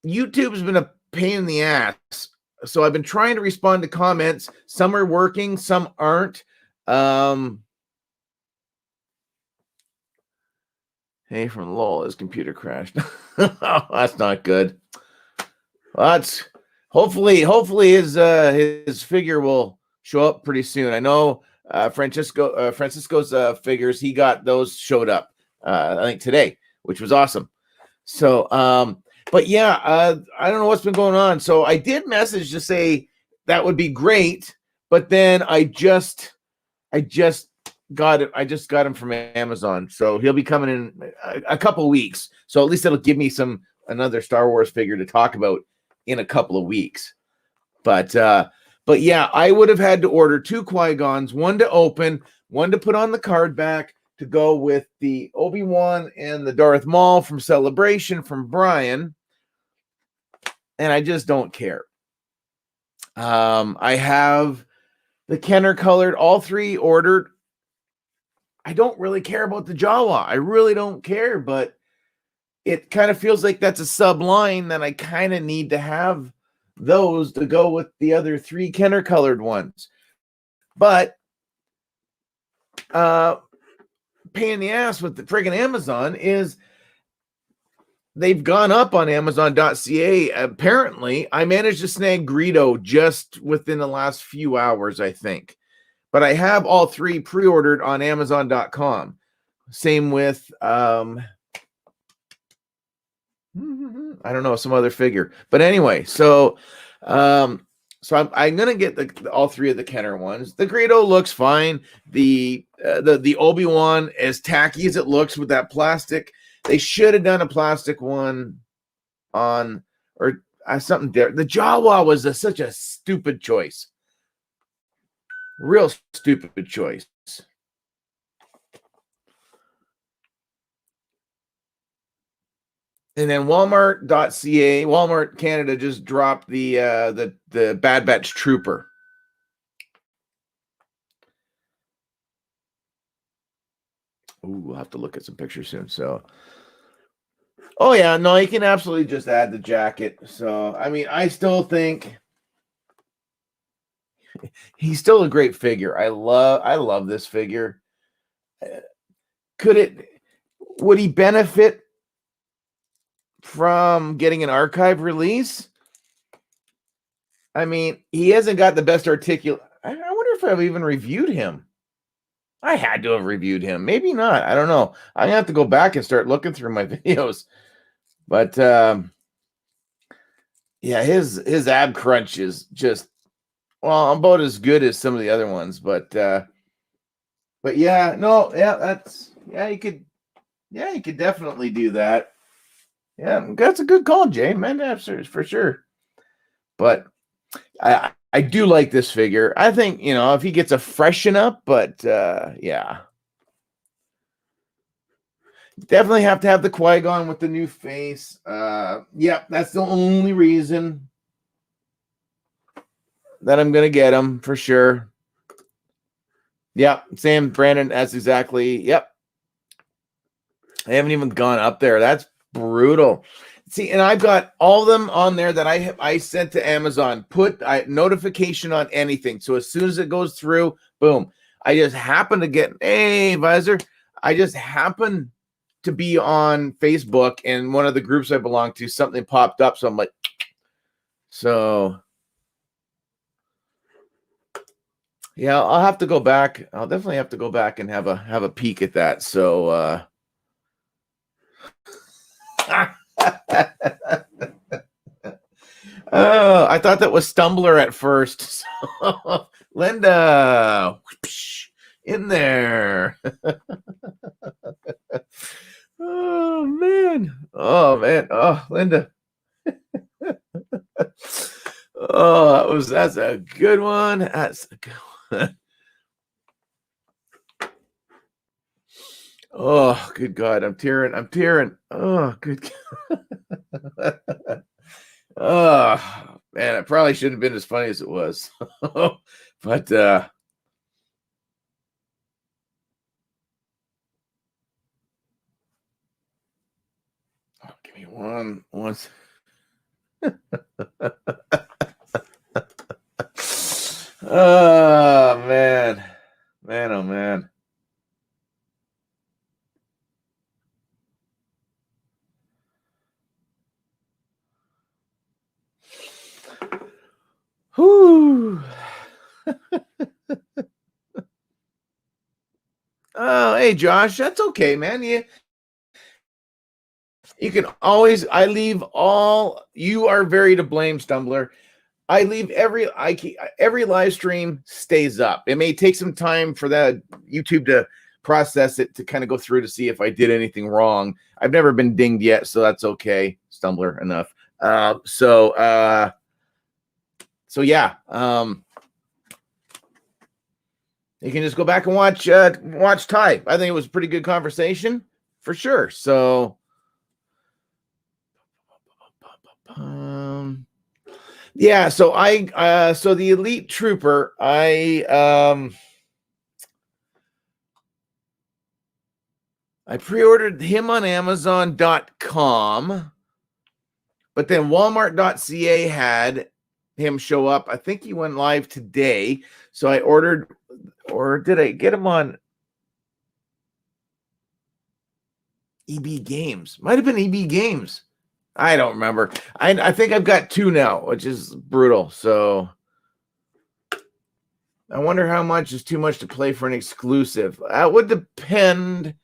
YouTube's been a pain in the ass. So I've been trying to respond to comments. Some are working, some aren't. Hey, from LOL, his computer crashed. Oh, that's not good. That's hopefully his figure will show up pretty soon. I know Francisco's figures, he got those showed up I think today, which was awesome. So but yeah, I don't know what's been going on. So I did message to say that would be great, but then I just got it. I just got him from Amazon, so he'll be coming in a couple weeks. So at least it'll give me another Star Wars figure to talk about in a couple of weeks. But yeah, I would have had to order 2 Qui-Gons, one to open, one to put on the card back to go with the Obi-Wan and the Darth Maul from Celebration from Brian. And I just don't care. I have the Kenner colored, all 3 ordered. I don't really care about the Jawa. I really don't care, but it kind of feels like that's a sub line that I kind of need to have those to go with the other 3 Kenner colored ones. But pain in the ass with the friggin' Amazon is they've gone up on Amazon.ca. Apparently, I managed to snag Greedo just within the last few hours, I think. But I have all 3 pre-ordered on Amazon.com. Same with I don't know, some other figure. But anyway, so I'm gonna get all 3 of the Kenner ones. The Greedo looks fine. The Obi-Wan, as tacky as it looks with that plastic, they should have done a plastic one on, or something different. The Jawa was such a stupid choice. Real stupid choice. And then Walmart.ca, Walmart Canada just dropped the Bad Batch Trooper. Ooh, we'll have to look at some pictures soon. So, oh yeah, no, you can absolutely just add the jacket. So, I mean, I still think he's still a great figure. I love this figure. Would he benefit from getting an archive release? I mean, he hasn't got the best articulate. I wonder if I've even reviewed him. I had to have reviewed him. Maybe not. I don't know. I'm gonna have to go back and start looking through my videos. But yeah, his ab crunch is just, well, about as good as some of the other ones. But yeah, no, yeah, you could definitely do that. Yeah, that's a good call, Jay. Man, for sure. But I do like this figure. I think, if he gets a freshen up, but yeah. Definitely have to have the Qui-Gon with the new face. Yeah, that's the only reason that I'm going to get him for sure. Yeah, Sam, Brandon, that's exactly, yep. I haven't even gone up there. That's brutal. See, and I've got all of them on there that I sent to Amazon. Put notification on anything. So as soon as it goes through, boom. I just happen to get, hey, Visor. I just happen to be on Facebook, and one of the groups I belong to, something popped up. So I'm like, so yeah, I'll have to go back. I'll definitely have to go back and have a peek at that. So I thought that was Stumbler at first. So Linda, whoosh, in there. Oh man. Oh man. Oh, Linda. Oh, that's a good one. That's a good one. Oh, good God. I'm tearing. Oh, good God. Oh man, it probably shouldn't have been as funny as it was. But give me one. Oh man. Man, oh man. Whoo. Oh, hey Josh, that's okay, man. You can always. I leave all. You are very to blame, Stumbler. I leave every live stream stays up. It may take some time for that YouTube to process it to kind of go through to see if I did anything wrong. I've never been dinged yet, so that's okay. Stumbler enough. So yeah. You can just go back and watch Ty. I think it was a pretty good conversation for sure. So yeah, so so the Elite Trooper, I pre-ordered him on Amazon.com, but then Walmart.ca had him show up. I think he went live today. So I ordered, or did I get him on EB Games? Might have been EB Games. I don't remember. I think I've got two now, which is brutal. So I wonder how much is too much to play for an exclusive. It would depend.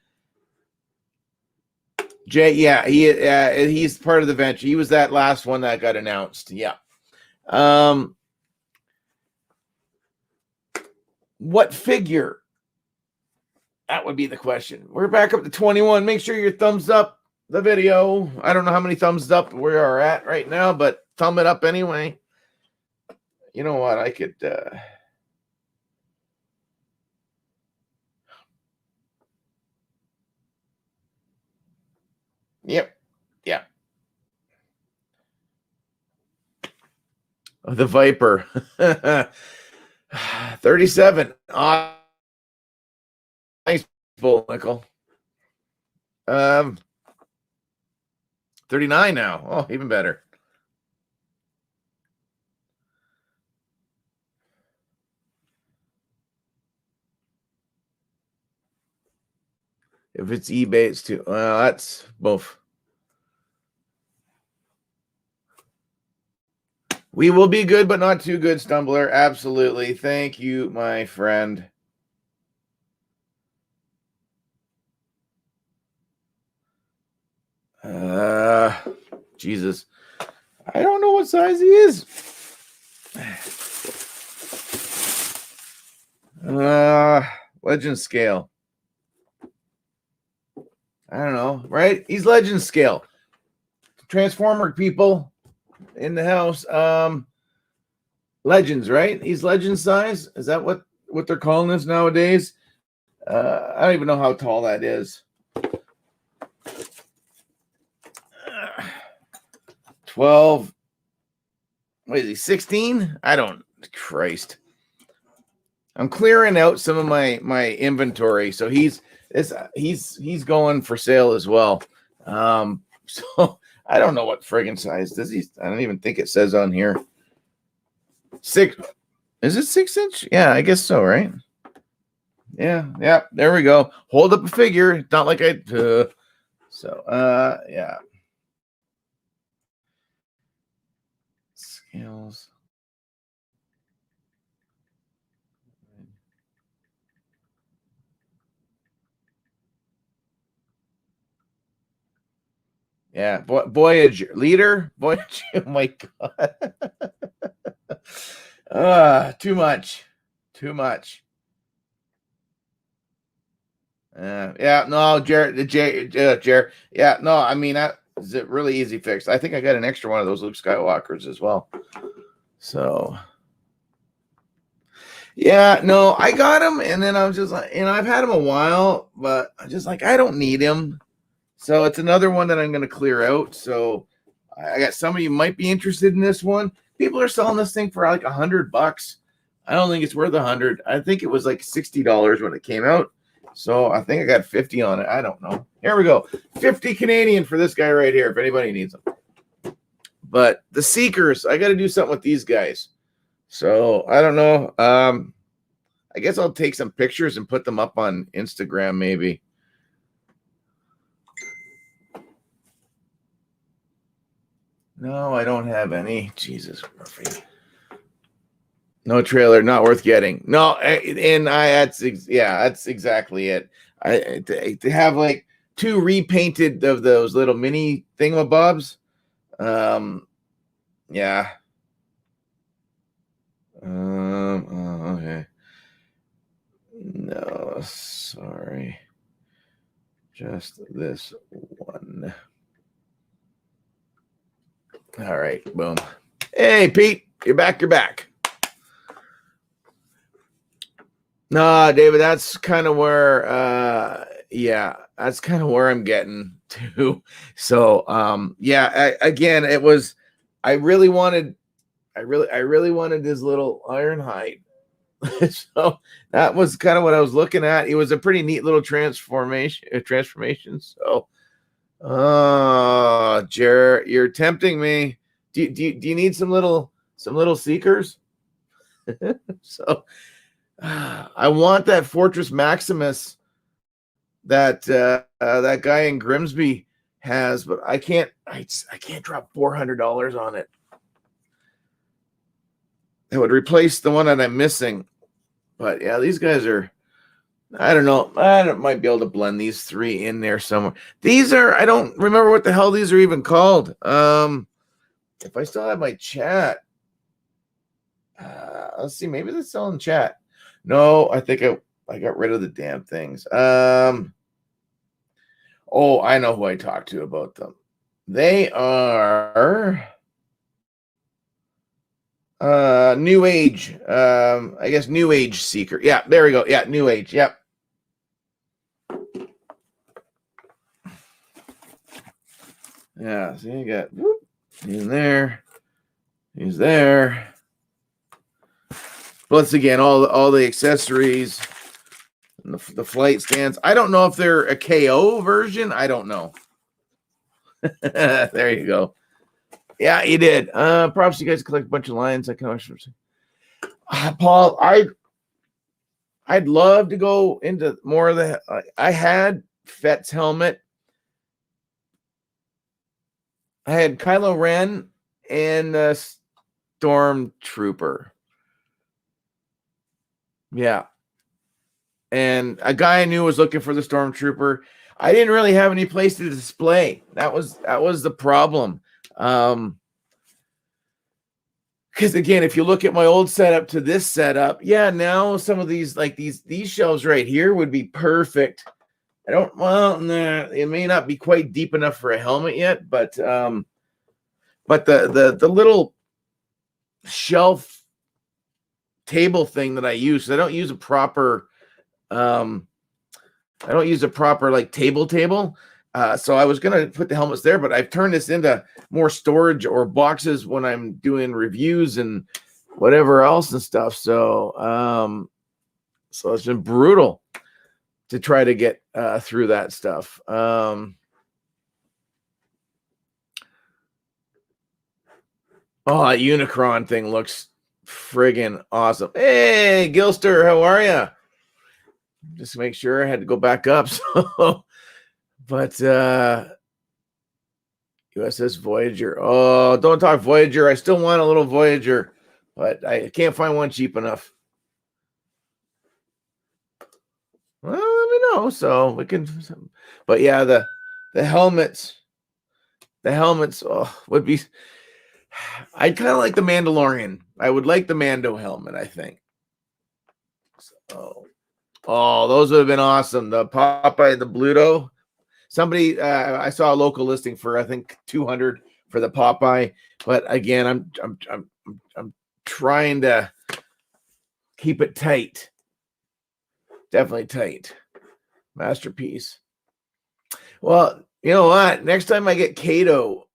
Jay, yeah, he's part of the venture. He was that last one that got announced. Yeah. What figure? That would be the question. We're back up to 21. Make sure you thumbs up the video. I don't know how many thumbs up we are at right now, but thumb it up anyway. You know what? I could Yep. Yeah. The Viper. 37. Nice bull nickel. 39 now. Oh, even better. If it's eBay, it's too. Well, that's both. We will be good, but not too good, Stumbler. Absolutely. Thank you, my friend. Jesus. I don't know what size he is. Legend scale. I don't know, right? He's legend scale. Transformer people in the house. Legends, right? He's legend size. Is that what they're calling this nowadays? I don't even know how tall that is. 12. What is he? 16? I don't. Christ. I'm clearing out some of my inventory, so he's going for sale as well. So I don't know what friggin' size does he. I don't even think it says on here. 6. Is it 6 inch? Yeah, I guess so, right? Yeah. There we go. Hold up a figure. It's not like I. Yeah. Scales. Yeah, Voyager leader. Voyager. Oh my God. Too much. Too much. Yeah, no, Jared. Yeah, no, I mean, that is it really easy fix. I think I got an extra one of those Luke Skywalkers as well. So, yeah, no, I got him, and then I was just like, I've had him a while, but I'm just like, I don't need him. So it's another one that I'm going to clear out. So I got some of you might be interested in this one. People are selling this thing for like $100. I don't think it's worth 100. I think it was like $60 when it came out. So I think I got 50 on it. I don't know. Here we go. 50 Canadian for this guy right here, if anybody needs them. But the Seekers, I got to do something with these guys. So I don't know. I guess I'll take some pictures and put them up on Instagram maybe. No, I don't have any. Jesus, Murphy. No trailer, not worth getting. No, and that's exactly it. To have like 2 repainted of those little mini thingamabobs. Yeah. Okay. No, sorry. Just this one. All right, boom. Hey, Pete, you're back. No, David, that's kind of where that's kind of where I'm getting to. So, again, it was I really wanted this little Ironhide. So that was kind of what I was looking at. It was a pretty neat little transformation. So, Jared, you're tempting me. Do you need some little Seekers? So I want that Fortress Maximus that that guy in Grimsby has, but I can't drop $400 on it. It would replace the one that I'm missing. But yeah, these guys are, I don't know. I might be able to blend these 3 in there somewhere. These are, I don't remember what the hell these are even called. If I still have my chat, let's see, maybe they're still in chat. No, I think I got rid of the damn things. Oh, I know who I talked to about them. They are New Age. I guess New Age Seeker. Yeah, there we go. Yeah, New Age. Yep. Yeah, so you got he's there. He's there. Once again, all the accessories and the flight stands. I don't know if they're a KO version. I don't know. There you go. Yeah, you did. Props, you guys collect a bunch of lions. I can Paul, I'd love to go into more of the. I had Fett's helmet. I had Kylo Ren and Stormtrooper. Yeah. And a guy I knew was looking for the Stormtrooper. I didn't really have any place to display. That was the problem. Because again, if you look at my old setup to this setup, yeah, now some of these, like these shelves right here would be perfect. It may not be quite deep enough for a helmet yet, but the little shelf table thing that I use, I don't use a proper like table. So I was gonna put the helmets there, but I've turned this into more storage or boxes when I'm doing reviews and whatever else and stuff. So so it's been brutal to try to get through that stuff. Oh, that Unicron thing looks friggin' awesome. Hey, Gilster, how are you? Just to make sure I had to go back up. So, but USS Voyager. Oh, don't talk Voyager. I still want a little Voyager, but I can't find one cheap enough. Well, let me know so we can. But yeah, the helmets. The helmets would be. I'd kind of like the Mandalorian. I would like the Mando helmet, I think. So, oh, those would have been awesome. The Popeye, the Bluto. Somebody, I saw a local listing for I think 200 for the Popeye, but again, I'm trying to keep it tight. Definitely tight. Masterpiece. Well, you know what? Next time I get Kato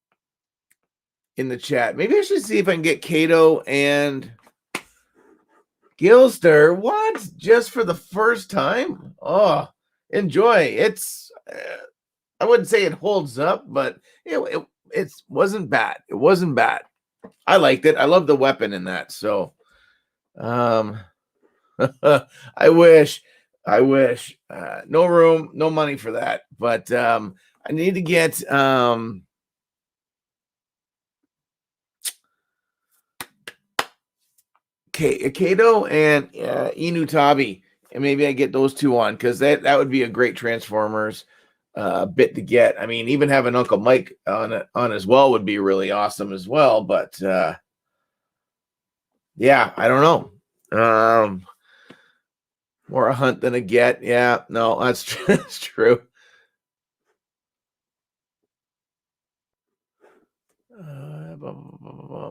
in the chat, maybe I should see if I can get Kato and Gilster. What? Just for the first time? Oh, enjoy. It's. I wouldn't say it holds up, but it wasn't bad. It wasn't bad. I liked it. I love the weapon in that. So, I wish, no room, no money for that. But I need to get Kato and Inutabi, and maybe I get those two on because that would be a great Transformers bit to get. I mean, even having Uncle Mike on as well would be really awesome as well. But yeah, I don't know. More a hunt than a get. Yeah, no, that's true. That's true.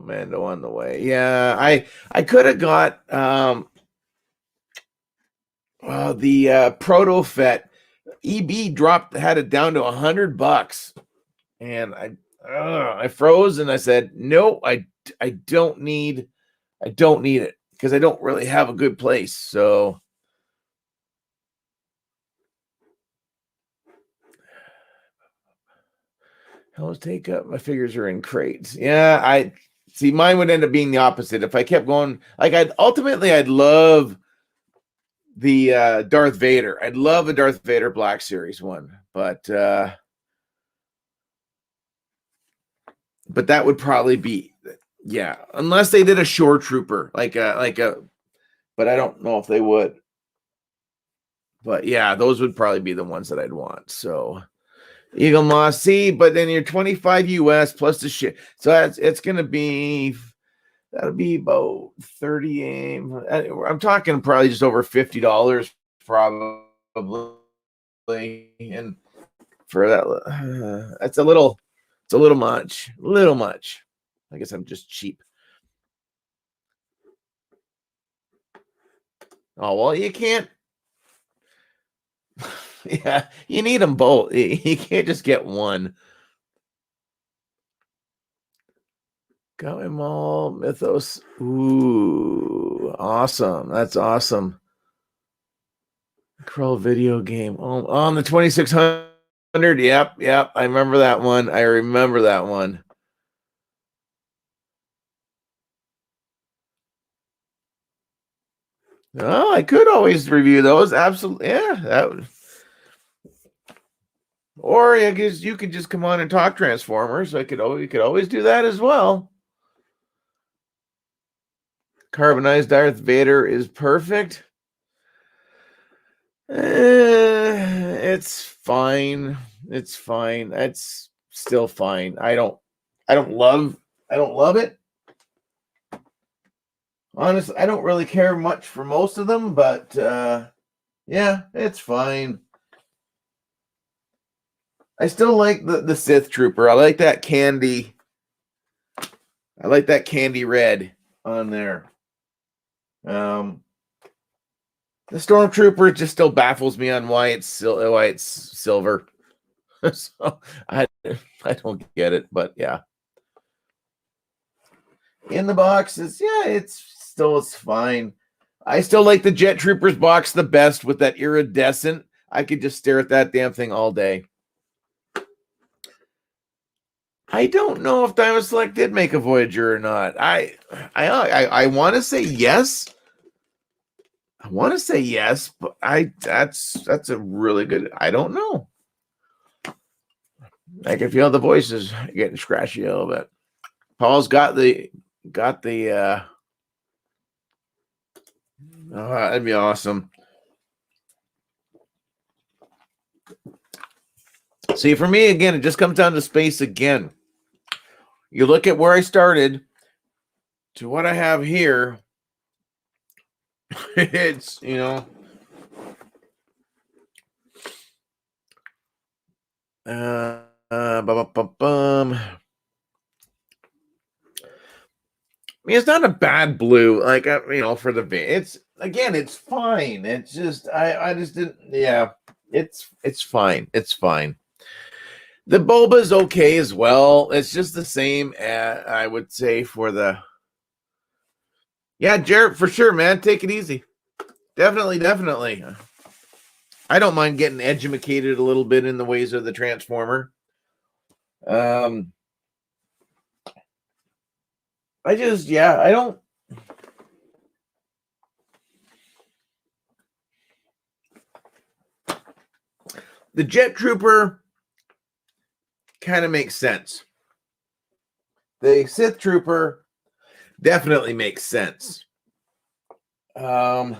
Mando on the way. Yeah, I could have got the Proto Fet. EB had it down to $100, and I froze and I said no, I don't need it because I don't really have a good place. So I'll take up my figures are in crates. Yeah, I see mine would end up being the opposite if I kept going. Like I'd love the Darth Vader. I'd love a Darth Vader Black Series one, but that would probably be, yeah, unless they did a Shore Trooper like a, but I don't know if they would. But yeah, those would probably be the ones that I'd want. So Eagle Moss, see, but then you're 25 US plus the shit. So it's gonna be, that'll be about 30 AIM. I'm talking probably just over $50 probably. And for that, it's a little much. I guess I'm just cheap. Oh, well, you can't. Yeah, you need them both. You can't just get one. Got him all Mythos. Ooh, awesome. That's awesome. Crawl video game. Oh, on the 2600. Yep. I remember that one. Oh, I could always review those. Absolutely. Yeah, that would. Or I guess you could just come on and talk Transformers. You could always do that as well. Carbonized Darth Vader is perfect. It's fine. It's fine. It's still fine. I don't love it. Honestly, I don't really care much for most of them, but yeah, it's fine. I still like the Sith Trooper. I like that candy. I like that candy red on there. The Stormtrooper just still baffles me on why it's silver. So I don't get it, but yeah. In the box it's fine. I still like the Jet Troopers box the best with that iridescent. I could just stare at that damn thing all day. I don't know if Diamond Select did make a Voyager or not. I want to say yes. But that's a really good. I don't know. I can feel the voices getting scratchy a little bit. Paul's got the oh, that'd be awesome. See, for me, again, it just comes down to space again. You look at where I started to what I have here. It's, you know, bum. I mean, it's not a bad blue, like, you know, for the it's again, it's fine. It's just I just didn't. Yeah, it's fine. It's fine. The boba's okay as well. It's just the same. I would say for the. Yeah, Jarrett, for sure, man. Take it easy. Definitely. I don't mind getting educated a little bit in the ways of the Transformer. I just, yeah, I don't. The Jet Trooper kind of makes sense. The Sith Trooper definitely makes sense. The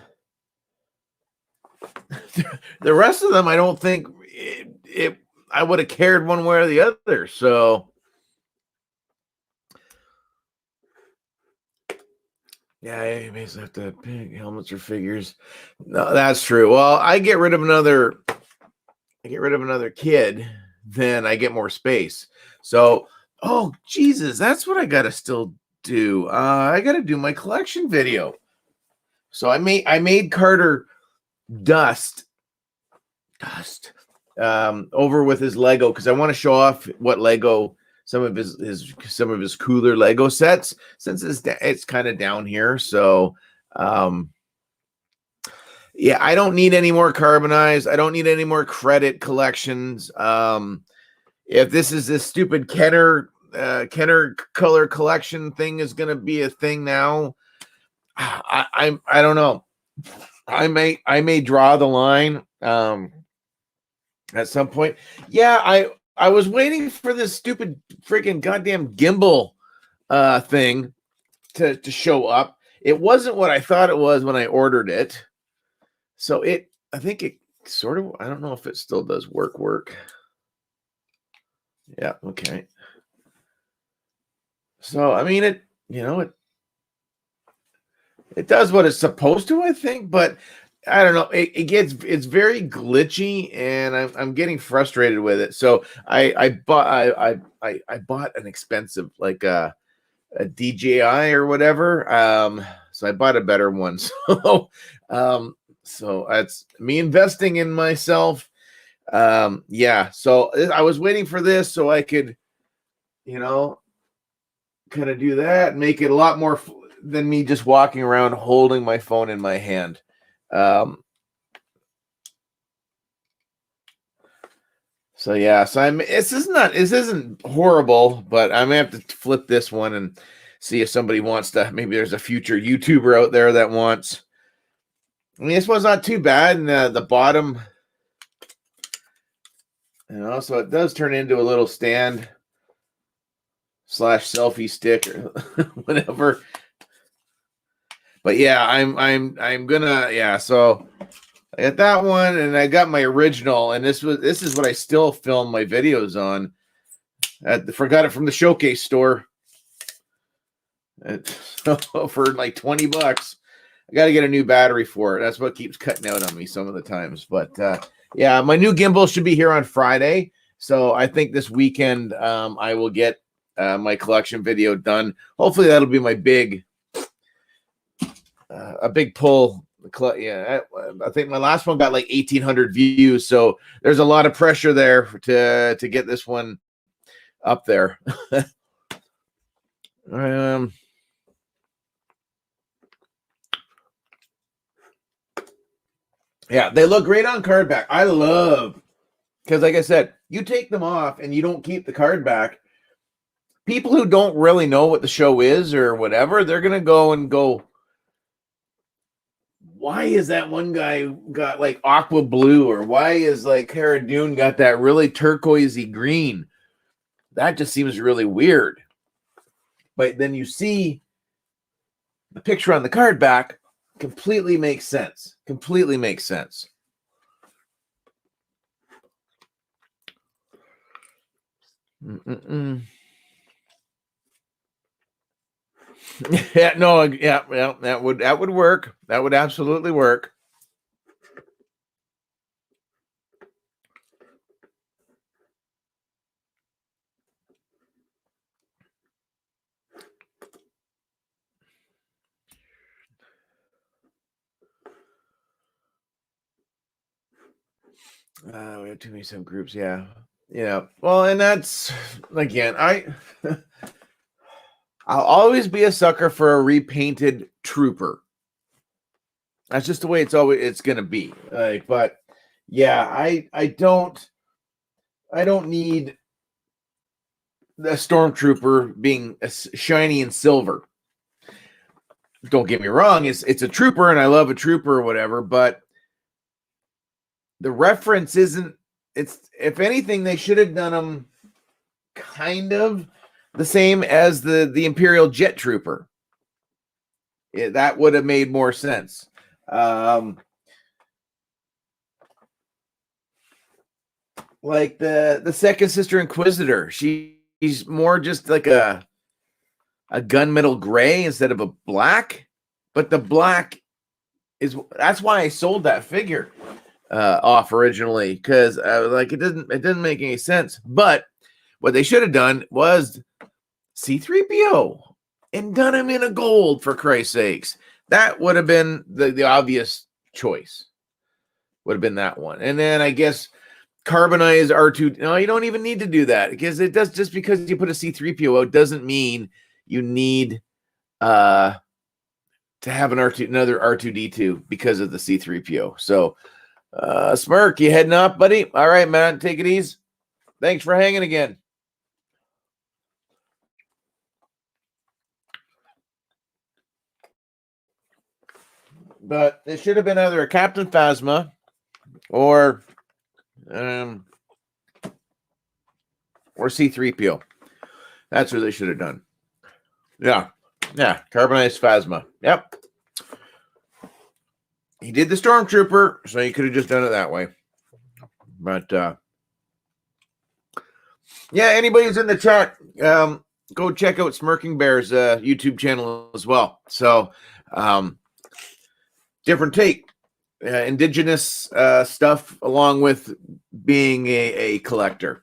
rest of them, I don't think I would have cared one way or the other. So, yeah, you basically have to pick helmets or figures. No, that's true. Well, I get rid of another kid, then I get more space. So, oh Jesus, that's what I gotta still do. I gotta do my collection video. So I made Carter dust over with his Lego because I want to show off what Lego some of his cooler Lego sets since it's kind of down here. So yeah, I don't need any more carbonized. I don't need any more credit collections. If this stupid Kenner color collection thing is going to be a thing now, I don't know. I may draw the line at some point. Yeah, I was waiting for this stupid freaking goddamn gimbal thing to show up. It wasn't what I thought it was when I ordered it. So I think it sort of, I don't know if it still does work. Yeah, okay. So I mean it does what it's supposed to, I think, but I don't know. It's very glitchy, and I'm getting frustrated with it. So I bought an expensive like a DJI or whatever. So I bought a better one. So that's me investing in myself. Yeah. So I was waiting for this so I could, kind of do that, make it a lot more than me just walking around holding my phone in my hand. So yeah, so this isn't horrible, but I'm gonna have to flip this one and see if somebody wants to. Maybe there's a future YouTuber out there that wants. I mean, this one's not too bad, and the bottom, so it does turn into a little stand / selfie stick or whatever. But yeah, I'm gonna So I got that one, and I got my original, and this is what I still film my videos on. Forgot it from the Showcase store. For like $20. I got to get a new battery for it. That's what keeps cutting out on me some of the times. But yeah, my new gimbal should be here on Friday. So I think this weekend I will get my collection video done. Hopefully that'll be my big pull. Yeah, I think my last one got like 1,800 views. So there's a lot of pressure there to get this one up there. Yeah, they look great on card back. I love, because like I said, you take them off and you don't keep the card back. People who don't really know what the show is or whatever, they're going to go, why is that one guy got like aqua blue, or why is like Cara Dune got that really turquoisey green? That just seems really weird. But then you see the picture on the card back, completely makes sense. Completely makes sense. Yeah, no, yeah, that would work. That would absolutely work. We have too many subgroups. Yeah, yeah. Well, and that's again, I'll always be a sucker for a repainted trooper. That's just the way it's gonna be. Like, but yeah, I don't need the stormtrooper being shiny and silver. Don't get me wrong, it's a trooper and I love a trooper or whatever, but the reference isn't. It's, if anything, they should have done them kind of the same as the Imperial Jet Trooper. That would have made more sense. Like the second sister Inquisitor, she's more just like a gunmetal gray instead of a black, but the black that's why I sold that figure off originally, because like it didn't make any sense. But what they should have done was C-3PO and done him in a gold, for Christ's sakes. That would have been the obvious choice. Would have been that one. And then I guess carbonize R2. No, you don't even need to do that, because it does, just because you put a C-3PO out doesn't mean you need to have another R2D2 because of the C-3PO. So Smirk, you heading up, buddy? All right, man, take it easy. Thanks for hanging again. But it should have been either a Captain Phasma or C-3PO. That's what they should have done. Yeah. Carbonized Phasma. Yep. He did the Stormtrooper, so you could have just done it that way. But yeah, anybody who's in the chat, go check out Smirking Bear's YouTube channel as well. So different take, indigenous stuff, along with being a collector.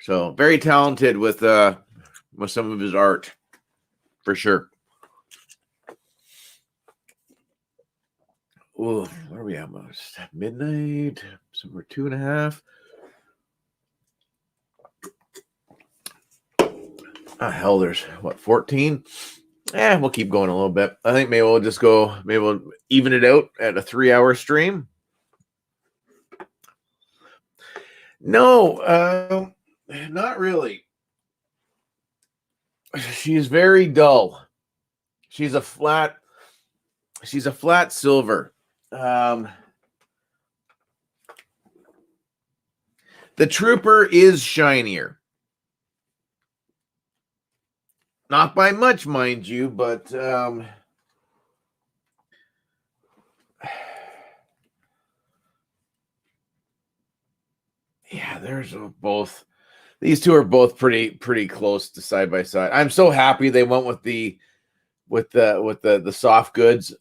So very talented with some of his art, for sure. Oh, where are we at? Midnight, somewhere 2.5. Hell, there's what, 14? We'll keep going a little bit. I think maybe we'll even it out at a 3-hour stream. No, not really. She's very dull. She's a flat silver. The Trooper is shinier. Not by much, mind you, but yeah, there's both. These two are both pretty close to side by side. I'm so happy they went with the soft goods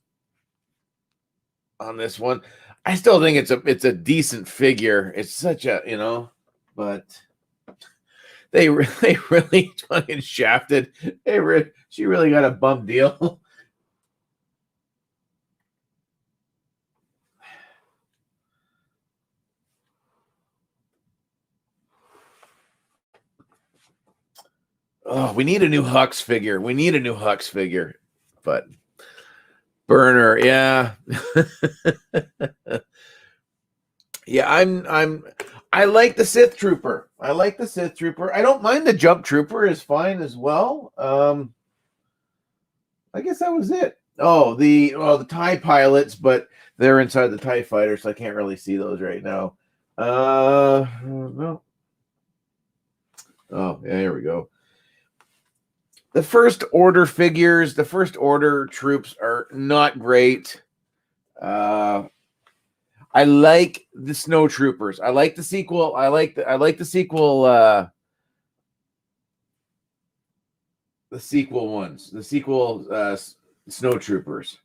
on this one. I still think it's a decent figure. It's such a, but they really fucking shafted. She really got a bum deal. Oh, we need a new Hux figure. But Burner, yeah. Yeah, I like the Sith Trooper. I don't mind the Jump Trooper, is fine as well. I guess that was it. Oh, the TIE pilots, but they're inside the TIE fighter, so I can't really see those right now. No. Oh, yeah, here we go. The First Order figures, the First Order troops are not great. I like the Snow Troopers. I like the sequel. I like the sequel the sequel ones, the sequel Snow Troopers.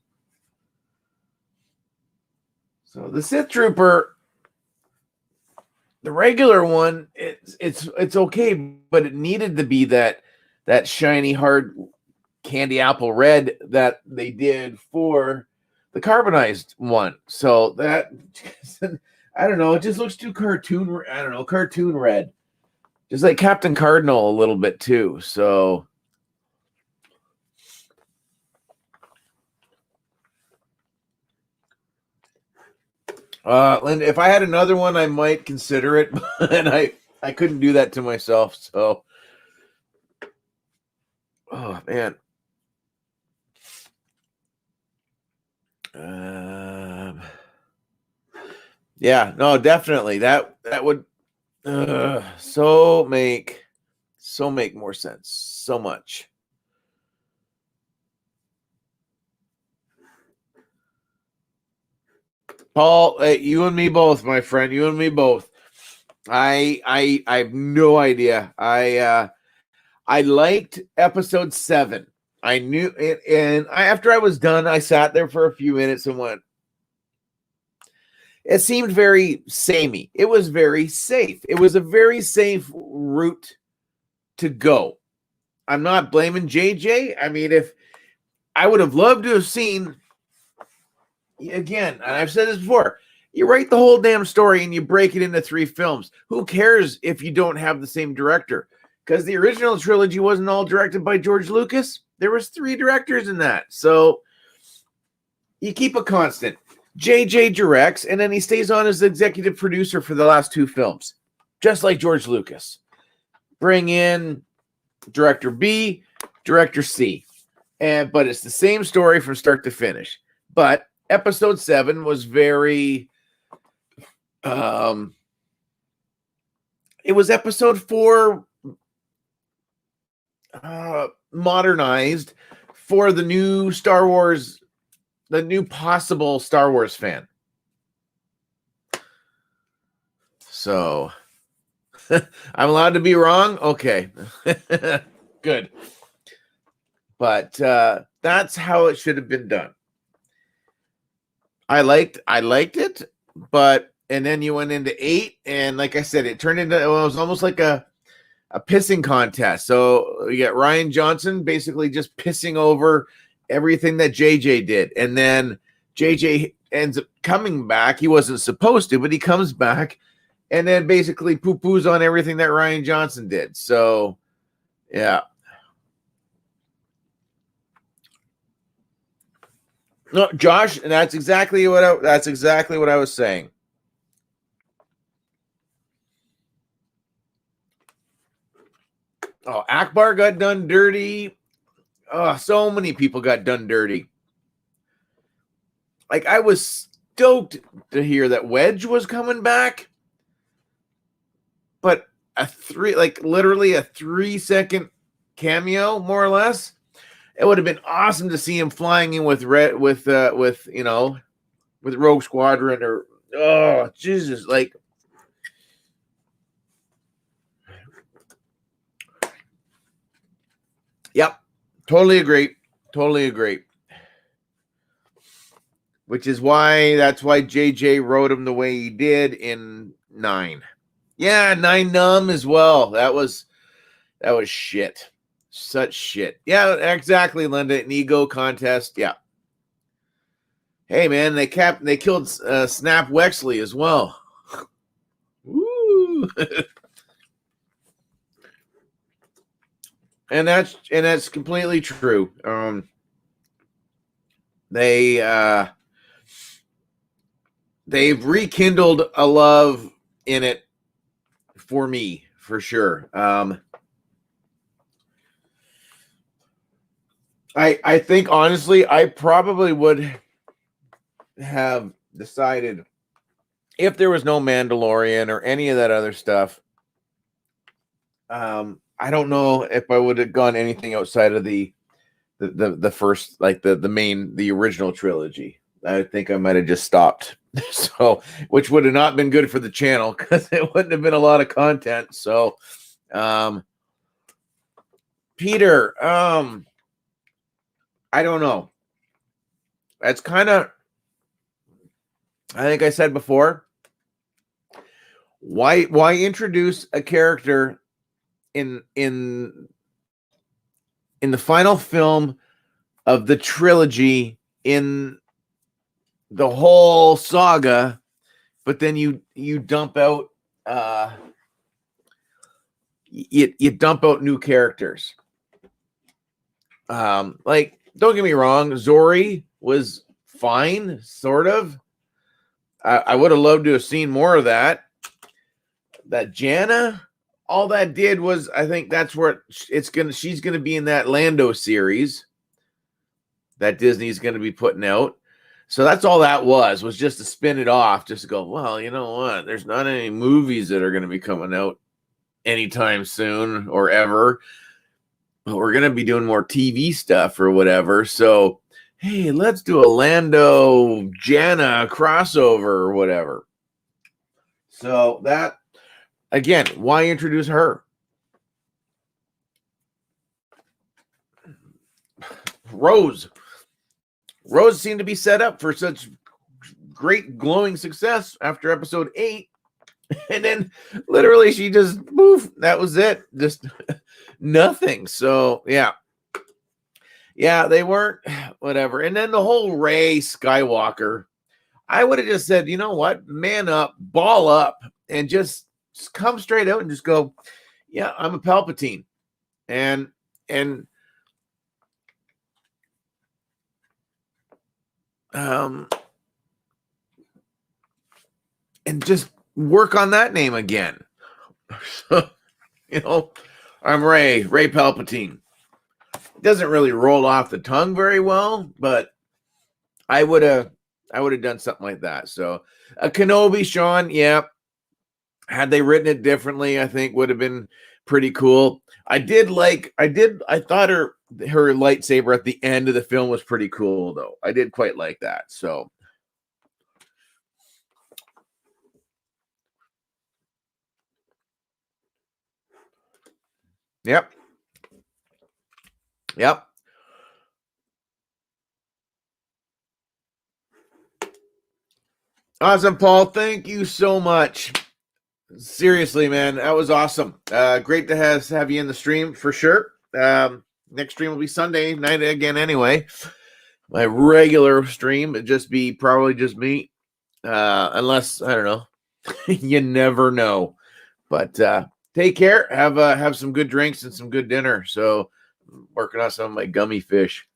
So the Sith Trooper, the regular one, it's okay, but it needed to be that shiny hard candy apple red that they did for the carbonized one. So that I don't know, it just looks too cartoon. I don't know, cartoon red, just like Captain Cardinal a little bit too. So. Linda, if I had another one, I might consider it, and I couldn't do that to myself. So, oh man, yeah, no, definitely that would so make more sense, so much. Paul, you and me both, my friend. You and me both. I have no idea. I liked episode 7. I knew it, and after I was done, I sat there for a few minutes and went. It seemed very samey. It was very safe. It was a very safe route to go. I'm not blaming JJ. I mean, if I would have loved to have seen. Again, and I've said this before, you write the whole damn story and you break it into 3 films. Who cares if you don't have the same director? Because the original trilogy wasn't all directed by George Lucas. There was 3 directors in that. So you keep a constant. JJ directs, and then he stays on as executive producer for the last 2 films, just like George Lucas. Bring in director B, director C. But it's the same story from start to finish. But episode 7 was very it was episode 4 modernized for the new Star Wars, the new possible Star Wars fan. So I'm allowed to be wrong? Okay. Good. But that's how it should have been done. I liked it, but and then you went into 8, and like I said, it turned into, it was almost like a pissing contest. So you got Ryan Johnson basically just pissing over everything that JJ did, and then JJ ends up coming back. He wasn't supposed to, but he comes back and then basically poo-poos on everything that Ryan Johnson did. So yeah. No, Josh, and that's exactly what I was saying. Oh, Akbar got done dirty. Oh, so many people got done dirty. Like, I was stoked to hear that Wedge was coming back, but literally a 3-second cameo, more or less. It would have been awesome to see him flying in with Rogue Squadron, or oh Jesus, like yep, totally agree. Which is that's why JJ wrote him the way he did in 9. Yeah, 9 numb as well. That was shit. Such shit. Yeah, exactly, Linda. An ego contest. Yeah. Hey, man, they killed Snap Wexley as well. Woo. and that's completely true. They've rekindled a love in it for me, for sure. I think, honestly, I probably would have decided, if there was no Mandalorian or any of that other stuff, I don't know if I would have gone anything outside of the first, like the original trilogy. I think I might have just stopped. So, which would have not been good for the channel, because it wouldn't have been a lot of content. So, Peter, I don't know. That's kind of, I think I said before, why introduce a character in the final film of the trilogy in the whole saga, but then you dump out you dump out new characters. Like, don't get me wrong, Zori was fine, sort of. I would have loved to have seen more of that. That Janna, all that did was, I think that's where she's gonna be in that Lando series that Disney's gonna be putting out. So that's all that was just to spin it off, just to go, well, you know what? There's not any movies that are gonna be coming out anytime soon or ever. But we're gonna be doing more TV stuff or whatever. So hey, let's do a Lando Janna crossover or whatever. So that, again, why introduce her? Rose seemed to be set up for such great glowing success after episode 8. And then literally she just, poof, that was it. Just nothing. So yeah, they weren't, whatever. And then the whole Rey Skywalker, I would have just said, you know what, man up, ball up, and just come straight out and just go, yeah, I'm a Palpatine. And just work on that name again. You know, I'm Rey Palpatine. It doesn't really roll off the tongue very well, but I would have done something like that. So a Kenobi, Sean, yeah. Had they written it differently, I think would have been pretty cool. I thought her lightsaber at the end of the film was pretty cool, though. I did quite like that. So Yep. Awesome, Paul. Thank you so much. Seriously, man, that was awesome. Great to have you in the stream for sure. Next stream will be Sunday night again anyway. My regular stream would probably just me. Unless, I don't know. You never know. But take care. Have some good drinks and some good dinner. So I'm working on some of my gummy fish.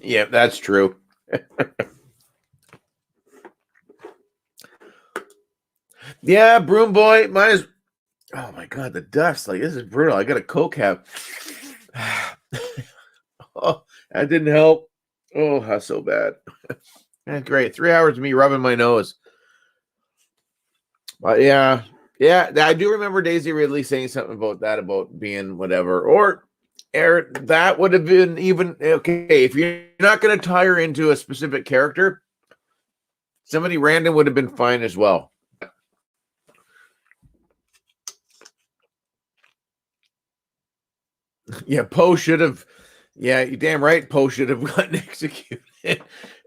Yeah, that's true. Yeah, Broom Boy. Oh my God, the dust. Like, this is brutal. I got a Coke cap. Oh, that didn't help. Oh, that's so bad. That's great. 3 hours of me rubbing my nose. But yeah, I do remember Daisy Ridley saying something about being whatever. Or that would have been even okay. If you're not going to tie her into a specific character, somebody random would have been fine as well. Yeah, Poe should have. Yeah, you're damn right. Poe should have gotten executed.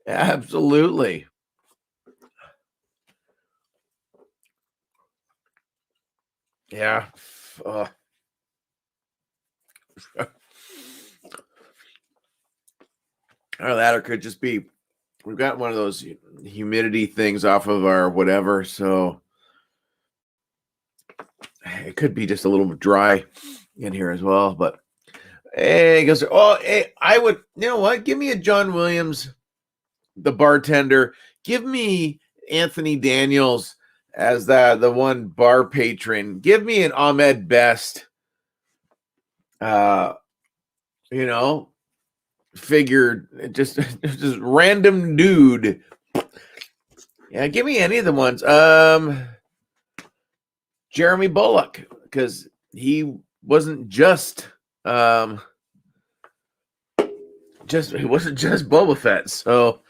Absolutely. Yeah. Or that, or could just be, we've got one of those humidity things off of our whatever, so it could be just a little dry in here as well. But hey, he goes, oh, hey, I would, you know what? Give me a John Williams, the bartender. Give me Anthony Daniels as the one bar patron. Give me an Ahmed Best, figure, just random dude. Yeah, give me any of the ones. Jeremy Bullock, because he wasn't just he wasn't just Boba Fett. So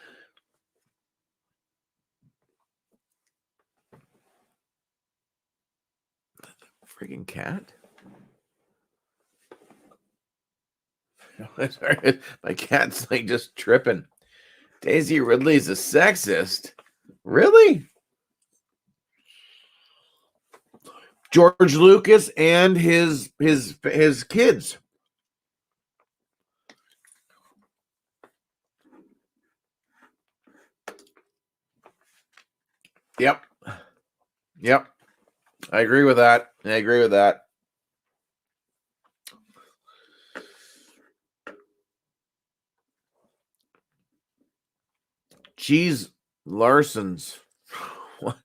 Friggin' cat. Sorry, my cat's like just tripping. Daisy Ridley's a sexist. Really? George Lucas and his kids. Yep. Yep. I agree with that. I agree with that. Cheese Larson's. What?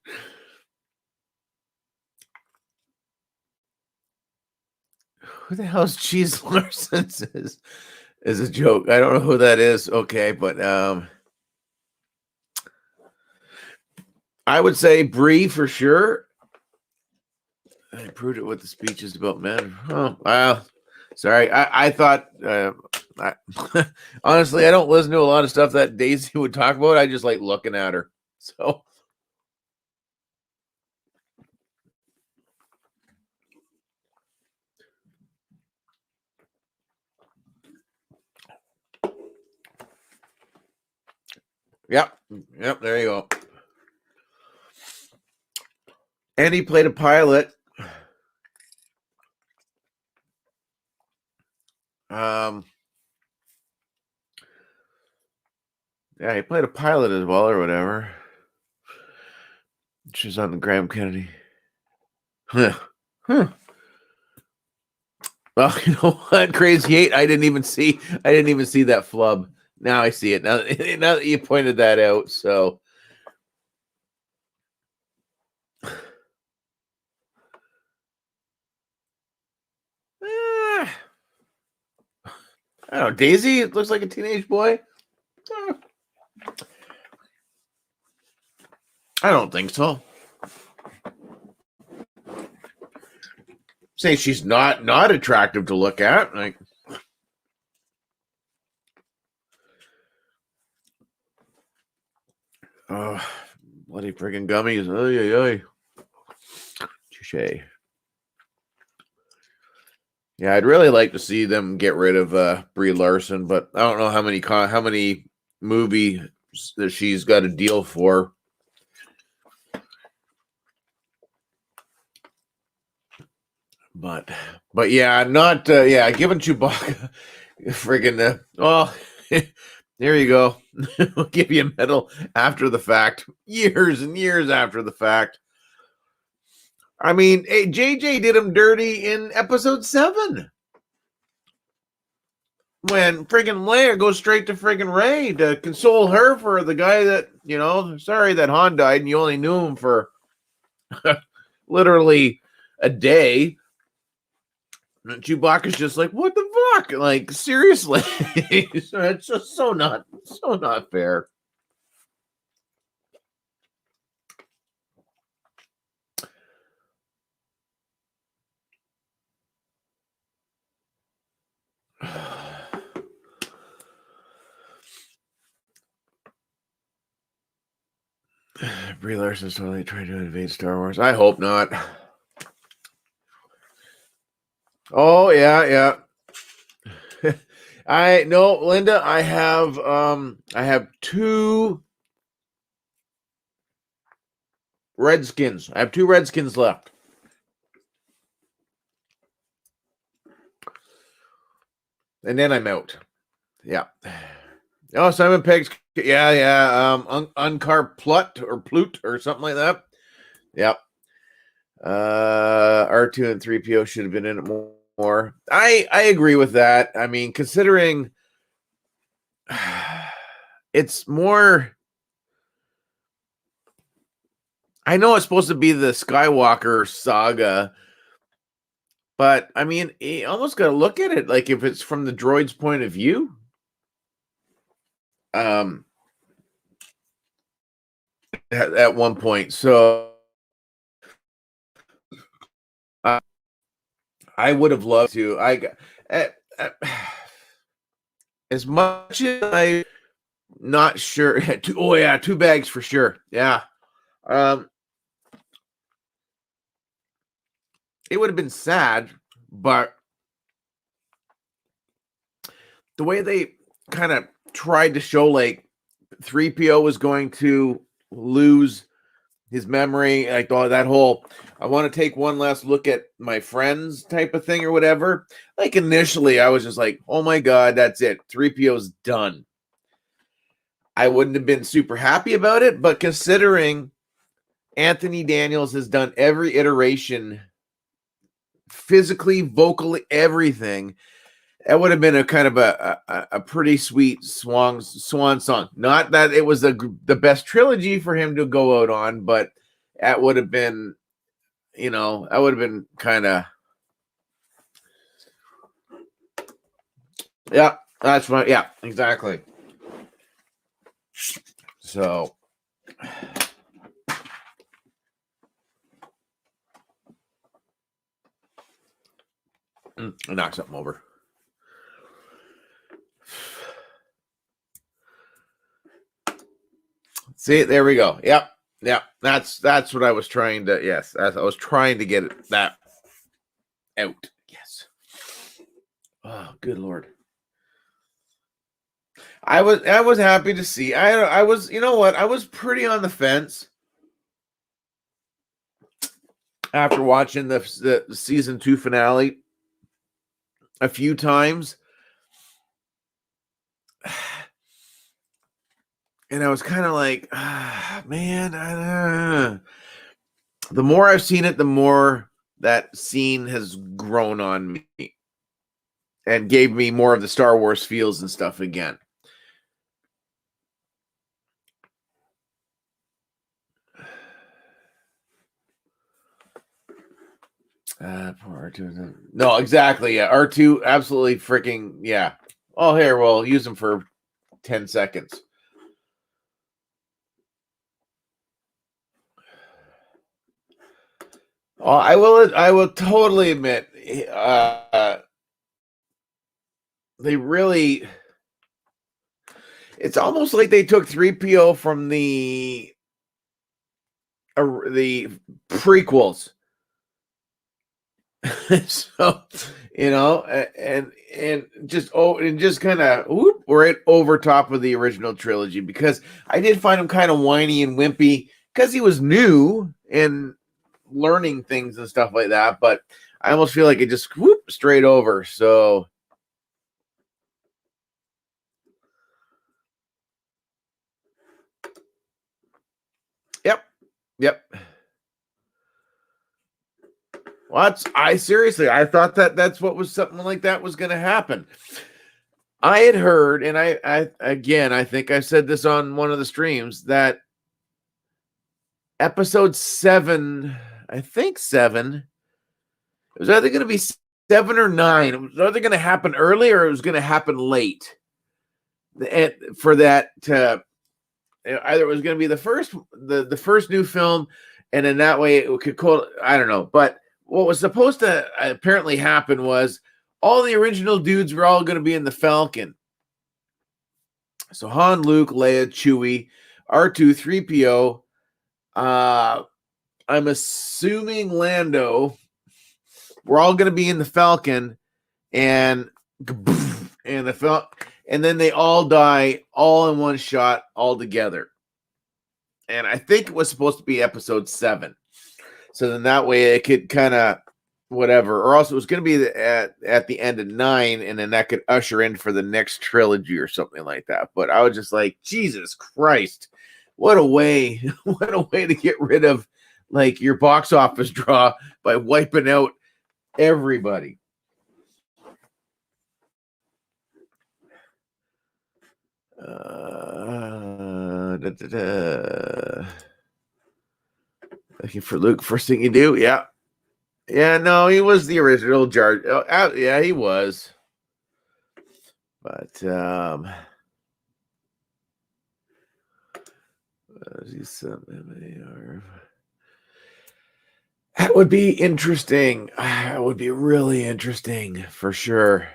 Who the hell is Cheese Larson's is a joke. I don't know who that is. Okay, but I would say Brie for sure. I proved it with the speeches about men. Oh, wow. Sorry. I thought honestly, I don't listen to a lot of stuff that Daisy would talk about. I just like looking at her. So yep, there you go. And he played a pilot. Yeah, he played a pilot as well, or whatever. She's on the Graham Kennedy. Huh. Well, you know what? Crazy 8. I didn't even see that flub. Now I see it. Now that you pointed that out. So I don't know. Daisy, it looks like a teenage boy. I don't think so. Say she's not attractive to look at. Like, oh, bloody friggin' gummies. Oy. Touche. Yeah, I'd really like to see them get rid of Brie Larson, but I don't know how many movies that she's got a deal for. But yeah, not giving Chewbacca friggin' well, there you go. We'll give you a medal after the fact, years and years after the fact. I mean, hey, JJ did him dirty in episode 7. When friggin' Leia goes straight to friggin' Rey to console her for the guy that, sorry that Han died and you only knew him for literally a day. And Chewbacca's just like, what the fuck? Like, seriously. It's just so not fair. Brie Larson's totally trying to invade Star Wars. I hope not. Oh yeah. Linda, I have 2 Redskins. I have 2 Redskins left. And then I'm out. Yeah. Oh, Simon Pegg's. Yeah. Unkar Plut or something like that. Yep. R2 and 3PO should have been in it more. I agree with that. I mean, considering it's more. I know it's supposed to be the Skywalker saga, but I mean, you almost got to look at it like if it's from the droid's point of view. At one point, so I would have loved to. As much as I'm not sure. 2 bags for sure. Yeah. it would have been sad, but the way they kind of tried to show like 3PO was going to lose his memory, like all that whole I want to take one last look at my friends type of thing or whatever. Like initially I was just like, oh my God, that's it. 3PO's done. I wouldn't have been super happy about it, but considering Anthony Daniels has done every iteration physically, vocally, everything, that would have been a kind of a pretty sweet swan song. Not that it was the best trilogy for him to go out on, but that would have been, that would have been kind of, yeah, that's right. Yeah, exactly. So, knock something over. See, there we go. Yep. That's what I was trying to. Yes, I was trying to get that out. Yes. Oh, good Lord. I was happy to see. I was, you know what? I was pretty on the fence after watching the season 2 finale a few times. And I was kind of like, man, the more I've seen it, the more that scene has grown on me and gave me more of the Star Wars feels and stuff again. Poor R2. No, exactly. Yeah, R2, absolutely freaking, yeah. Oh, here, we'll use him for 10 seconds. Oh, I will totally admit, they really, it's almost like they took 3PO from the prequels. So, and just kind of right over top of the original trilogy, because I did find him kind of whiny and wimpy because he was new and learning things and stuff like that, but I almost feel like it just straight over. So yep. What? I thought that's what was something like that was going to happen. I had heard, and I think I said this on one of the streams, that episode 7, I think 7, it was either going to be 7 or 9. It was either going to happen early or it was going to happen late. And for that to either it was going to be the first new film, and then that way it could call, I don't know. But what was supposed to apparently happen was all the original dudes were all going to be in the Falcon. So Han, Luke, Leia, Chewie, R2, 3PO. I'm assuming Lando. We're all going to be in the Falcon, and and then they all die all in one shot, all together. And I think it was supposed to be episode 7. So then that way it could kind of whatever, or else it was going to be at the end of 9, and then that could usher in for the next trilogy or something like that. But I was just like, Jesus Christ, what a way to get rid of like your box office draw by wiping out everybody. Looking for Luke, first thing you do, yeah. No, he was the original Jar. Yeah, he was. But that would be interesting. That would be really interesting for sure.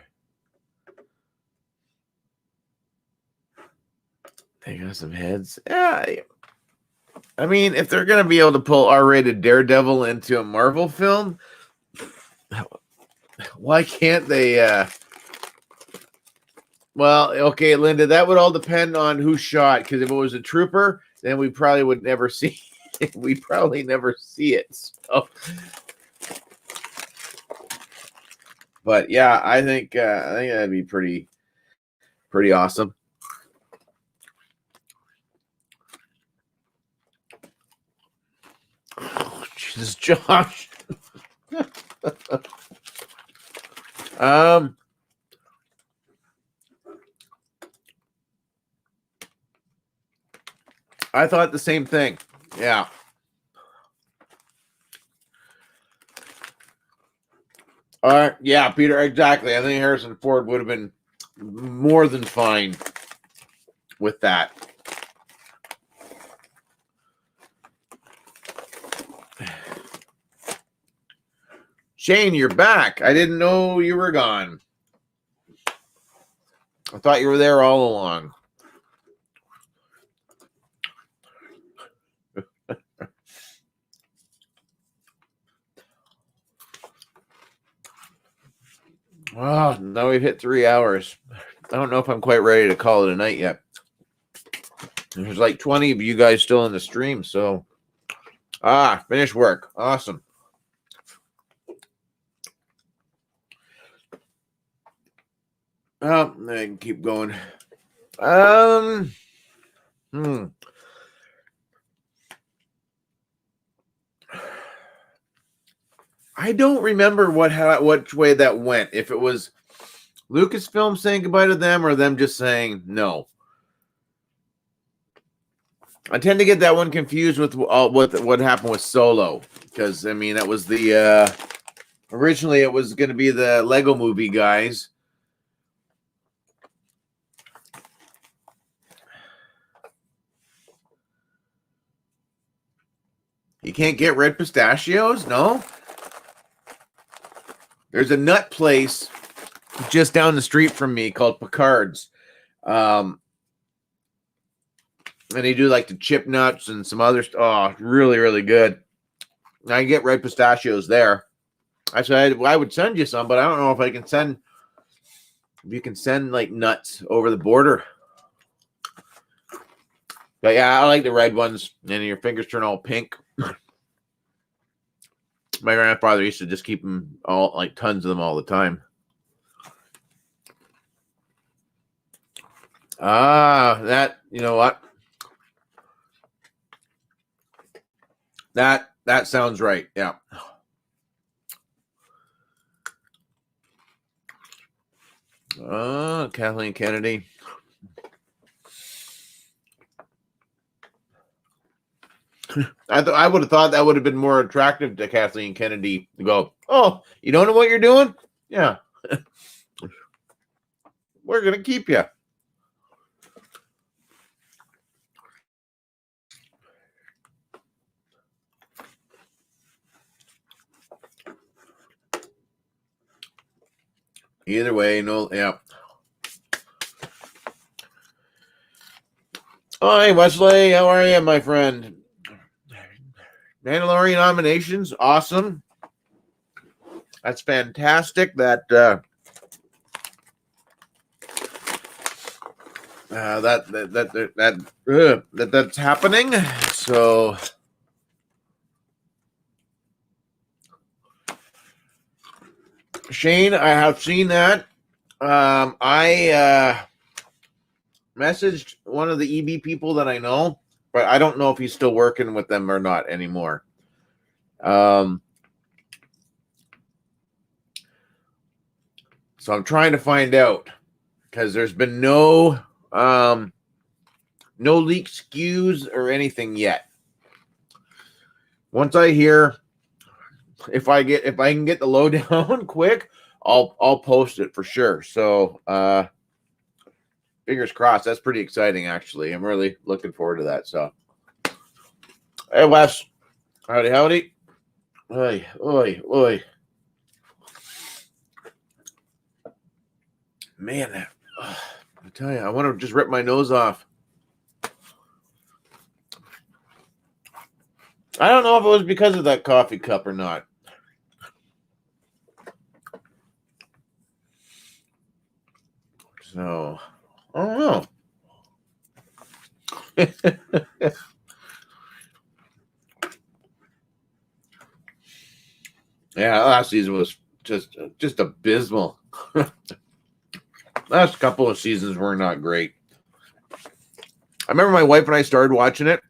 They got some heads. Yeah. I mean, if they're going to be able to pull R-rated Daredevil into a Marvel film, Why can't they? Well, okay, Linda, that would all depend on who shot. Because if it was a trooper, then we probably would never see. We probably never see it. So. But yeah, I think that'd be pretty awesome. Oh, Jesus, Josh. I thought the same thing. Yeah. Yeah, Peter, exactly. I think Harrison Ford would have been more than fine with that. Shane, you're back. I didn't know you were gone. I thought you were there all along. Oh, now we've hit 3 hours. I don't know if I'm quite ready to call it a night yet. There's like 20 of you guys still in the stream, so finished work. Awesome. Oh, I can keep going. I don't remember which way that went. If it was Lucasfilm saying goodbye to them or them just saying no. I tend to get that one confused with what happened with Solo, because I mean that was the originally it was going to be the Lego Movie guys. You can't get red pistachios? No? There's a nut place just down the street from me called Picard's. And they do like the chip nuts and some other stuff. Oh, really, really good. I get red pistachios there. I said I would send you some, but I don't know if I can send. If you can send like nuts over the border. But yeah, I like the red ones. And your fingers turn all pink. My grandfather used to just keep them all, like tons of them all the time. You know what? That sounds right. Yeah. Kathleen Kennedy. I would have thought that would have been more attractive to Kathleen Kennedy to go, oh, you don't know what you're doing? Yeah. We're going to keep you. Either way, no, yeah. Hi, Wesley. How are you, my friend? Mandalorian nominations, awesome. That's fantastic. That's happening. So Shane, I have seen that. I messaged one of the EB people that I know, but I don't know if he's still working with them or not anymore. So I'm trying to find out, because there's been no leaked SKUs or anything yet. Once I hear, if I can get the lowdown quick, I'll post it for sure. So fingers crossed. That's pretty exciting, actually. I'm really looking forward to that. So, hey, Wes. Howdy. Oi. Man, I tell you, I want to just rip my nose off. I don't know if it was because of that coffee cup or not. So I don't know. Yeah, last season was just abysmal. Last couple of seasons were not great. I remember my wife and I started watching it,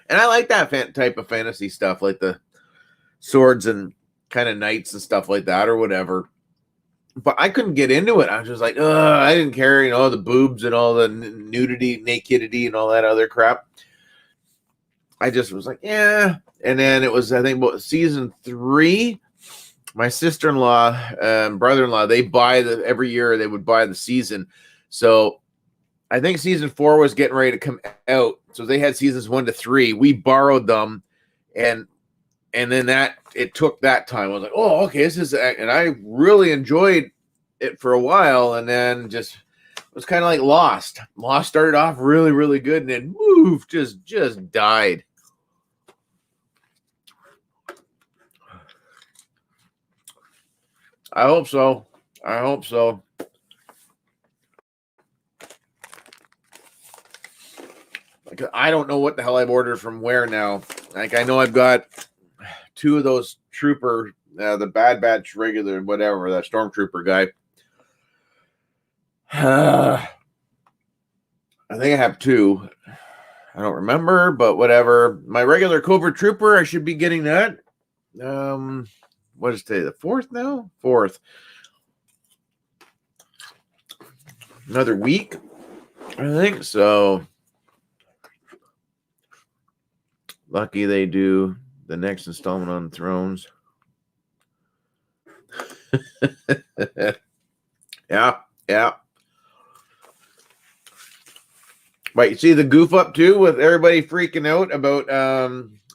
and I like that type of fantasy stuff, like the swords and kind of knights and stuff like that, or whatever. But I couldn't get into it. I was just like, I didn't care, the boobs and all the nudity, nakedity, and all that other crap. I just was like, yeah. And then it was, I think, about season 3. My sister-in-law and brother-in-law, they buy every year they would buy the season. So I think season 4 was getting ready to come out. So they had seasons 1 to 3. We borrowed them, and then it took that time. I was like, oh, okay, this is, and I really enjoyed it for a while, and then just it was kind of like Lost. Lost started off really, really good, and then just died. I hope so. Like, I don't know what the hell I've ordered from where now. Like, I know I've got 2 of those trooper, the Bad Batch regular, whatever, that stormtrooper guy. I think I have 2. I don't remember, but whatever. My regular Covert Trooper, I should be getting that. What is today? The 4th now? 4th. Another week, I think. So lucky they do the next installment on Thrones. Yeah. But you see the goof up too with everybody freaking out about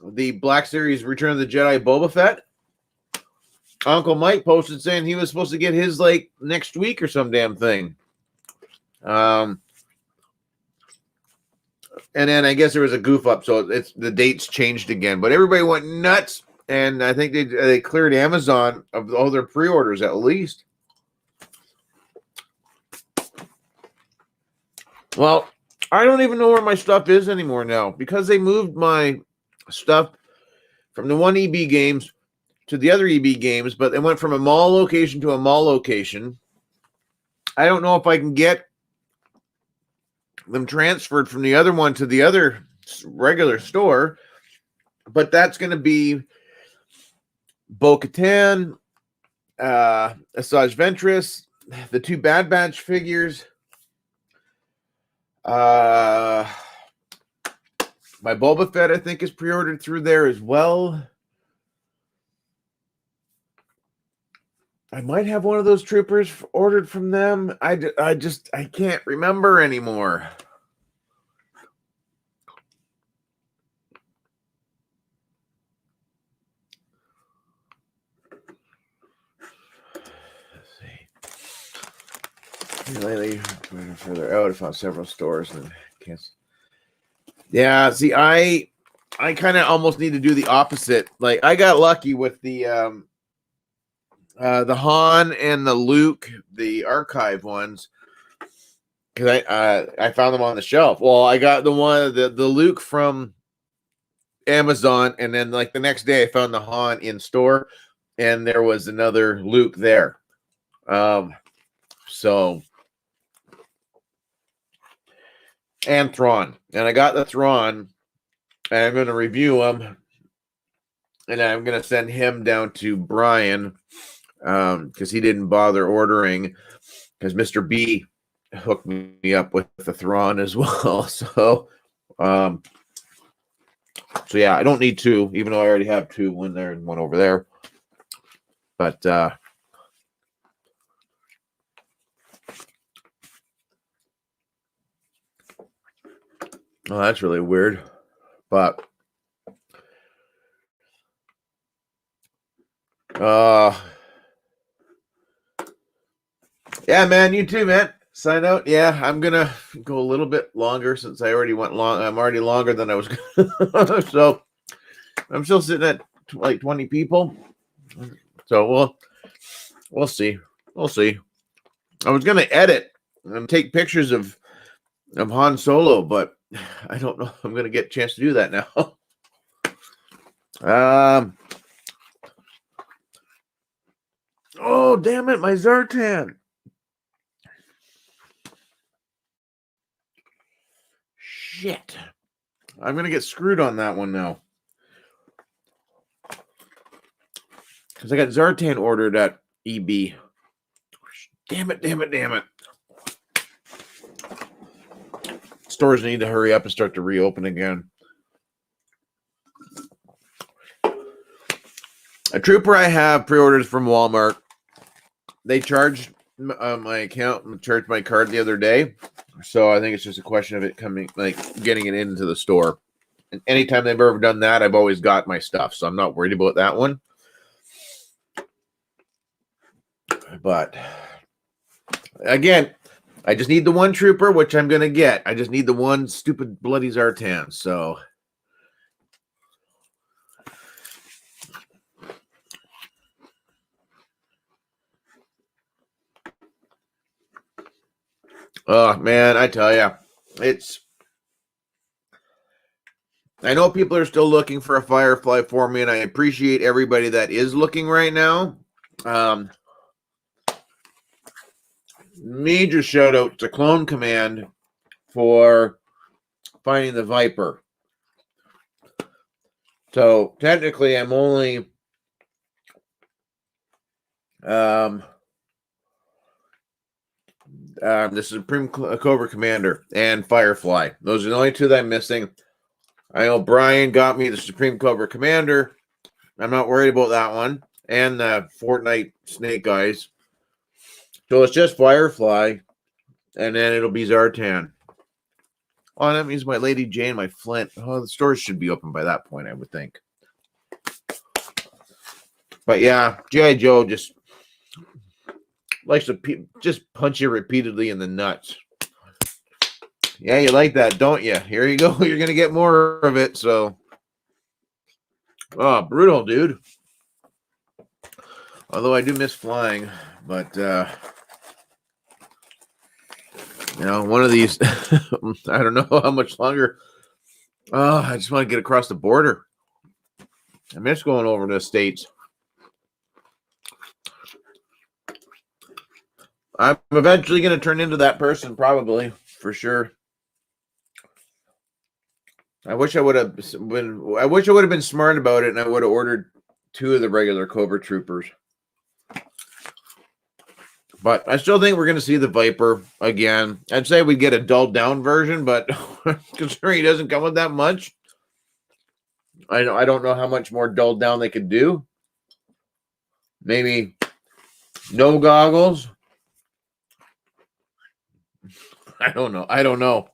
the Black Series Return of the Jedi Boba Fett. Uncle Mike posted saying he was supposed to get his like next week or some damn thing. And then I guess there was a goof up, so it's the dates changed again. But everybody went nuts, and I think they cleared Amazon of all their pre-orders at least. Well, I don't even know where my stuff is anymore now because they moved my stuff from the one EB games to the other EB games, but they went from a mall location to a mall location. I don't know if I can get them transferred from the other one to the other regular store, but that's going to be Bo-Katan, Asajj Ventress, the 2 Bad Batch figures, my Boba Fett, I think, is pre-ordered through there as well. I might have one of those troopers ordered from them. I can't remember anymore. Lately, further out, I found several stores and can't. Yeah, see, I kind of almost need to do the opposite. Like, I got lucky with the Han and the Luke, the archive ones, because I found them on the shelf. Well, I got the Luke from Amazon, and then like the next day I found the Han in store, and there was another Luke there. So. And Thrawn. And I got the Thrawn, and I'm going to review him, and I'm going to send him down to Brian because he didn't bother ordering because Mr. B hooked me up with the Thrawn as well. So yeah, I don't need 2, even though I already have 2, one there and one over there. But oh, that's really weird. But yeah, man, you too, man. Sign out. Yeah, I'm gonna go a little bit longer since I already went long. I'm already longer than I was gonna. So I'm still sitting at like 20 people. So we'll see. I was gonna edit and take pictures of Han Solo, but I don't know if I'm gonna get a chance to do that now. Oh damn it, my Zartan. Shit. I'm gonna get screwed on that one now. Because I got Zartan ordered at EB. Damn it. Stores need to hurry up and start to reopen again. A trooper I have pre-orders from Walmart. They charged my account, charged my card the other day. So I think it's just a question of it coming, like getting it into the store. And anytime they've ever done that, I've always got my stuff. So I'm not worried about that one. But again, I just need the one trooper, which I'm going to get. I just need the one stupid bloody Zartan. So oh man, I tell you, I know people are still looking for a Firefly for me, and I appreciate everybody that is looking right now. Major shout out to Clone Command for finding the Viper. So technically, I'm only the Supreme Cobra Commander and Firefly. Those are the only two that I'm missing. I know Brian got me the Supreme Cobra Commander. I'm not worried about that one. And the Fortnite Snake guys. So it's just Firefly. And then it'll be Zartan. Oh, that means my Lady Jane, my Flint. Oh, the stores should be open by that point, I would think. But yeah, G.I. Joe just likes to just punch you repeatedly in the nuts. Yeah, you like that, don't you? Here you go. You're going to get more of it. So, oh, brutal, dude. Although I do miss flying, but, you know, one of these, I don't know how much longer. Oh, I just want to get across the border. I miss going over to the States. I'm eventually going to turn into that person, probably, for sure. I wish I would have been smart about it, and I would have ordered 2 of the regular Cobra Troopers. But I still think we're going to see the Viper again. I'd say we'd get a dulled down version, but considering he doesn't come with that much, I don't know how much more dulled down they could do. Maybe no goggles. I don't know.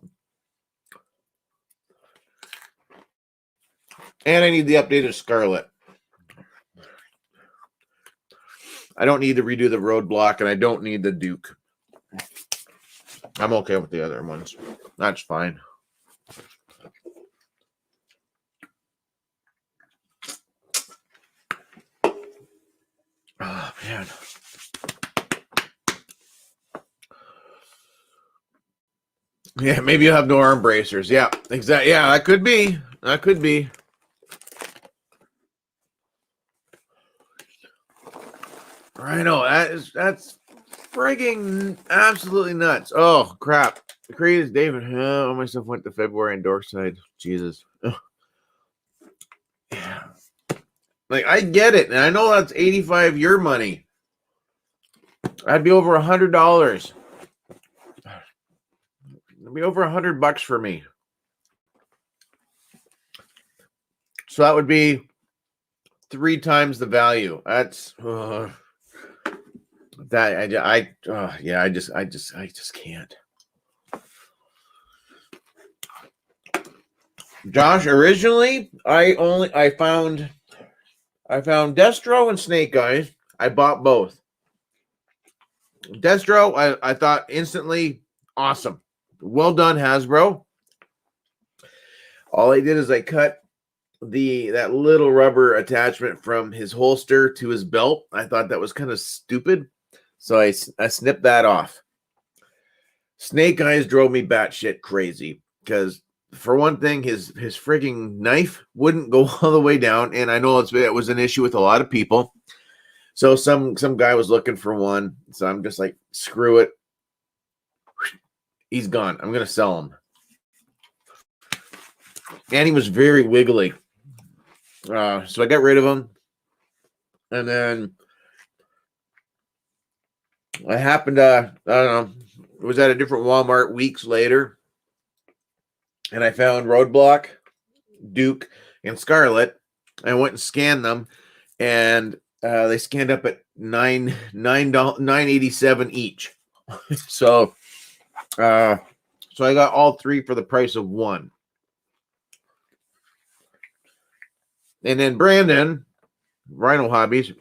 And I need the updated Scarlet. I don't need to redo the Roadblock, and I don't need the Duke. I'm okay with the other ones. That's fine. Oh, man. Yeah, maybe you'll have no arm bracers. Yeah, exactly. Yeah, that could be. I know that's frigging absolutely nuts. Oh crap! The craziest David. Oh, myself went to February and Dorkside. Jesus. Yeah. Like I get it, and I know that's 85 your money. That'd be over $100. It'd be over $100 for me. So that would be 3 times the value. That's I just can't. Josh, originally I found Destro and Snake Eyes. I bought both. Destro, I thought instantly awesome. Well done, Hasbro. All I did is I cut that little rubber attachment from his holster to his belt. I thought that was kind of stupid. So I snipped that off. Snake Eyes drove me batshit crazy because, for one thing, his frigging knife wouldn't go all the way down, and I know it was an issue with a lot of people. So some guy was looking for one, so I'm just like, screw it. He's gone. I'm gonna sell him. And he was very wiggly, so I got rid of him, and then I happened to, I don't know, was at a different Walmart weeks later, and I found Roadblock, Duke, and Scarlet. I went and scanned them, and they scanned up at $9.87 each. So I got all three for the price of one. And then Brandon, Rhino Hobbies,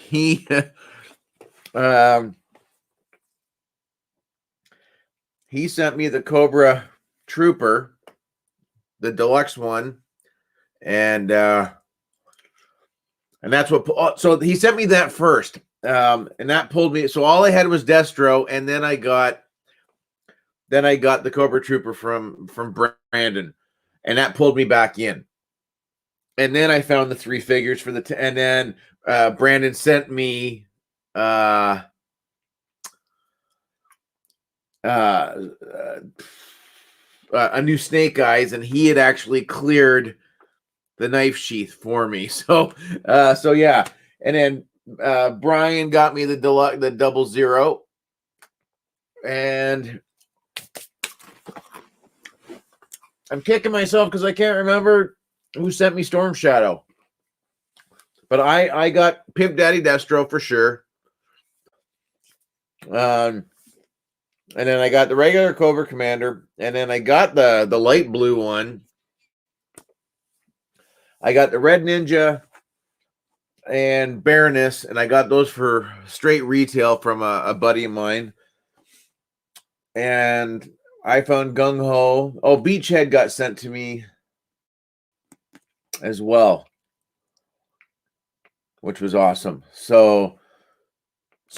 he he sent me the Cobra Trooper, the deluxe one, and that's what. So he sent me that first, and that pulled me. So all I had was Destro, and then I got the Cobra Trooper from Brandon, and that pulled me back in. And then I found the three figures for and then Brandon sent me a new Snake Eyes, and he had actually cleared the knife sheath for me. So yeah. And then Brian got me the 00, and I'm kicking myself because I can't remember who sent me Storm Shadow. But I got Pimp Daddy Destro for sure. And then I got the regular Cobra Commander, and then I got the light blue one. I got the Red Ninja and Baroness, and I got those for straight retail from a buddy of mine. And I found Gung Ho. Oh, Beachhead got sent to me as well, which was awesome. So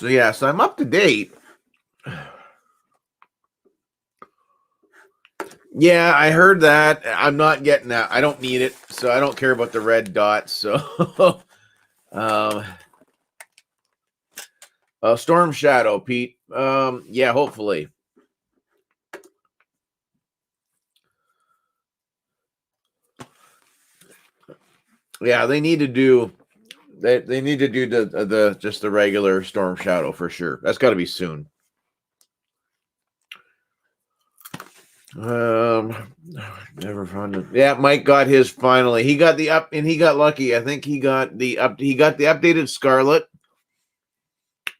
yeah, so I'm up to date. Yeah, I heard that. I'm not getting that. I don't need it, so I don't care about the red dots. So Storm Shadow, Pete. Yeah, hopefully. Yeah, they need to do they need to do the just the regular Storm Shadow for sure. That's got to be soon. Never found it. Yeah, Mike got his finally. He got the up, and he got lucky. I think he got the updated Scarlet.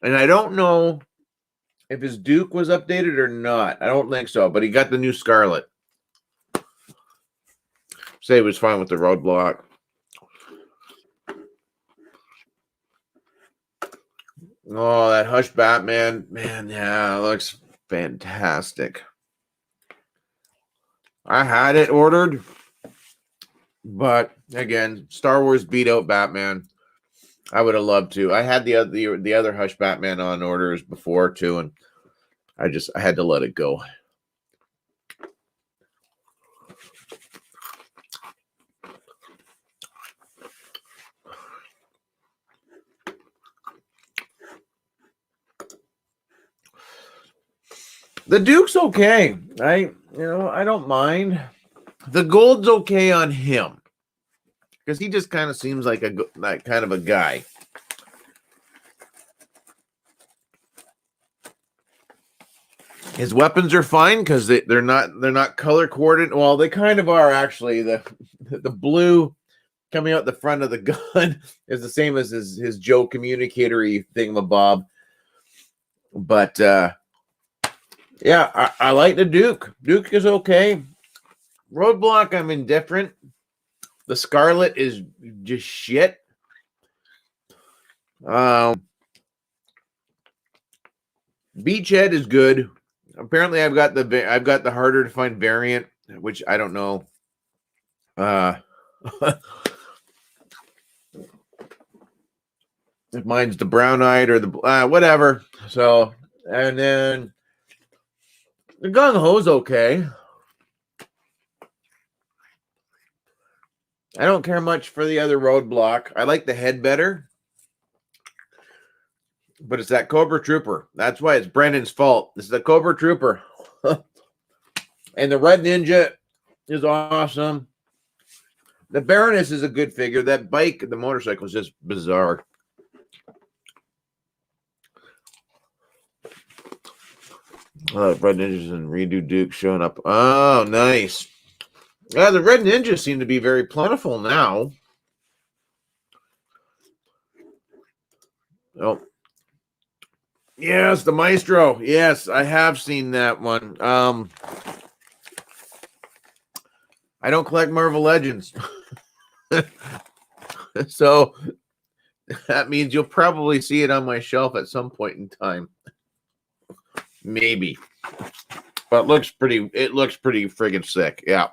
And I don't know if his Duke was updated or not. I don't think so, but he got the new Scarlet. Say he was fine with the Roadblock. Oh, that Hush Batman, man, yeah, it looks fantastic. I had it ordered, but again, Star Wars beat out Batman. I would have loved to. I had the other Hush Batman on orders before too, and I had to let it go. The Duke's okay. I don't mind. The gold's okay on him because he just kind of seems like that kind of a guy. His weapons are fine because they're not color coordinated. Well, they kind of are actually. The blue coming out the front of the gun is the same as his Joe communicator-y thingamabob. But yeah, I like the Duke. Duke is okay. Roadblock, I'm indifferent. The Scarlet is just shit. Beachhead is good. Apparently, I've got the harder to find variant, which I don't know. if mine's the brown-eyed or the whatever. So, and then the gung ho's okay. I don't care much for the other roadblock. I like the head better. But it's that Cobra Trooper. That's why it's Brendan's fault. This is the Cobra Trooper. And the Red Ninja is awesome. The Baroness is a good figure. That bike, the motorcycle, is just bizarre. Red Ninjas and Redo Duke showing up. Oh, nice. Yeah, the Red Ninjas seem to be very plentiful now. Oh. Yes, the Maestro. Yes, I have seen that one. I don't collect Marvel Legends. So that means you'll probably see it on my shelf at some point in time. Maybe. But it looks pretty friggin' sick. Yeah.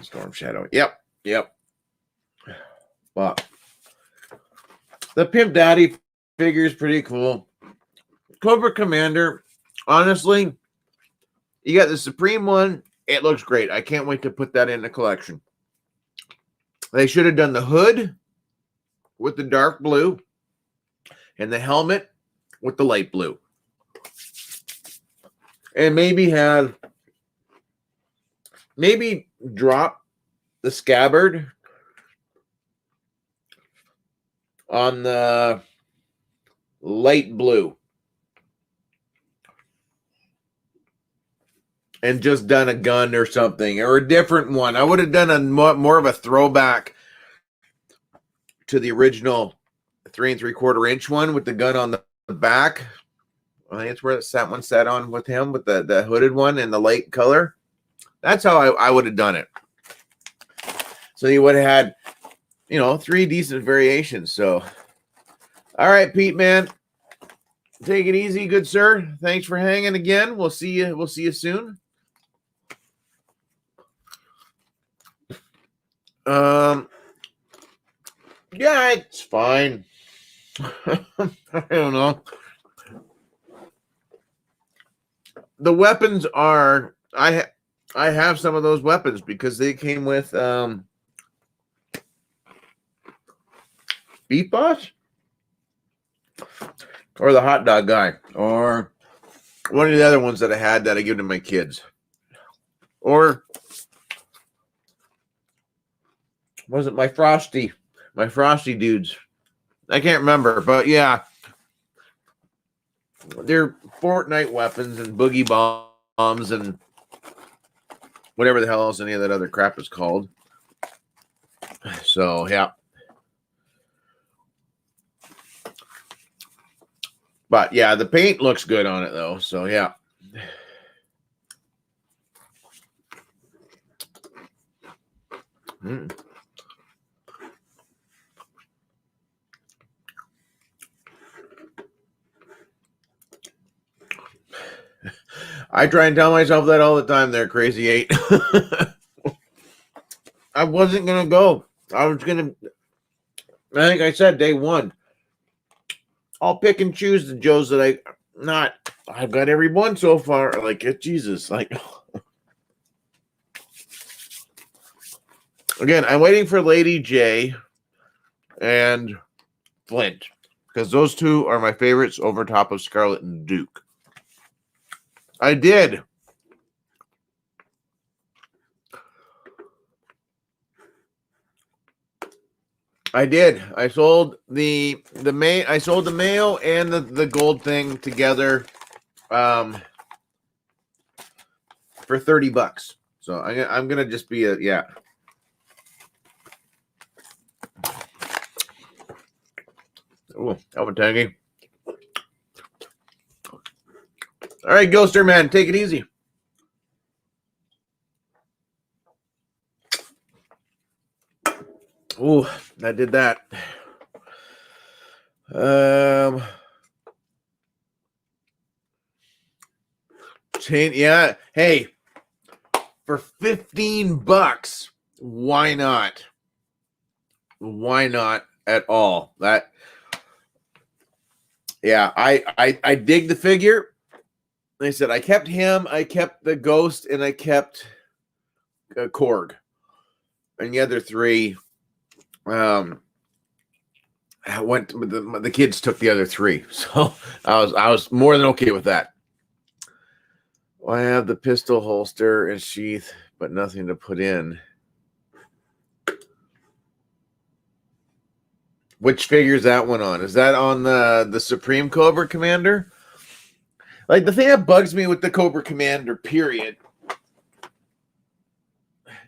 Storm Shadow. Yep. But the Pimp Daddy figure is pretty cool. Cobra Commander, honestly, you got the Supreme one. It looks great. I can't wait to put that in the collection. They should have done the hood with the dark blue and the helmet with the light blue. And maybe drop the scabbard on the light blue and just done a gun or something or a different one. I would have done a more of a throwback to the original 3 3/4 inch one with the gun on the back. I think it's where that one sat on with him with the hooded one and the light color. That's how I would have done it. So you would have had, 3 decent variations. So, all right, Pete, man, take it easy, good sir. Thanks for hanging again. We'll see you soon. Yeah, it's fine. I don't know. The weapons are I have some of those weapons because they came with Beef Boss or the hot dog guy or one of the other ones that I had that I give to my kids. Or was it my Frosty dudes? I can't remember, but yeah. They're Fortnite weapons and boogie bombs and whatever the hell else any of that other crap is called. So, yeah. But, yeah, the paint looks good on it, though. So, yeah. I try and tell myself that all the time there, Crazy 8. I wasn't going to go. I think I said day one. I'll pick and choose the Joes that I've got every one so far. Like, Jesus. Like, again, I'm waiting for Lady J and Flint because those two are my favorites over top of Scarlet and Duke. I did. I sold the male and the gold thing together for $30. So I'm gonna just be yeah. Oh, Alvin Tangy. All right, Ghoster Man, take it easy. Ooh, I did that. Yeah. Hey, for $15, why not? Why not at all? That, yeah, I dig the figure. Like I said, I kept him, I kept the Ghost, and I kept Korg. And the other three, I went. The kids took the other three, so I was more than okay with that. Well, I have the pistol holster and sheath, but nothing to put in. Which figure's that one on? Is that on the Supreme Cobra Commander? Like, the thing that bugs me with the Cobra Commander, period,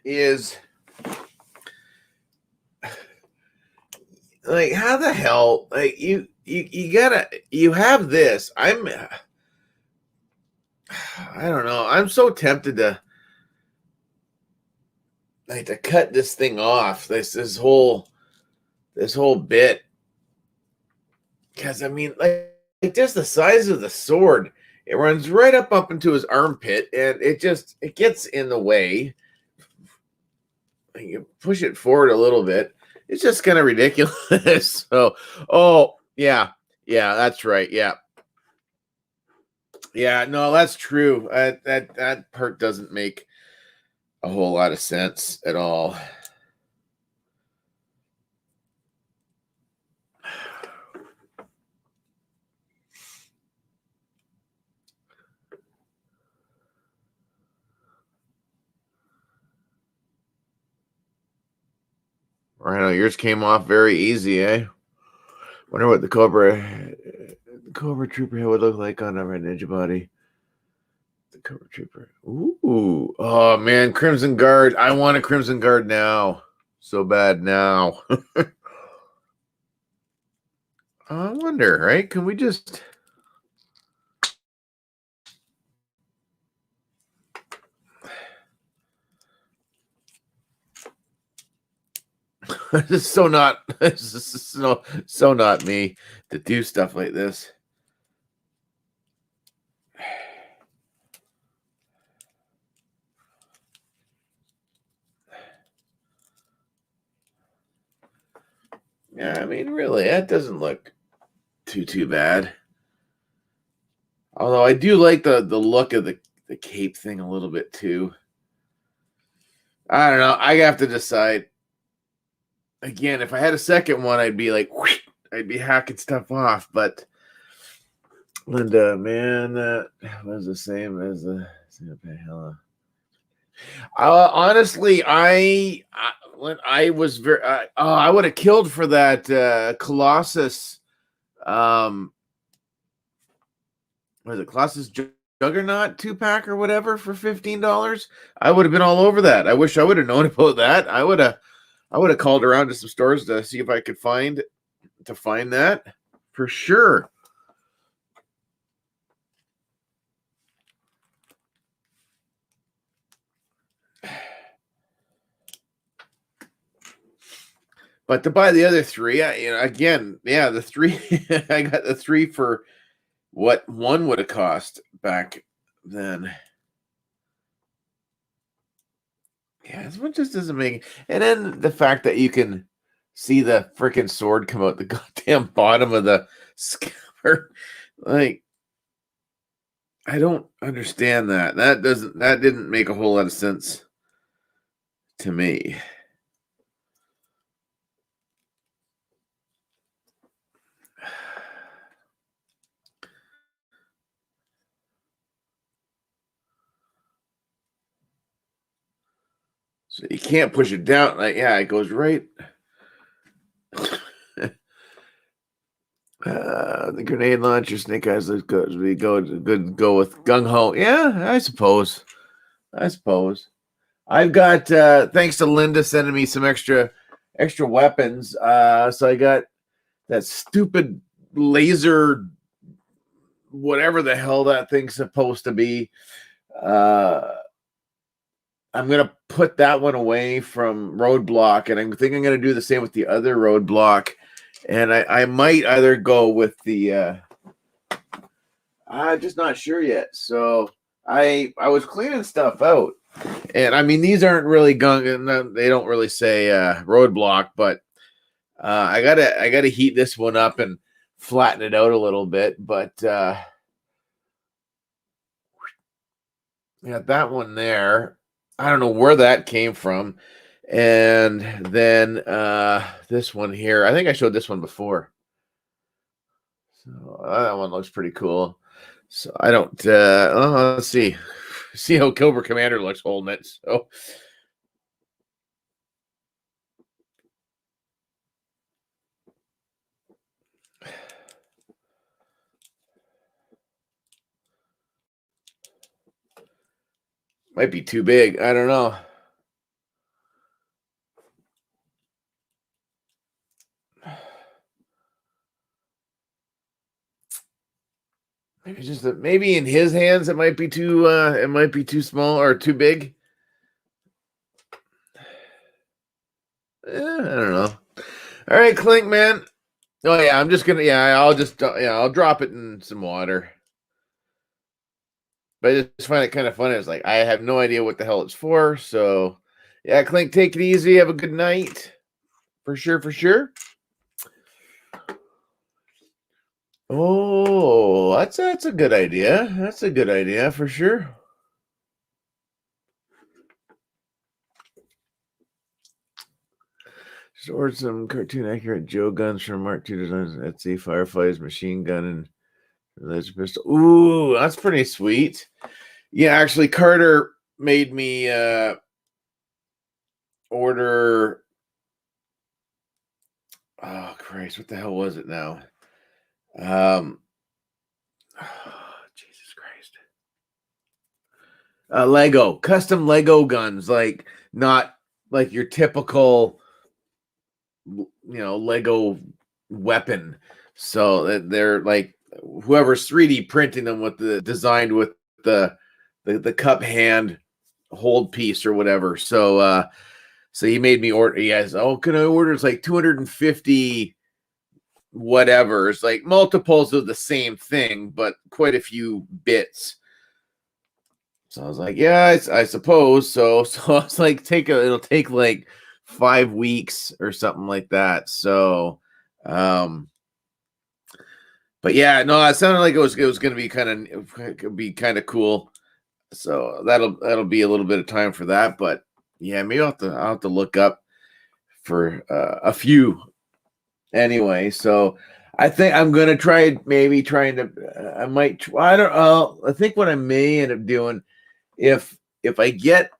is like, how the hell, like, you have this. I don't know. I'm so tempted to cut this thing off. This whole bit, because I mean, like just the size of the sword, it runs right up into his armpit, and it gets in the way. You push it forward a little bit, it's just kind of ridiculous. So, oh yeah, that's right. Yeah, no, that's true. That part doesn't make a whole lot of sense at all. I know yours came off very easy, eh? Wonder what the Cobra Trooper head would look like on a Red Ninja body. The Cobra Trooper. Ooh. Oh man, Crimson Guard. I want a Crimson Guard now. So bad now. I wonder, right? Can we just this is so not me to do stuff like this. Yeah, I mean, really, that doesn't look too bad. Although I do like the look of the cape thing a little bit too. I don't know. I have to decide. Again, if I had a second one, I'd be like, whoosh, I'd be hacking stuff off. But Linda, man, that was the same as the Hella. Honestly, when I was I would have killed for that Colossus. Was it Colossus Juggernaut 2-pack or whatever for $15? I would have been all over that. I wish I would have known about that. I would have called around to some stores to see if I could find that for sure. But to buy the other three, the three, I got the three for what one would have cost back then. Yeah, this one just doesn't make. And then the fact that you can see the freaking sword come out the goddamn bottom of the scabbard, like, I don't understand that. That didn't make a whole lot of sense to me. So you can't push it down. Like, yeah, it goes right. The grenade launcher, Snake Eyes looks good. We go with Gung Ho. Yeah, I suppose. I've got thanks to Linda sending me some extra weapons. So I got that stupid laser whatever the hell that thing's supposed to be. I'm going to put that one away from Roadblock, and I think I'm going to do the same with the other Roadblock. And I might either go with the I'm just not sure yet. So I was cleaning stuff out. And I mean, these aren't really gunk. They don't really say Roadblock, but I gotta heat this one up and flatten it out a little bit. But yeah, that one there. I don't know where that came from. And then this one here. I think I showed this one before. So that one looks pretty cool. So I don't let's see how Cobra Commander looks holding it. So might be too big. I don't know. Maybe in his hands it might be too small or too big. I don't know. All right, Clink, man. Oh yeah, I'm just gonna I'll drop it in some water. But I just find it kind of funny. It's like I have no idea what the hell it's for. So yeah, Clink, take it easy. Have a good night. For sure, for sure. Oh, that's a good idea. That's a good idea for sure. Just ordered some cartoon accurate Joe guns from Mark II Designs, Etsy, Fireflies, machine gun, and laser pistol. Ooh, that's pretty sweet. Yeah, actually, Carter made me order. Oh Christ, what the hell was it now? Oh, Jesus Christ. Lego, custom Lego guns, like not like your typical, Lego weapon. So they're like whoever's 3D printing them with the designed with the cup hand hold piece or whatever. So so he made me order. He has, can I order? It's like 250 whatever. It's like multiples of the same thing, but quite a few bits. So I was like, yeah, I suppose. So I was like, it'll take like 5 weeks or something like that. So, but yeah, no, it sounded like it was going to be kind of cool. So that'll be a little bit of time for that. But yeah, maybe I'll have to look up for a few anyway. So I think I'm going to try to, I might, I don't know. I think what I may end up doing, if I get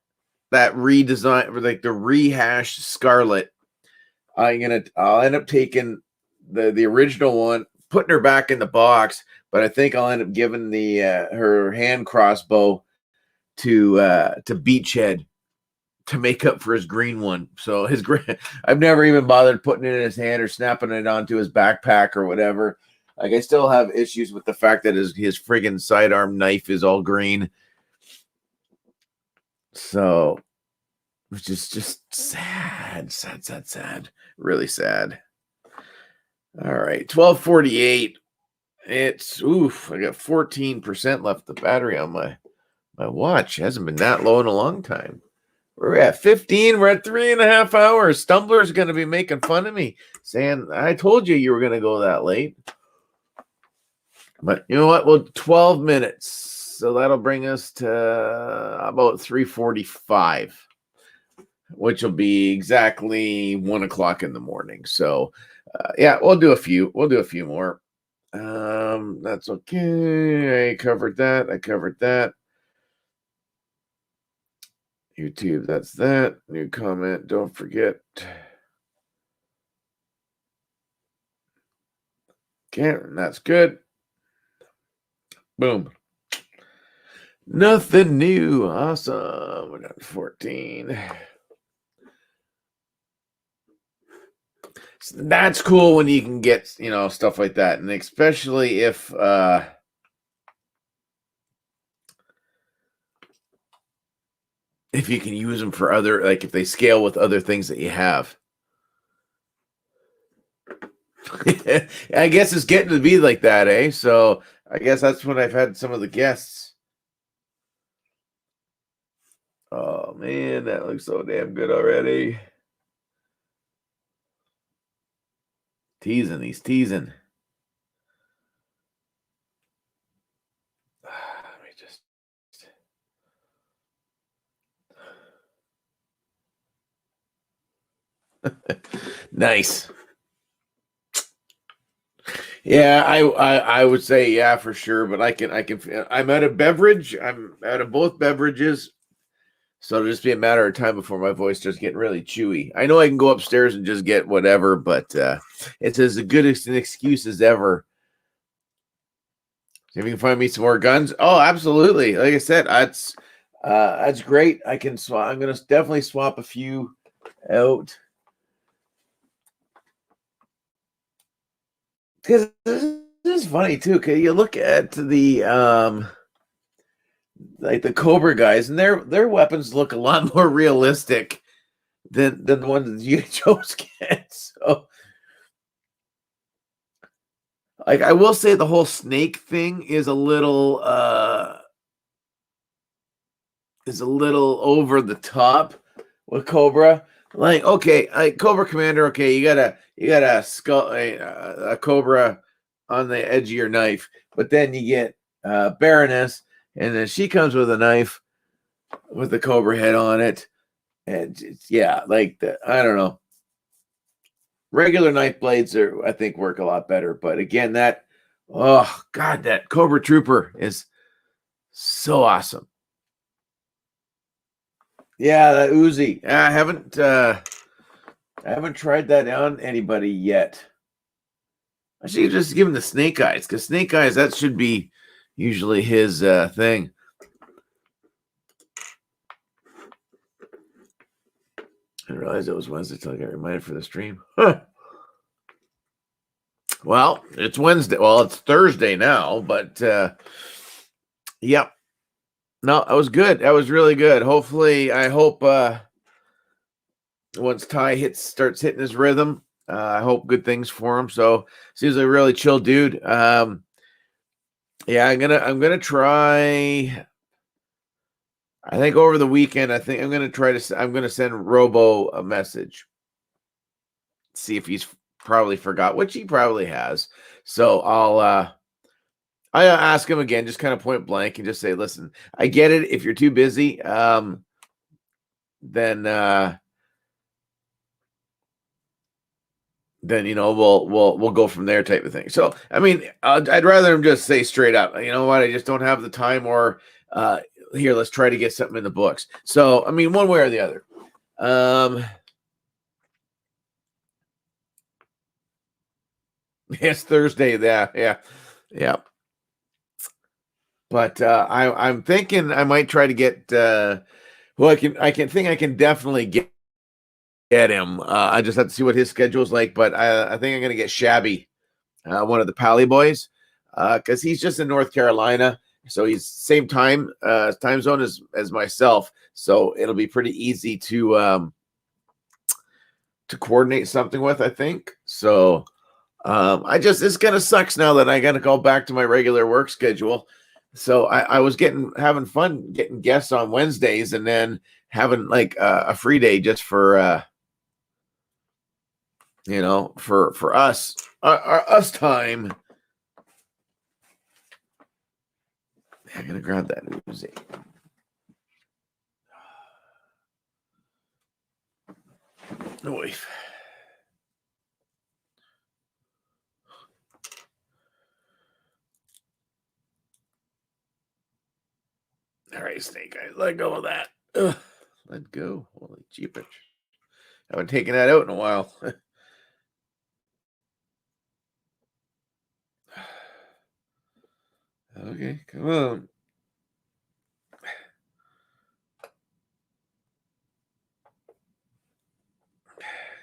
that redesign or like the rehashed Scarlet, I'll end up taking the original one, putting her back in the box, but I think I'll end up giving the her hand crossbow to Beachhead to make up for his green one. So I've never even bothered putting it in his hand or snapping it onto his backpack or whatever. Like I still have issues with the fact that his friggin' sidearm knife is all green. So which is just sad, really sad. All right, 12:48. It's I got 14% left the battery on my watch. It hasn't been that low in a long time. We're at 15. We're at 3.5 hours. Stumbler's going to be making fun of me, saying, I told you were going to go that late. But you know what? Well, 12 minutes. So that'll bring us to about 3:45, which will be exactly 1 o'clock in the morning. So yeah, we'll do a few more. That's okay. I covered that. YouTube, that's that. New comment, don't forget. Okay, that's good. Boom. Nothing new. Awesome. We got 14. So that's cool when you can get, stuff like that. And especially if if you can use them for other, like if they scale with other things that you have. I guess it's getting to be like that, eh? So I guess that's when I've had some of the guests. Oh man, that looks so damn good already. He's teasing. Let me just. Nice. Yeah, I would say yeah for sure, but I'm out of beverage. I'm out of both beverages, so it'll just be a matter of time before my voice starts getting really chewy. I know I can go upstairs and just get whatever, but it's as good an excuse as ever. See if you can find me some more guns. Oh, absolutely. Like I said, that's great. I can swap. I'm gonna definitely swap a few out. Because this is funny too. Cause you look at the like the Cobra guys, and their weapons look a lot more realistic than the ones that you chose get. So, like, I will say the whole snake thing is a little over the top with Cobra. Like, okay, Cobra Commander, okay, you got a skull, a Cobra on the edge of your knife, but then you get Baroness, and then she comes with a knife with the Cobra head on it, and yeah, like I don't know. Regular knife blades I think work a lot better, but again, oh god, that Cobra Trooper is so awesome. Yeah, that Uzi. I haven't tried that on anybody yet. I should just give him the snake eyes, because snake eyes, that should be usually his thing. I didn't realize it was Wednesday until I got reminded for the stream. Huh. Well, it's Wednesday. Well, it's Thursday now, but yep. No, that was good. That was really good. Hopefully, I hope once Ty starts hitting his rhythm, I hope good things for him. So seems like a really chill dude. Yeah, I'm gonna try. I think over the weekend, I'm gonna send Robo a message. See if he's probably forgot, which he probably has. So I ask him again, just kind of point blank, and just say, "Listen, I get it. If you're too busy, then we'll go from there," type of thing. So I mean, I'd rather him just say straight up, you know what, I just don't have the time, or here, let's try to get something in the books. So I mean, one way or the other. It's Thursday. Yeah. But I'm thinking I might try to get. Well, I can definitely get him. I just have to see what his schedule is like. But I think I'm going to get Shabby, one of the Pally boys, because he's just in North Carolina, so he's same time zone as myself. So it'll be pretty easy to coordinate something with, I think. So this kind of sucks now that I got to go back to my regular work schedule. So I was having fun getting guests on Wednesdays, and then having like a free day just for for us, us time. I'm gonna grab that Uzi. Oy. All right, Snake Eyes, let go of that. Ugh, let go. Holy jeepers. I haven't taken that out in a while. Okay, come on.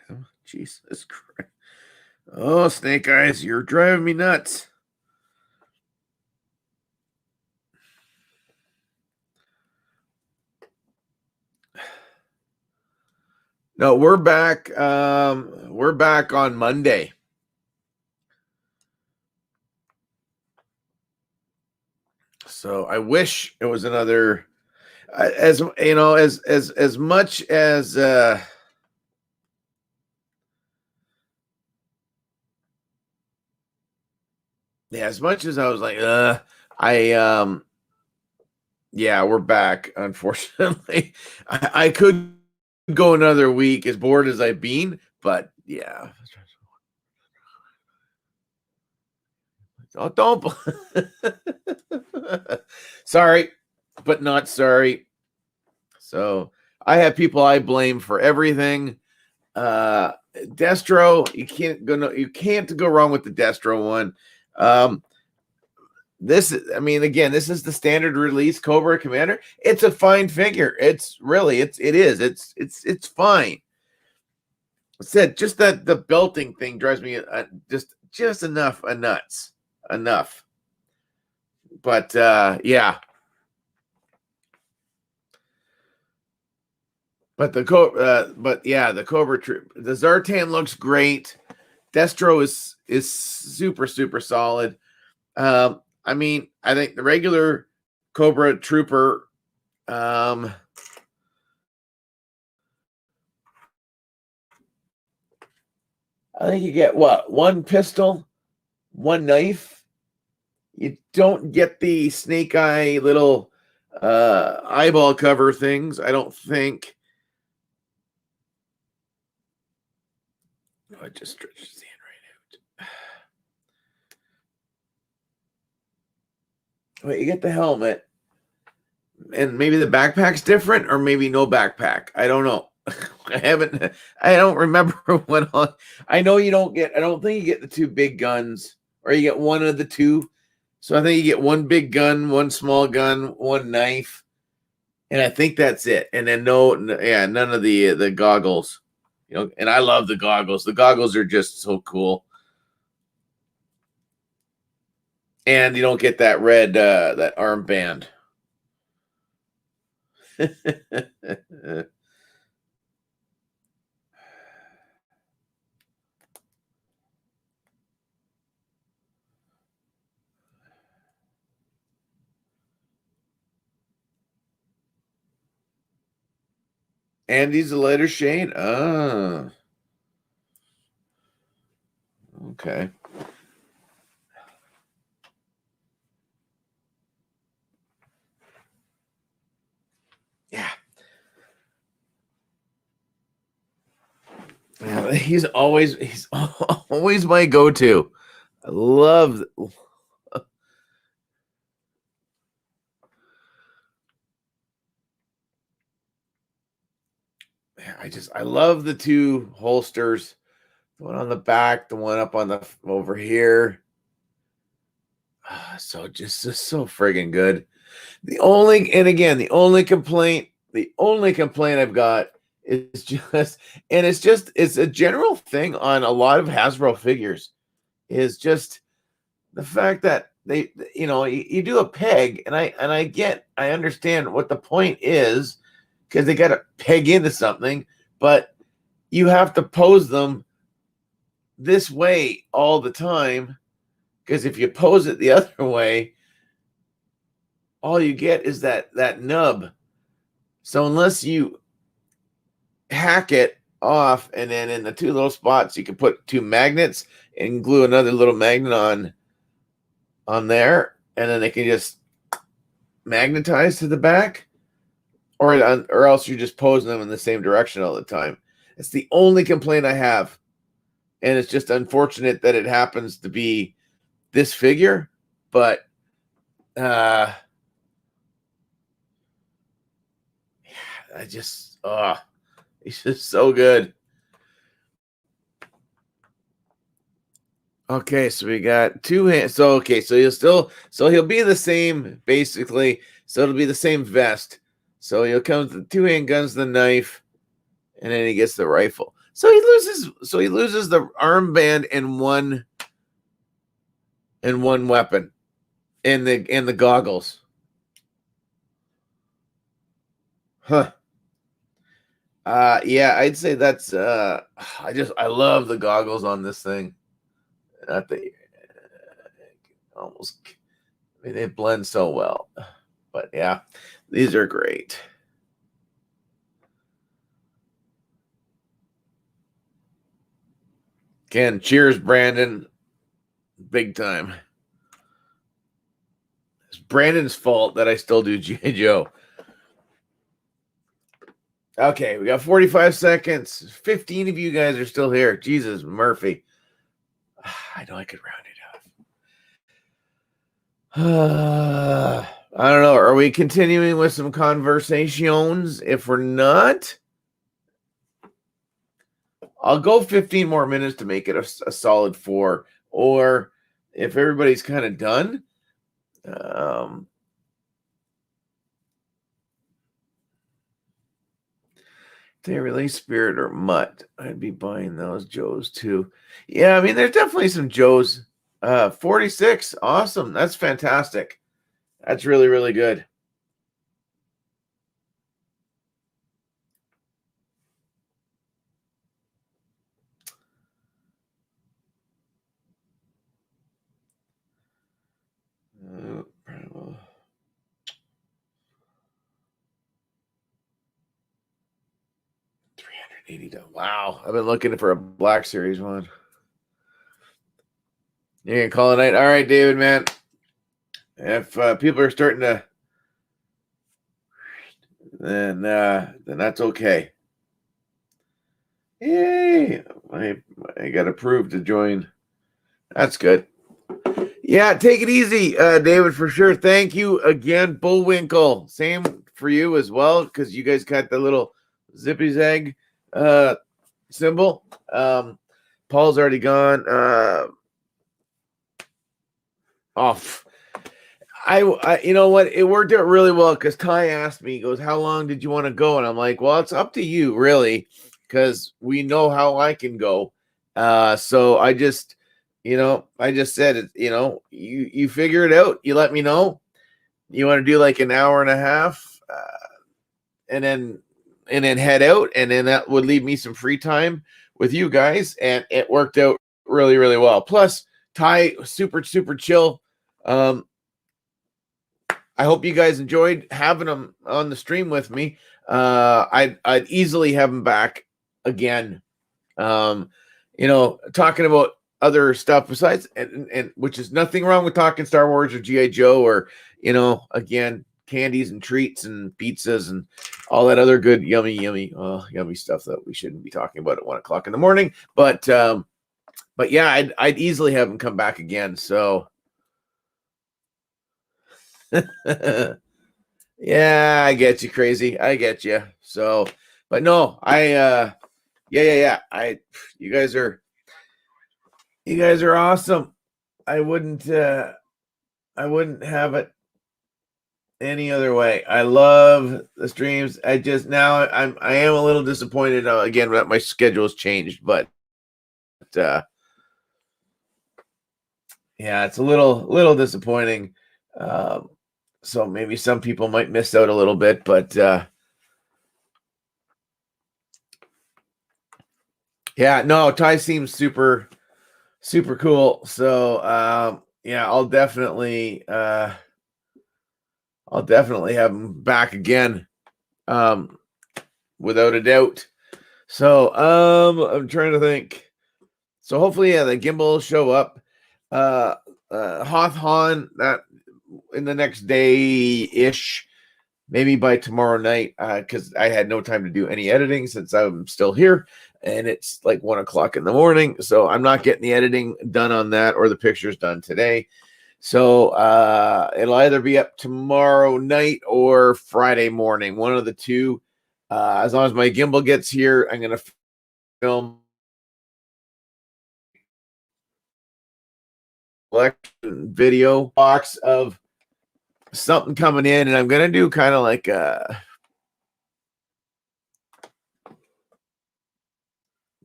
Oh, Jesus Christ. Oh, Snake Eyes, you're driving me nuts. No, we're back. We're back on Monday. So I wish it was another, as you know, as much as yeah, as much as I was like, yeah, we're back. Unfortunately, I could go another week, as bored as I've been, but yeah. Oh, don't. Sorry, but not sorry. So I have people I blame for everything. Destro, you can't go wrong with the Destro one. This is the standard release Cobra Commander. It's a fine figure. It's fine. I said just that the belting thing drives me just enough nuts. Enough. But yeah. But the Cobra Troop, the Zartan looks great. Destro is super solid. I think the regular Cobra Trooper, I think you get what? One pistol, one knife. You don't get the snake eye little eyeball cover things, I don't think. Oh, it just stretches the hand right out. Wait, you get the helmet. And maybe the backpack's different, or maybe no backpack. I don't know. I don't remember what on. I know I don't think you get the two big guns, or you get one of the two. So I think you get one big gun, one small gun, one knife. And I think that's it. And then none of the goggles. And I love the goggles. The goggles are just so cool. And you don't get that red that armband. Andy's a lighter shade. Ah, okay. Yeah. Yeah, he's always my go-to. I love. I love the two holsters. The one on the back, the one up on the over here. So just so friggin' good. The only complaint I've got is it's a general thing on a lot of Hasbro figures, is just the fact that you do a peg, and I understand what the point is, because they got to peg into something, but you have to pose them this way all the time, because if you pose it the other way, all you get is that nub. So unless you hack it off, and then in the two little spots you can put two magnets and glue another little magnet on there, and then they can just magnetize to the back, or else you're just posing them in the same direction all the time. It's the only complaint I have, and it's just unfortunate that it happens to be this figure, but he's just so good. Okay, so we got two hands. So he'll be the same basically. So it'll be the same vest. So he'll come with the two handguns, the knife, and then he gets the rifle. So he loses the armband and one weapon, and the goggles. Huh. Yeah, I'd say that's I love the goggles on this thing. Not the almost, I mean, they blend so well. But yeah, these are great. Again, cheers, Brandon. Big time. It's Brandon's fault that I still do G.I. Joe. Okay, we got 45 seconds. 15 of you guys are still here. Jesus, Murphy. I know I could round it up. I don't know. Are we continuing with some conversations? If we're not, I'll go 15 more minutes to make it a solid 4. Or if everybody's kind of done, they release Spirit or Mutt, I'd be buying those Joes too. Yeah, I mean, there's definitely some Joes. 46, awesome. That's fantastic. That's really, really good. $380. Wow, I've been looking for a Black Series one. You can call it night. All right, David, man. If people are starting to, then that's okay. Yay! I got approved to join. That's good. Yeah, take it easy, David, for sure. Thank you again, Bullwinkle. Same for you as well, because you guys got the little zippy zag symbol. Paul's already gone. Off. I you know what? It worked out really well because Ty asked me, he goes, "How long did you want to go?" And I'm like, "Well, it's up to you, really, because we know how I can go." So I just said it. You figure it out. You let me know. You want to do like an hour and a half, and then head out, and then that would leave me some free time with you guys, and it worked out really, really well. Plus, Ty, super, super chill. I hope you guys enjoyed having him on the stream with me. I'd easily have him back again. Talking about other stuff besides, and which is nothing wrong with talking Star Wars or G.I. Joe or, again, candies and treats and pizzas and all that other good, yummy stuff that we shouldn't be talking about at 1 o'clock in the morning. But yeah, I'd easily have him come back again. So yeah, I get you, crazy. I get you. So, but no, yeah. You guys are awesome. I wouldn't have it any other way. I love the streams. I am a little disappointed again that my schedule has changed, but yeah, it's a little disappointing. So maybe some people might miss out a little bit, but yeah, no, Ty seems super, super cool. So yeah, I'll definitely have him back again, without a doubt. So I'm trying to think. So hopefully, the gimbal will show up. Hoth Han, that in the next day-ish, maybe by tomorrow night, because I had no time to do any editing since I'm still here, and it's like 1 o'clock in the morning, so I'm not getting the editing done on that or the pictures done today. So it'll either be up tomorrow night or Friday morning, one of the two. As long as my gimbal gets here, I'm going to film video box of something coming in, and I'm going to do kind of like a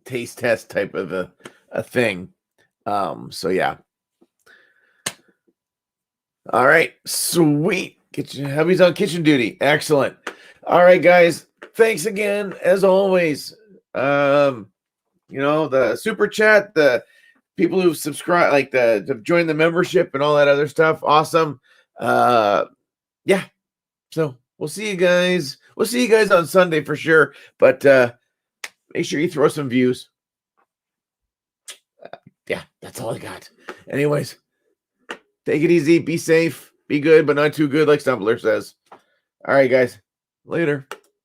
taste test type of a thing. So yeah. All right, sweet. Hubby's on kitchen duty. Excellent. All right, guys. thanks again, as always. The super chat, the people who subscribe, like to join the membership and all that other stuff. Awesome. Yeah. So we'll see you guys. We'll see you guys on Sunday for sure. But make sure you throw some views. Yeah, that's all I got. Anyways, take it easy. Be safe. Be good, but not too good, like Stumbler says. All right, guys. Later.